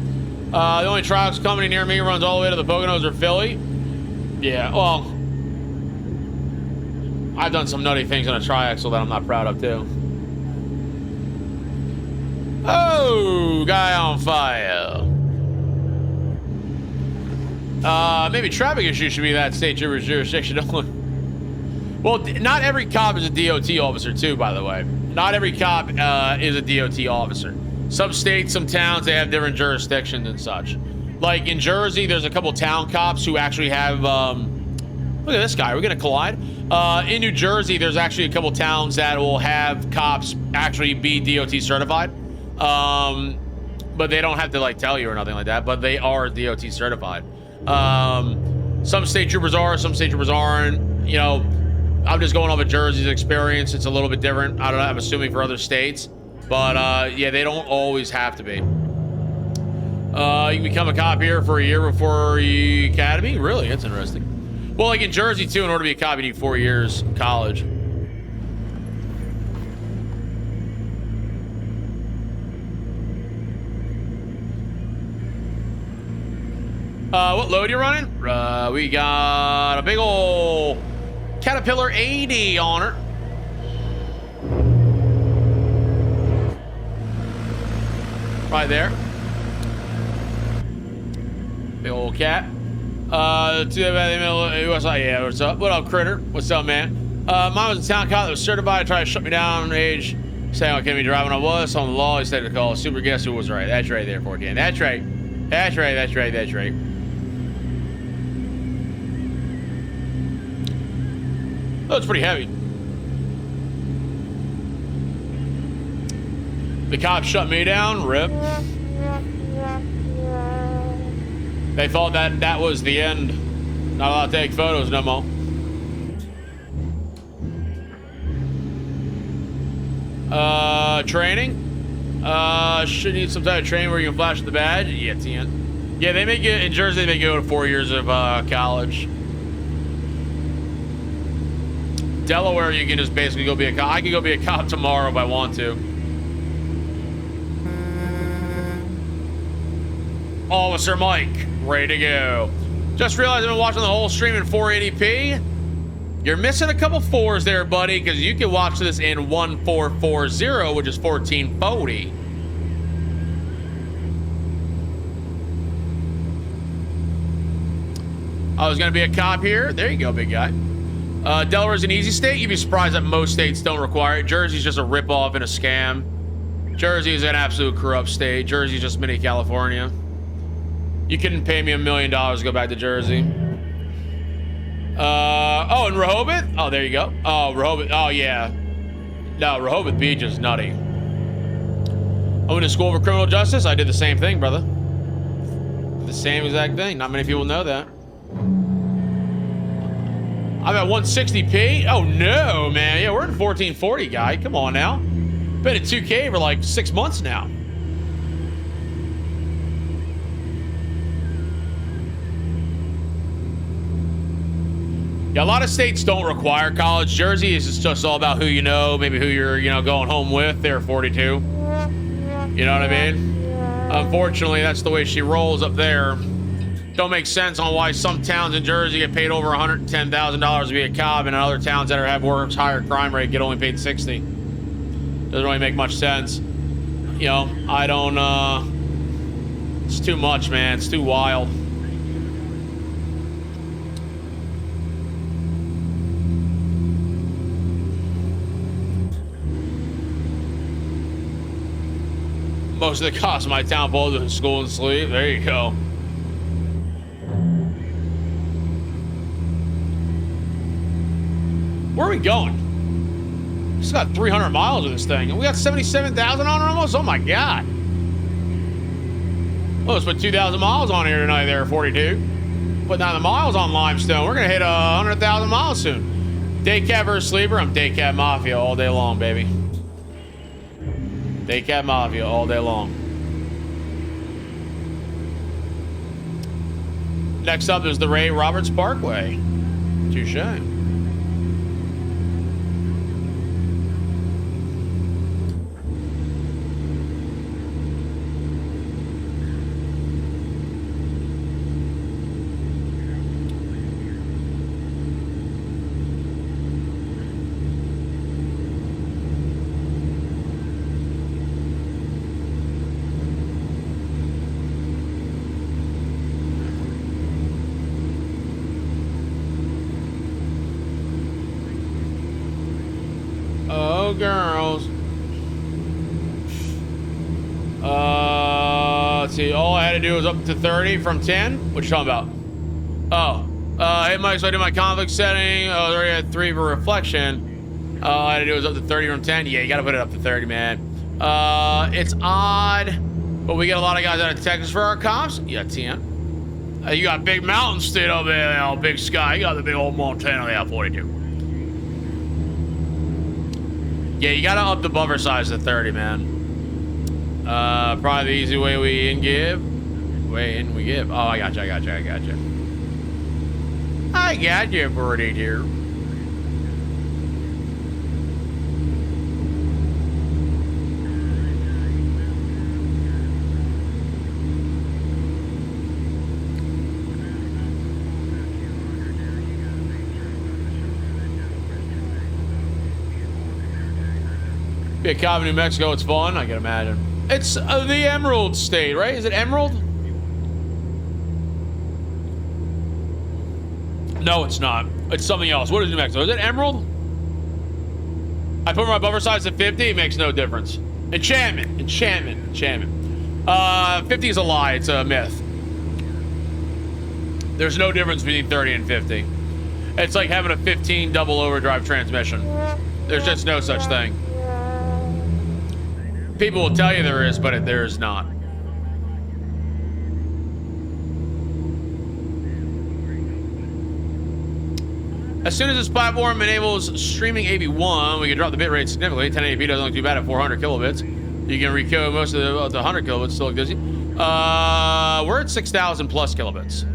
The only trucks coming near me runs all the way to the Poconos or Philly. Yeah, well, I've done some nutty things on a triaxle that I'm not proud of, too. Oh, guy on fire. Maybe traffic issues should be that state jurisdiction only. Well, not every cop is a DOT officer, too, by the way. Not every cop is a DOT officer. Some states, some towns, they have different jurisdictions and such. Like in Jersey, there's a couple town cops who actually have, look at this guy, we're gonna collide. In New Jersey, there's actually a couple towns that will have cops actually be DOT certified. But they don't have to like tell you or nothing like that, but they are DOT certified. Some state troopers are, some state troopers aren't. You know, I'm just going off of Jersey's experience. It's a little bit different. I don't know, I'm assuming for other states. But, yeah, they don't always have to be. You can become a cop here for a year before you academy? Really? That's interesting. Well, like in Jersey, too, in order to be a cop, you need 4 years college. What load you running? We got a big ol' Caterpillar 80 on her. Right there. Big old cat. Yeah, what's up? What up, Critter? What's up, man? Mine was a town cop that was certified to try to shut me down age, saying I couldn't be driving. I was on the law. He said to call. Super guess who was right. That's right there, 14. That's right. That's right. That's right. That's right. Oh, it's pretty heavy. The cops shut me down. Rip. They thought that was the end. Not allowed to take photos no more. Training. Should need some type of training where you can flash the badge. Yeah, TN. Yeah, they make it in Jersey. They make you go to 4 years of college. Delaware, you can just basically go be a cop. I can go be a cop tomorrow if I want to. Officer Mike, ready to go. Just realized I've been watching the whole stream in 480p. You're missing a couple fours there, buddy, because you can watch this in 1440, which is 1440. I was gonna be a cop here. There you go, big guy. Delaware's an easy state. You'd be surprised that most states don't require it. Jersey's just a ripoff and a scam. Jersey is an absolute corrupt state. Jersey's just mini California. You couldn't pay me $1 million to go back to Jersey. Oh, and Rehoboth? Oh, there you go. Oh, Rehoboth. Oh, yeah. No, Rehoboth Beach is nutty. I went to school for criminal justice. I did the same thing, brother. The same exact thing. Not many people know that. I'm at 160p? Oh, no, man. Yeah, we're in 1440, guy. Come on now. Been at 2K for like 6 months now. Yeah, a lot of states don't require college. Jersey is just all about who you know, maybe who you're, going home with. They're 42. You know what I mean? Unfortunately, that's the way she rolls up there. Don't make sense on why some towns in Jersey get paid over $110,000 to be a cop, and other towns that have worse, higher crime rate get only paid 60. Doesn't really make much sense. I don't, it's too much, man. It's too wild. Most of the cops in my town both in school and sleep. There you go. Where are we going? Just got 300 miles of this thing, and we got 77,000 on it almost. Oh my god! Well, let's put 2,000 miles on here tonight. There, 42. Putting down the miles on Limestone. We're gonna hit 100,000 miles soon. Day cab versus sleeper. I'm day cab mafia all day long, baby. Day cab mafia all day long. Next up is the Ray Roberts Parkway. Touche. Girls. Let's see. All I had to do was up to 30 from 10. What you talking about? Oh. Hey, Mike, so I did my conflict setting. Oh, I already had 3 for reflection. All I had to do was up to 30 from 10. Yeah, you gotta put it up to 30, man. It's odd, but we get a lot of guys out of Texas for our cops. Yeah, 10. You got Big Mountain State up there, Big Sky. You got the big old Montana. Yeah, 42. Yeah, you gotta up the buffer size to 30, man. Probably the easy way we in give. Way in we give. Oh, I got you. I got you, birdie dear. Be a cop in New Mexico, it's fun, I can imagine. It's the Emerald State, right? Is it Emerald? No, it's not. It's something else. What is New Mexico? Is it Emerald? I put my buffer size to 50, it makes no difference. Enchantment. 50 is a lie, it's a myth. There's no difference between 30 and 50. It's like having a 15 double overdrive transmission. There's just no such thing. People will tell you there is, but there is not. As soon as this platform enables streaming AV1, we can drop the bitrate significantly. 1080p doesn't look too bad at 400 kilobits. You can recode most of the 100 kilobits, still look dizzy. We're at 6,000 plus kilobits.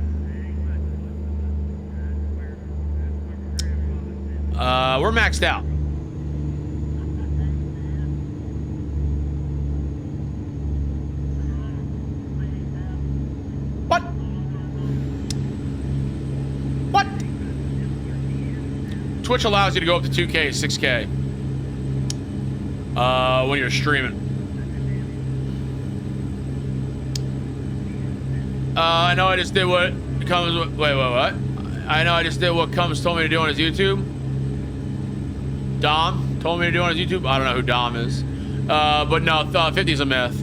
We're maxed out. What? What? Twitch allows you to go up to 2K, 6K. When you're streaming. I know I just did what comes. Wait, what? I know I just did what comes told me to do on his YouTube. Dom told me to do on his YouTube. I don't know who Dom is. But no, 50 is a myth.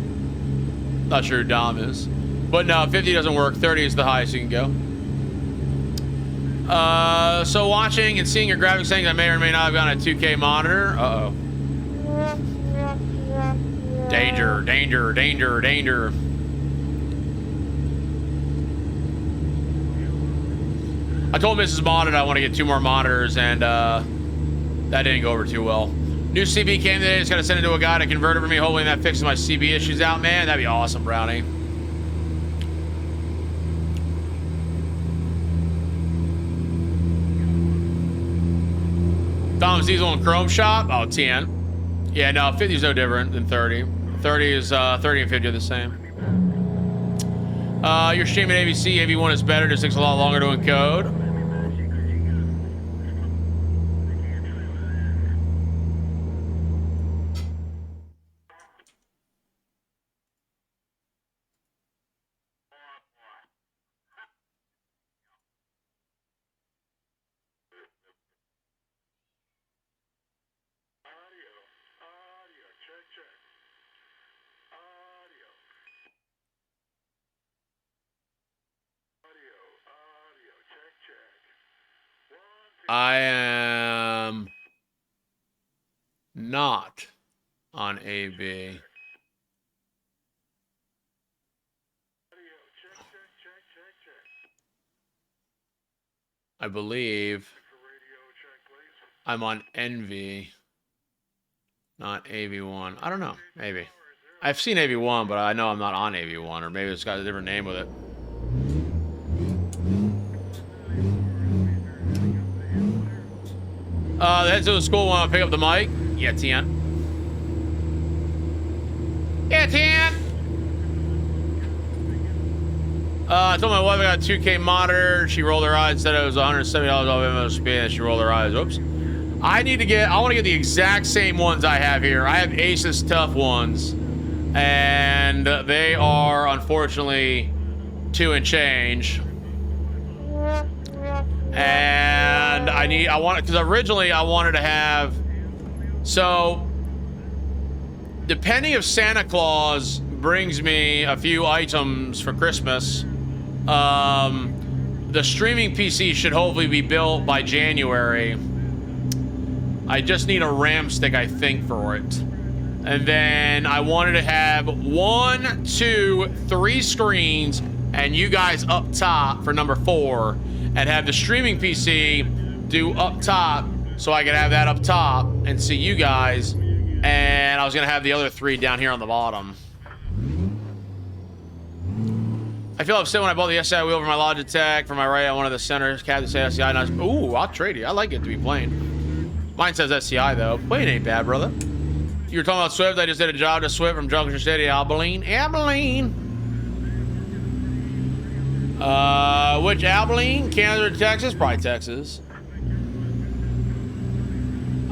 Not sure who Dom is. But no, 50 doesn't work. 30 is the highest you can go. So watching and seeing your graphics settings, I may or may not have gotten a 2K monitor. Uh-oh. Danger, danger, danger, danger. I told Mrs. Modded I want to get 2 more monitors, and that didn't go over too well. New CB came today. Just got to send it to a guy to convert it for me. Hopefully that fixes my CB issues out, man. That'd be awesome, Brownie. Dom's Diesel and Chrome Shop. Oh, 10. Yeah, no, 50 is no different than 30. 30 is 30 and 50 are the same. You're streaming AVC. AV1 is better. Just takes a lot longer to encode. I am not on AV. I believe I'm on NV, not AV1. I don't know, maybe. I've seen AV1, but I know I'm not on AV1, or maybe it's got a different name with it. The heads of the school want to pick up the mic. Yeah, Tian. Yeah, Tian. I told my wife I got a 2K monitor. She rolled her eyes, said it was $170 off MSP, and she rolled her eyes. Oops. I want to get the exact same ones I have here. I have Asus Tough ones, and they are unfortunately 2 and change. And because originally I wanted to have, so depending if Santa Claus brings me a few items for Christmas, the streaming PC should hopefully be built by January. I just need a RAM stick, I think, for it. And then I wanted to have 1, 2, 3 screens and you guys up top for number 4. And have the streaming PC do up top so I could have that up top and see you guys. And I was going to have the other 3 down here on the bottom. I feel upset when I bought the SCI wheel for my Logitech. For my right, I wanted the center cap to say SCI. Nice. Ooh, I'll trade you. I like it to be plain. Mine says SCI, though. Plain ain't bad, brother. You were talking about Swift. I just did a job to Swift from Junction City, Abilene. Abilene. Which Abilene? Kansas or Texas? Probably Texas.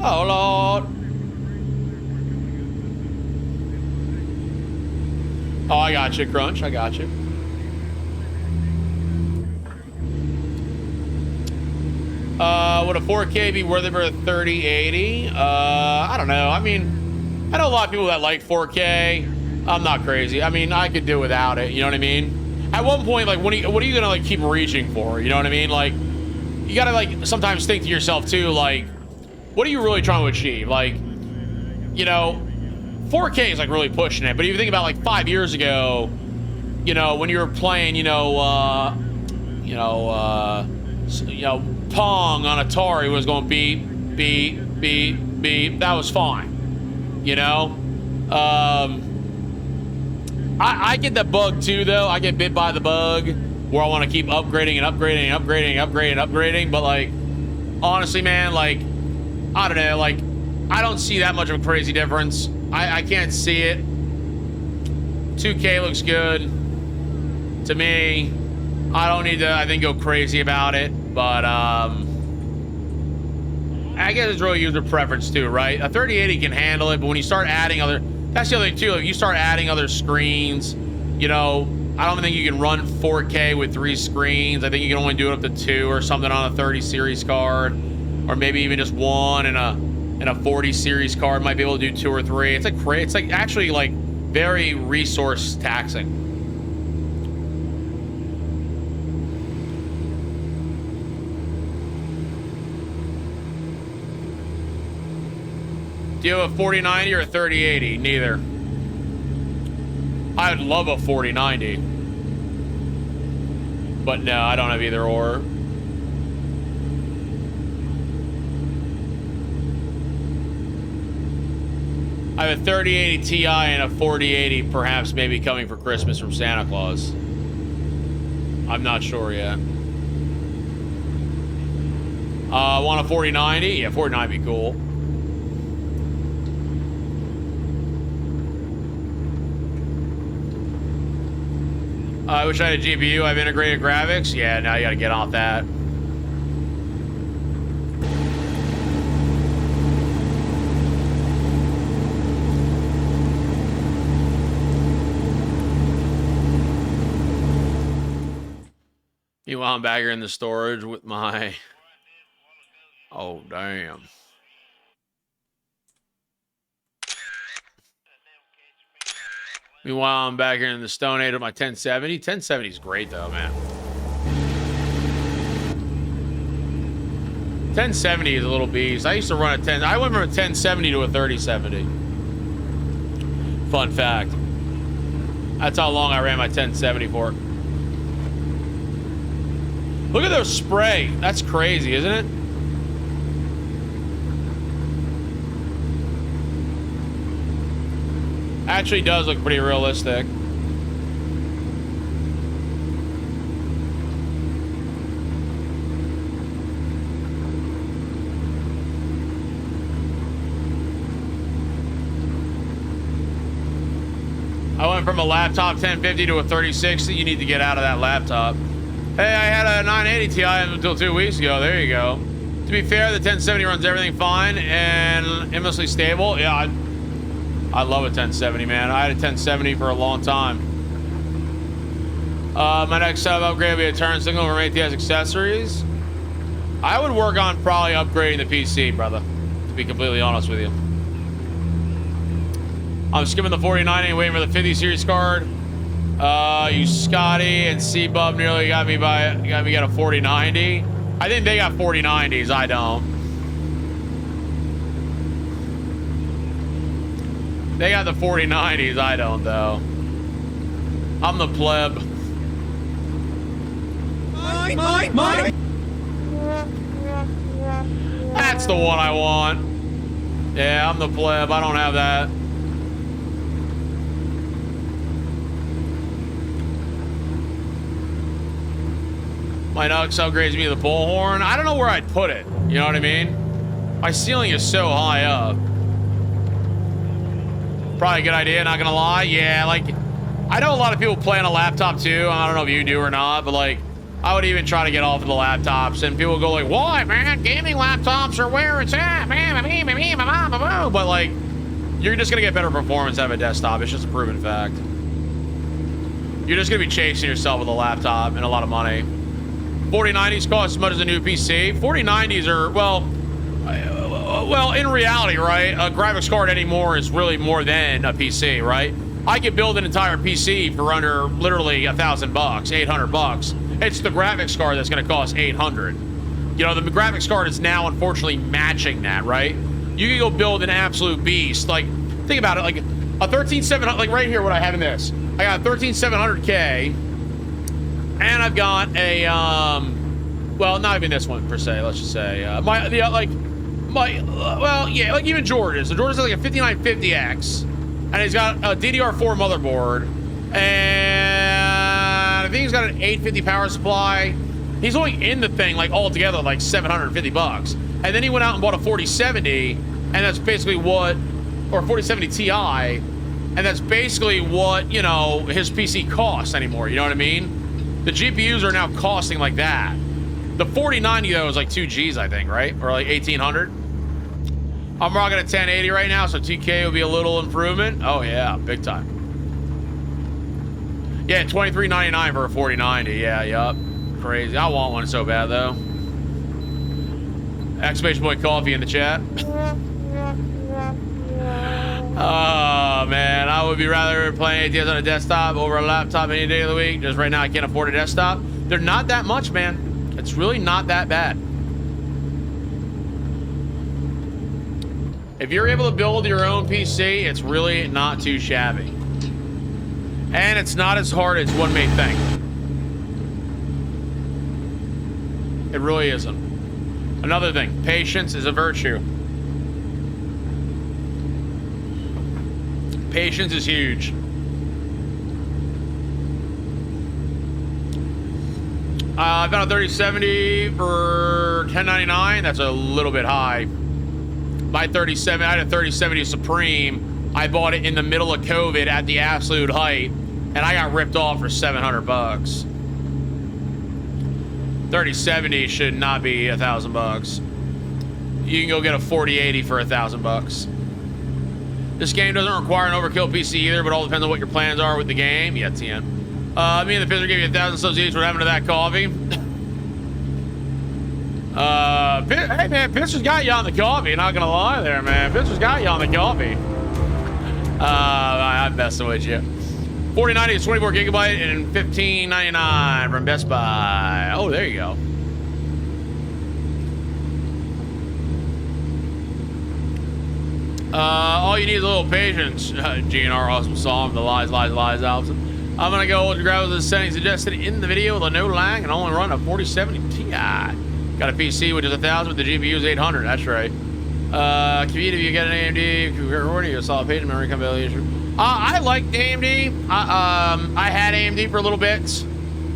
Oh, Lord. Oh, I got you, Crunch. I got you. Would a 4K be worth it for a 3080? I don't know. I mean, I know a lot of people that like 4K. I'm not crazy. I mean, I could do without it. You know what I mean? At one point, like, what are you gonna like keep reaching for? You know what I mean? Like, you gotta like sometimes think to yourself too, like, what are you really trying to achieve? Like, you know, 4K is like really pushing it, but if you think about like 5 years ago, you know, when you were playing, Pong on Atari was going beep, beep, beep, beep. That was fine, you know. I get the bug too, though. I get bit by the bug where I want to keep upgrading and upgrading and upgrading and upgrading and upgrading. But like, honestly, man, like, I don't know, like, I don't see that much of a crazy difference. I can't see it. 2K looks good to me. I don't need to, I think, go crazy about it, but I guess it's really user preference too, right? A 3080 can handle it, but when you start adding other, that's the other thing too. If you start adding other screens, you know, I don't think you can run 4K with 3 screens. I think you can only do it up to 2 or something on a 30 series card, or maybe even just 1, and a 40 series card might be able to do 2 or 3. It's like actually like very resource taxing. Do you have a 4090 or a 3080? Neither. I would love a 4090. But no, I don't have either or. I have a 3080 Ti and a 4080 perhaps maybe coming for Christmas from Santa Claus. I'm not sure yet. Want a 4090? Yeah, 4090 would be cool. I wish I had a GPU. I have integrated graphics. Yeah, now you gotta get off that. Meanwhile, I'm back here in the storage with my... Oh, damn. Meanwhile, I'm back here in the Stone Age with my 1070. 1070 is great, though, man. 1070 is a little beast. I used to run a 10... I went from a 1070 to a 3070. Fun fact. That's how long I ran my 1070 for. Look at those spray. That's crazy, isn't it? Actually does look pretty realistic. I went from a laptop 1050 to a 3060. You need to get out of that laptop. Hey, I had a 980 Ti until 2 weeks ago. There you go. To be fair, the 1070 runs everything fine and endlessly stable. Yeah, I love a 1070, man. I had a 1070 for a long time. My next setup upgrade will be a turn signal from ATS Accessories. I would work on probably upgrading the PC, brother, to be completely honest with you. I'm skipping the 4090 and waiting for the 50 series card. You Scotty and C-Bub nearly got me get a 4090. I think they got 4090s. I don't. They got the 4090s. I don't, though. I'm the pleb. Mine. That's the one I want. Yeah, I'm the pleb. I don't have that. My Nux upgrades me to the bullhorn. I don't know where I'd put it. You know what I mean? My ceiling is so high up. Probably a good idea, not gonna lie. Yeah, like, I know a lot of people play on a laptop too. I don't know if you do or not, but like, I would even try to get off of the laptops, and people go like, "Why, man? Gaming laptops are where it's at, man." But like, you're just gonna get better performance out of a desktop. It's just a proven fact. You're just gonna be chasing yourself with a laptop and a lot of money. 4090s cost as much as a new PC. 4090s are, well, in reality, right? A graphics card anymore is really more than a PC, right? I could build an entire PC for under literally $1,000 bucks, $800 bucks. It's the graphics card that's going to cost 800. You know, the graphics card is now unfortunately matching that, right? You can go build an absolute beast. Like, think about it, like a 13700, like right here, what I have in this. I got a 13700K, and I've got a, well, not even this one per se, let's just say, well, yeah, like even Jordan's. The Jordan's like a 5950X, and he's got a DDR4 motherboard, and I think he's got an 850 power supply. He's only in the thing, like, altogether, like $750. And then he went out and bought a 4070, and that's basically what, or 4070 Ti, and that's basically what, you know, his PC costs anymore, you know what I mean? The GPUs are now costing like that. The 4090, though, is like 2 Gs, I think, right? Or like 1800. I'm rocking a 1080 right now, so TK will be a little improvement. Oh, yeah, big time. Yeah, $23.99 for a 4090, yeah, yup. Crazy. I want one so bad, though. Exclamation point coffee in the chat. Oh, man. I would be rather playing ATS on a desktop over a laptop any day of the week. Just right now, I can't afford a desktop. They're not that much, man. It's really not that bad. If you're able to build your own PC, it's really not too shabby. And it's not as hard as one may think. It really isn't. Another thing, patience is a virtue. Patience is huge. I found a 3070 for $10.99. That's a little bit high. My 3070, I had a 3070 Supreme. I bought it in the middle of COVID at the absolute height, and I got ripped off for $700. 3070 should not be $1,000. You can go get a 4080 for $1,000. This game doesn't require an overkill PC either, but all depends on what your plans are with the game. Yeah, TN. Me and the Pizzer gave you 1,000 subs each. What happened to that coffee? Hey man, Pizzer's got you on the coffee. Not gonna lie there, man. Pizzer's got you on the coffee. I'm messing with you. 4090 is 24 gigabyte and $15.99 from Best Buy. Oh, there you go. All you need is a little patience. GNR awesome song, the lies album. I'm gonna go grab the settings suggested in the video with a no lag and only run a 4070 Ti. Got a PC which is 1,000 with the GPU is 800. That's right. Kavita, if you get an AMD, recording, you a solid page memory compilation. I like AMD. I had AMD for a little bit.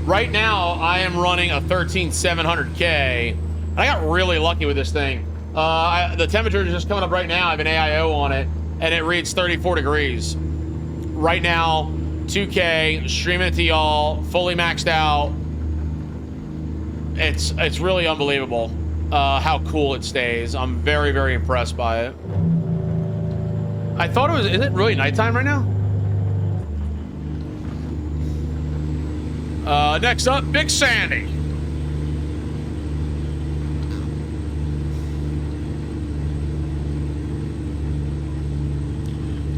Right now, I am running a 13700K. I got really lucky with this thing. The temperature is just coming up right now. I have an AIO on it, and it reads 34 degrees. Right now, 2K, streaming it to y'all, fully maxed out. It's really unbelievable how cool it stays. I'm very, very impressed by it. I thought it was, is it really nighttime right now? Next up, Big Sandy.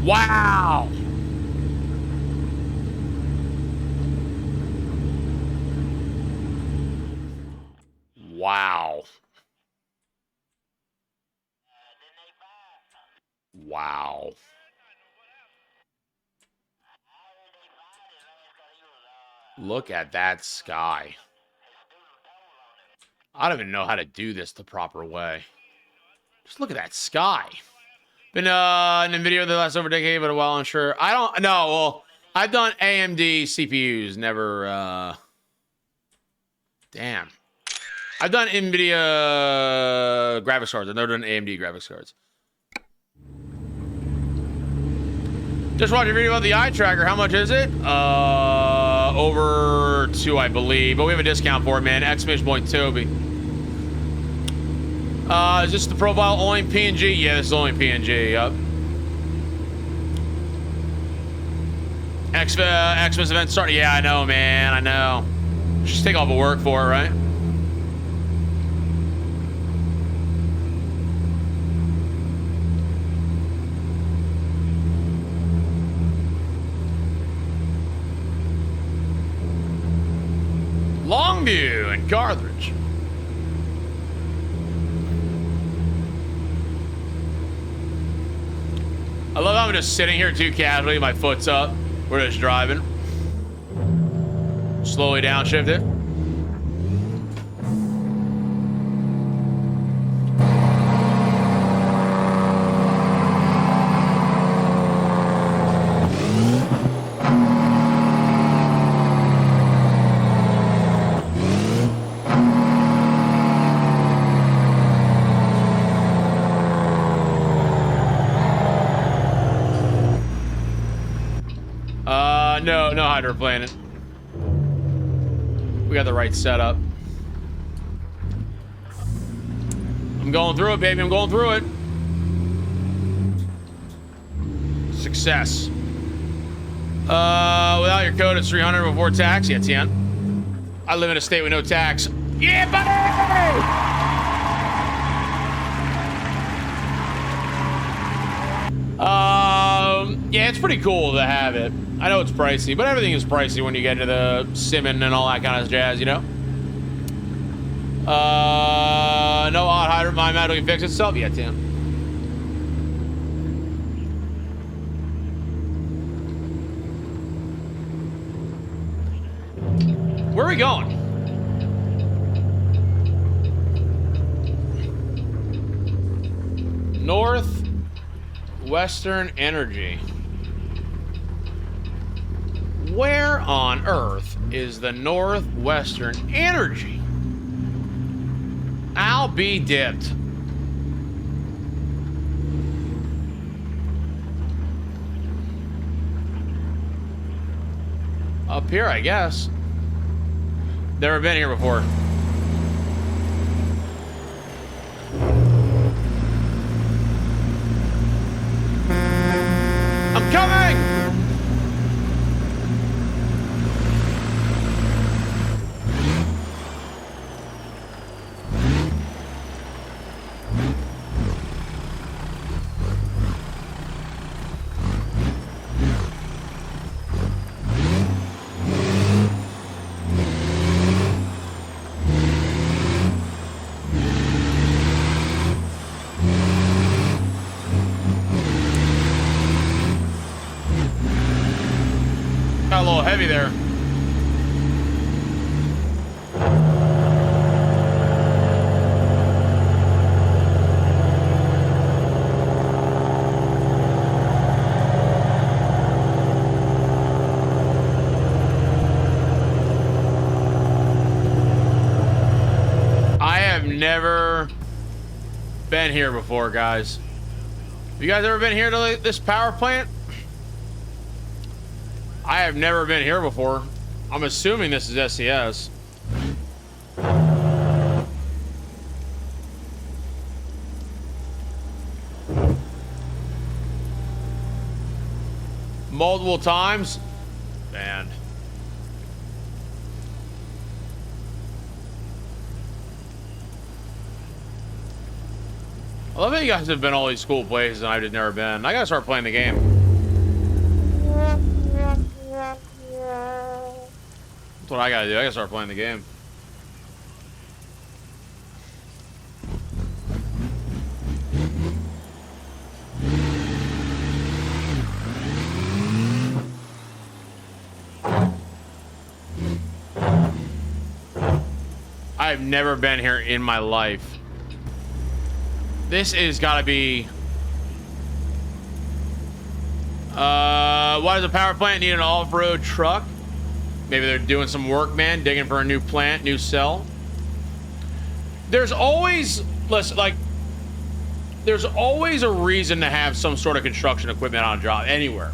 Wow. Wow. Wow. Look at that sky. I don't even know how to do this the proper way. Just look at that sky. Been in NVIDIA the last over a decade, but a while unsure. I don't know. Well, I've done AMD CPUs, never damn. I've done NVIDIA graphics cards. I've never done AMD graphics cards. Just watched a video about the eye tracker. How much is it? Over 2, I believe. But we have a discount for it, man. Exclamation point Tobii. Is this the profile only PNG? Yeah, this is only PNG. Yup. Xmas event starting. Yeah, I know, man. I know. Just take off of work for it, right? Longview and Carthage. I'm just sitting here too casually. My foot's up. We're just driving. Slowly downshift it. No hydroplaning. We got the right setup. I'm going through it, baby. I'm going through it. Success. Without your code, it's 300 before tax. Yeah, 10. I live in a state with no tax. Yeah, buddy! Yeah, it's pretty cool to have it. I know it's pricey, but everything is pricey when you get into the simming and all that kind of jazz, you know? No odd hider, my metal can fix itself yet, Tim. Where are we going? Northwestern Energy. Where on earth is the Northwestern Energy? I'll be dipped. Up here, I guess. Never been here before. I'm coming! Got a little heavy there. I have never been here before, guys. Have you guys ever been here to this power plant? I have never been here before. I'm assuming this is SES. Multiple times? Man. I love that you guys have been all these cool places and I've just never been. I gotta start playing the game. That's what I gotta do. I gotta start playing the game. I've never been here in my life. This is gotta be... why does a power plant need an off-road truck? Maybe they're doing some work, man, digging for a new plant, new cell. There's always, listen, like, there's always a reason to have some sort of construction equipment on a job, anywhere.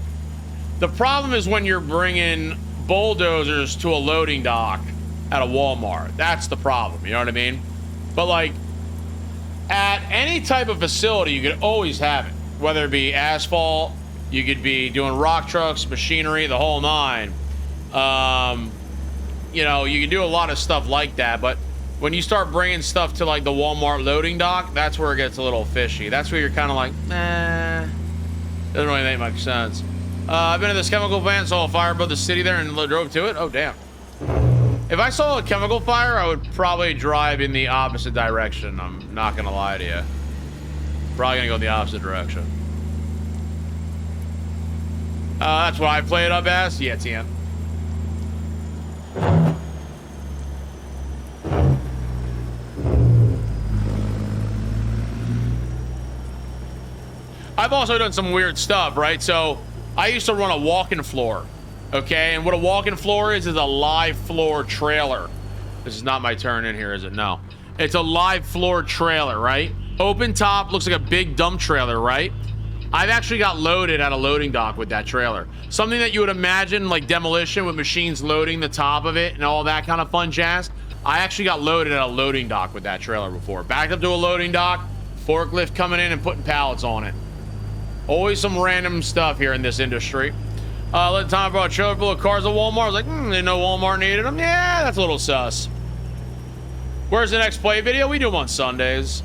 The problem is when you're bringing bulldozers to a loading dock at a Walmart. That's the problem, you know what I mean? But, like, at any type of facility, you could always have it. Whether it be asphalt, you could be doing rock trucks, machinery, the whole nine. You know, you can do a lot of stuff like that, but when you start bringing stuff to like the Walmart loading dock, that's where it gets a little fishy. That's where you're kind of like, nah, doesn't really make much sense. I've been to this chemical plant, saw a fire above the city there and drove to it. Oh, damn. If I saw a chemical fire, I would probably drive in the opposite direction. I'm not gonna lie to you. Probably gonna go the opposite direction. That's what I play it up as. Yeah, TM. I've also done some weird stuff, right? So I used to run a walk-in floor, okay? And what a walk-in floor is a live floor trailer. This is not my turn in here, is it? No. It's a live floor trailer, right? Open top, looks like a big dump trailer, right? I've actually got loaded at a loading dock with that trailer. Something that you would imagine like demolition with machines loading the top of it and all that kind of fun jazz. I actually got loaded at a loading dock with that trailer before. Backed up to a loading dock, forklift coming in and putting pallets on it. Always some random stuff here in this industry. Let the time about a trailer full of cars at Walmart. I was like, didn't know Walmart needed them. Yeah, that's a little sus. Where's the next play video? We do them on Sundays.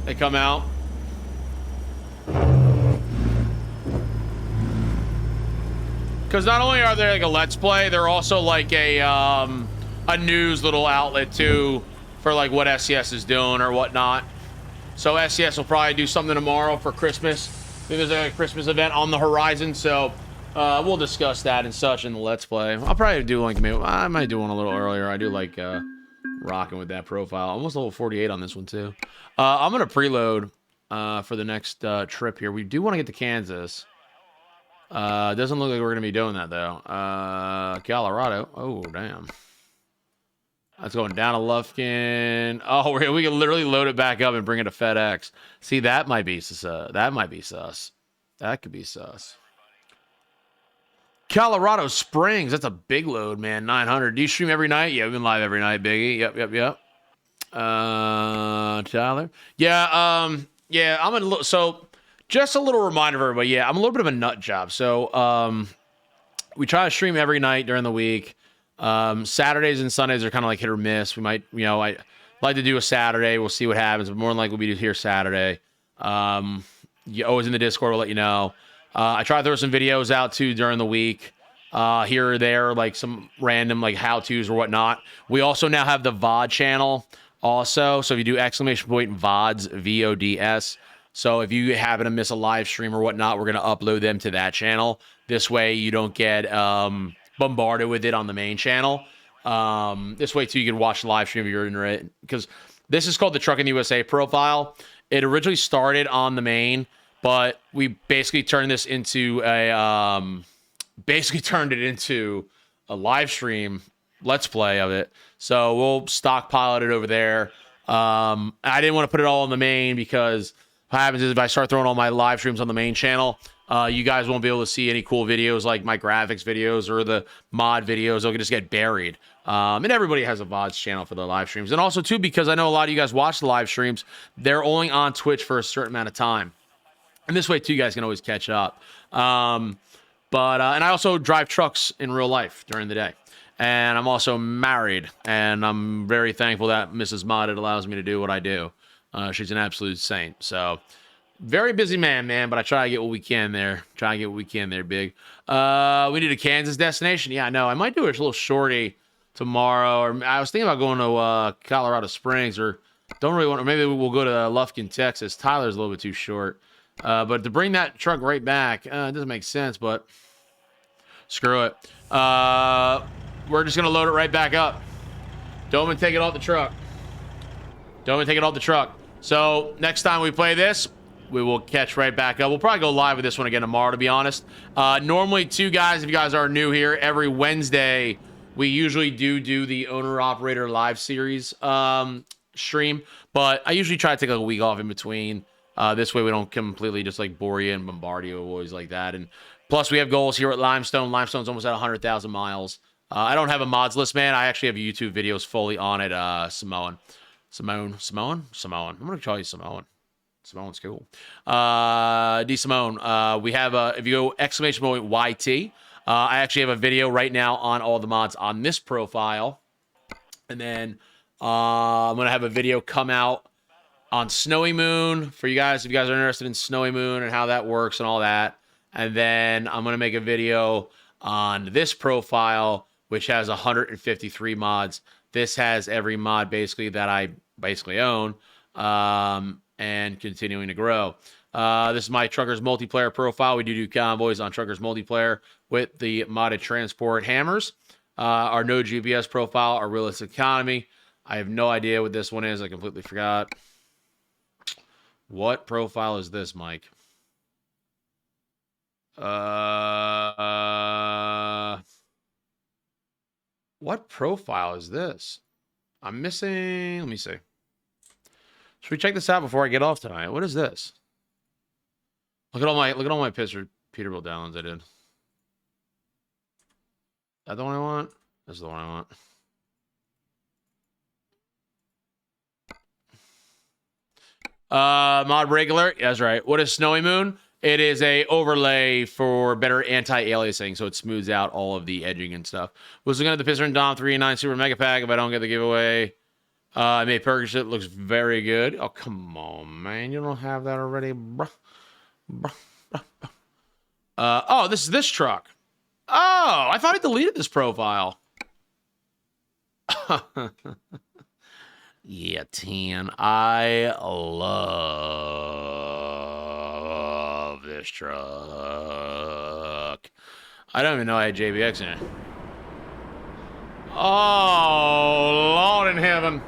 They come out. Because not only are they like a Let's Play, they're also like a news little outlet too for like what SCS is doing or whatnot. So SCS will probably do something tomorrow for Christmas. I think there's a Christmas event on the horizon, so we'll discuss that and such in the Let's Play. I'll probably do like, I might do one a little earlier. I do like rocking with that profile. Almost level 48 on this one too. I'm gonna preload for the next trip here. We do want to get to Kansas. Doesn't look like we're gonna be doing that though. Colorado. Oh damn. That's going down to Lufkin. Oh, we can literally load it back up and bring it to FedEx. See, that might be sus. That might be sus. That could be sus. Colorado Springs. That's a big load, man. 900. Do you stream every night? Yeah, we've been live every night, Biggie. Yep. Tyler. Yeah. Yeah. So just a little reminder of everybody. Yeah, I'm a little bit of a nut job. So we try to stream every night during the week. Saturdays and Sundays are kind of like hit or miss. We might, I like to do a Saturday. We'll see what happens, but more than likely we'll be here Saturday. You always in the Discord, we'll let you know. I try to throw some videos out too during the week, here or there, like some random like how-tos or whatnot. We also now have the VOD channel also. So if you do !VODS, VODS. So if you happen to miss a live stream or whatnot, we're going to upload them to that channel. This way you don't get, bombarded with it on the main channel. This way too you can watch the live stream if you're in it, because this is called the Truckin USA profile. It originally started on the main, but we basically turned this into a live stream Let's Play of it. So we'll stockpile it over there. I didn't want to put it all on the main because what happens is if I start throwing all my live streams on the main channel, you guys won't be able to see any cool videos like my graphics videos or the mod videos. They'll just get buried. And everybody has a VODs channel for their live streams. And also, too, because I know a lot of you guys watch the live streams, they're only on Twitch for a certain amount of time. And this way, too, you guys can always catch up. And I also drive trucks in real life during the day. And I'm also married. And I'm very thankful that Mrs. Modded allows me to do what I do. She's an absolute saint. So... very busy man, but I try to get what we can there. Big. We need a Kansas destination. Yeah, I know. I might do a little shorty tomorrow. Or I was thinking about going to Colorado Springs, or don't really want to. Maybe we'll go to Lufkin, Texas. Tyler's a little bit too short. But to bring that truck right back, it doesn't make sense, but screw it. We're just going to load it right back up. Don't even take it off the truck. So next time we play this, we will catch right back up. We'll probably go live with this one again tomorrow, to be honest. Normally, too, guys, if you guys are new here, every Wednesday, we usually do the owner-operator live series stream. But I usually try to take like a week off in between. This way we don't completely just like bore you and bombard you always like that. And plus, we have goals here at Limestone. Limestone's almost at 100,000 miles. I don't have a mods list, man. I actually have YouTube videos fully on it. Simone. I'm going to call you Simone. Simone's cool. D Simone, we have if you go !YT, I actually have a video right now on all the mods on this profile. And then I'm going to have a video come out on Snowy Moon for you guys, if you guys are interested in Snowy Moon and how that works and all that. And then I'm going to make a video on this profile, which has 153 mods. This has every mod basically that I basically own. And continuing to grow. This is my Truckers multiplayer profile. We do convoys on Truckers multiplayer with the modded transport hammers. Our no GPS profile, our realistic economy. I have no idea what this one is. I completely forgot. What profile is this, Mike? What profile is this? I'm missing. Let me see. Should we check this out before I get off tonight? What is this? Look at all my Peterbilt downloads I did. Is that the one I want? This is the one I want. Mod break alert. Yeah, that's right. What is Snowy Moon? It is a overlay for better anti-aliasing, so it smooths out all of the edging and stuff. Was looking at the Piston Dom 3-9 Super Mega Pack. If I don't get the giveaway, I may purchase it. Looks very good. Oh, come on, man. You don't have that already, bruh. Oh, this is this truck. Oh, I thought I deleted this profile. Yeah, 10. I love this truck. I don't even know I had JBX in it. Oh, Lord in heaven.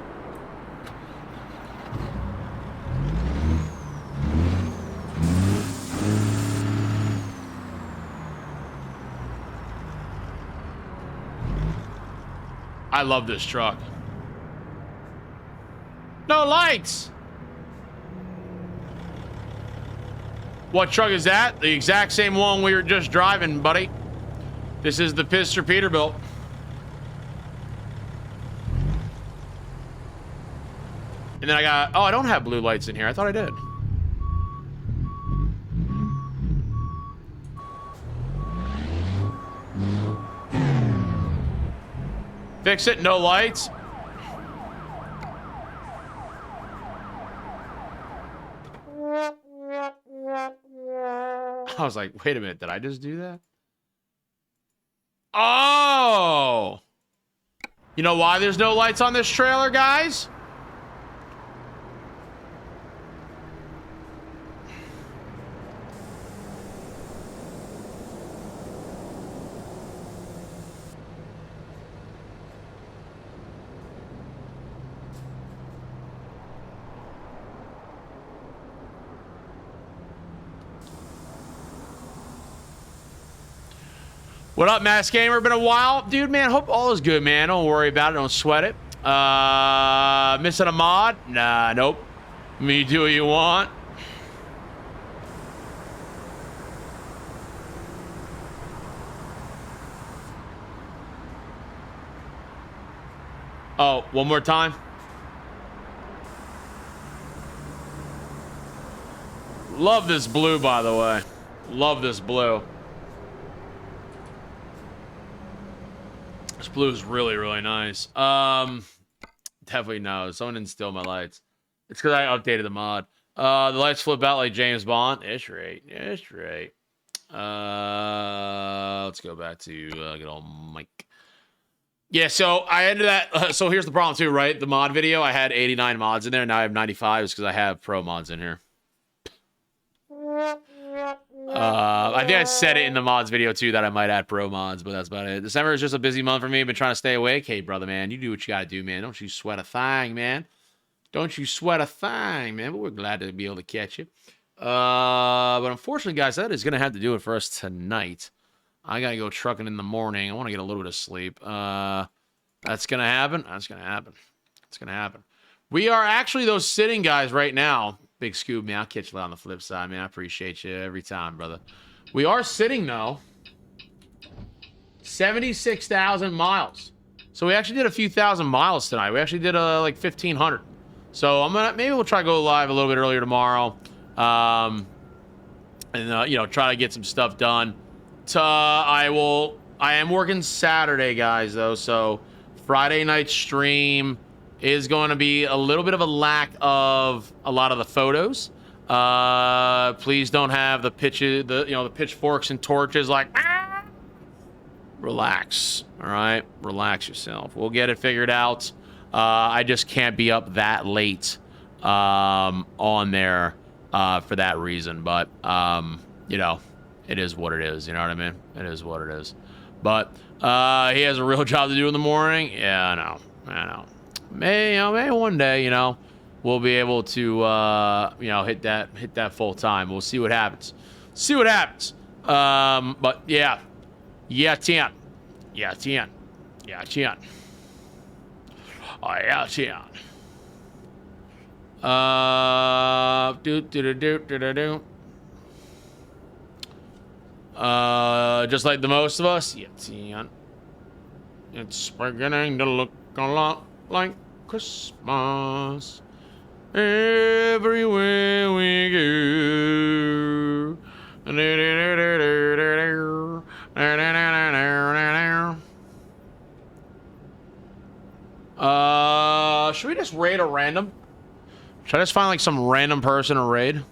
I love this truck. No lights. What truck is that? The exact same one we were just driving, buddy. This is the Pister Peterbilt. And then I got... Oh, I don't have blue lights in here. I thought I did. Fix it. No lights. I was like, wait a minute. Did I just do that? Oh! You know why there's no lights on this trailer, guys? What up, Mass Gamer? Been a while. Dude, man, hope all is good, man. Don't worry about it. Don't sweat it. Missing a mod? Nah, nope. Me do what you want. Oh, one more time. Love this blue, by the way. Love this blue. This blue is really, really nice. Definitely no. Someone didn't steal my lights. It's because I updated the mod. The lights flip out like James Bond. Ish right. Ish right. Let's go back to good old Mike. Yeah, so I ended that. So here's the problem too, right? The mod video, I had 89 mods in there. Now I have 95 because I have pro mods in here. I think I said it in the mods video too that I might add pro mods, but that's about it. December is just a busy month for me. I've been trying to stay awake. Hey, brother, man, you do what you gotta do, man. Don't you sweat a thing, man. Don't you sweat a thing, man. But we're glad to be able to catch you. But unfortunately, guys, that is gonna have to do it for us tonight. I gotta go trucking in the morning. I want to get a little bit of sleep. That's gonna happen. That's gonna happen. It's gonna happen. We are actually those sitting guys right now. Big Scoob, man. I'll catch you on the flip side, man. I appreciate you every time, brother. We are sitting, though, 76,000 miles. So we actually did a few thousand miles tonight. We actually did like 1,500. So I'm gonna maybe we'll try to go live a little bit earlier tomorrow, and you know, try to get some stuff done. I am working Saturday, guys, though. So Friday night stream is going to be a little bit of a lack of a lot of the photos. Please don't have the the pitchforks and torches like. Ah! Relax, all right? Relax yourself. We'll get it figured out. I just can't be up that late on there for that reason. But, you know, it is what it is. You know what I mean? It is what it is. But he has a real job to do in the morning. Yeah, I know. Maybe one day, you know, we'll be able to, you know, hit that full time. We'll see what happens. But yeah, Tian. Oh, yeah, Tian. Just like the most of us. Yeah, Tian. It's beginning to look a lot like Christmas everywhere we go. Should we just raid a random? Should I just find like some random person to raid?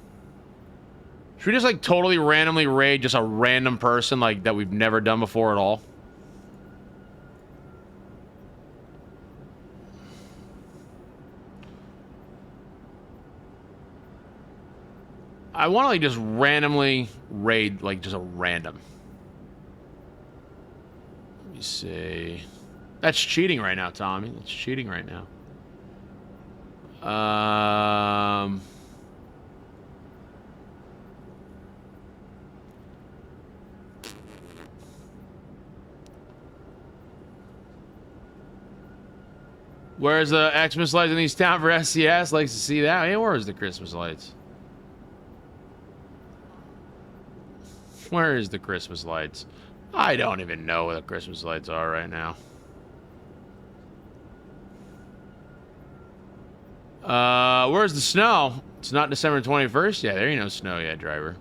Should we just like totally randomly raid just a random person like that we've never done before at all? I want to like just randomly raid like just a random. Let me see. That's cheating right now, Tommy. That's cheating right now. Where's the Xmas lights in East Town for SCS? Likes to see that. Hey, where's the Christmas lights? Where is the Christmas lights? I don't even know where the Christmas lights are right now. Where's the snow? It's not December 21st yet. There ain't no snow yet, driver.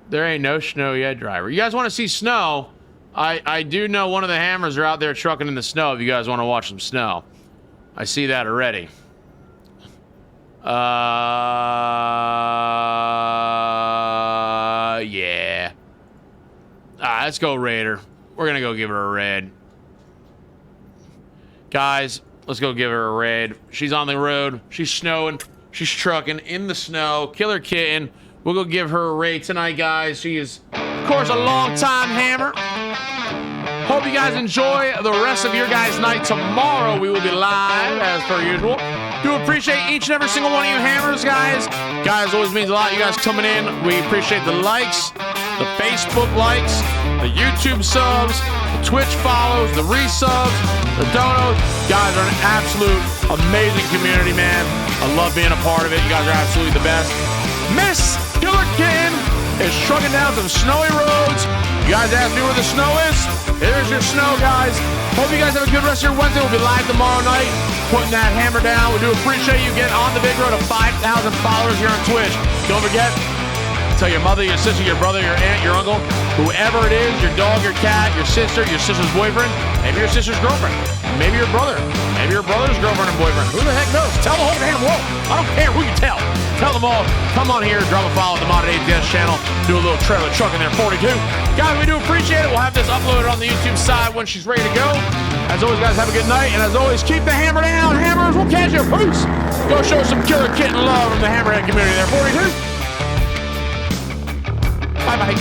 There ain't no snow yet, driver. You guys want to see snow? I do know one of the hammers are out there trucking in the snow if you guys want to watch some snow. I see that already. Yeah. Let's go Raider. We're gonna go give her a raid. Guys, let's go give her a raid. She's on the road. She's snowing. She's trucking in the snow. Killer Kitten. We'll go give her a raid tonight, guys. She is, of course, a long-time hammer. Hope you guys enjoy the rest of your guys' night. Tomorrow we will be live, as per usual. Do appreciate each and every single one of you hammers, guys. Guys, always means a lot. You guys coming in. We appreciate the likes, the Facebook likes, the YouTube subs, the Twitch follows, the resubs, the donos. You guys are an absolute amazing community, man. I love being a part of it. You guys are absolutely the best. Miss Killer Kitten is trucking down some snowy roads. You guys asked me where the snow is. Here's your snow, guys. Hope you guys have a good rest of your Wednesday. We'll be live tomorrow night, putting that hammer down. We do appreciate you getting on the big road to 5,000 followers here on Twitch. Don't forget, tell your mother, your sister, your brother, your aunt, your uncle, whoever it is, your dog, your cat, your sister's boyfriend, maybe your sister's girlfriend, maybe your brother, maybe your brother's girlfriend and boyfriend. Who the heck knows? Tell the whole damn world. I don't care who you tell. Tell them all. Come on here, drop a follow at the ModdedATS channel. Do a little trailer truck in there, 42. Guys, we do appreciate it. We'll have this uploaded on the YouTube side when she's ready to go. As always, guys, have a good night. And as always, keep the hammer down. Hammers, we'll catch you. Peace. Go show some Killer Kitten love from the Hammerhead community there, 42. Bye-bye.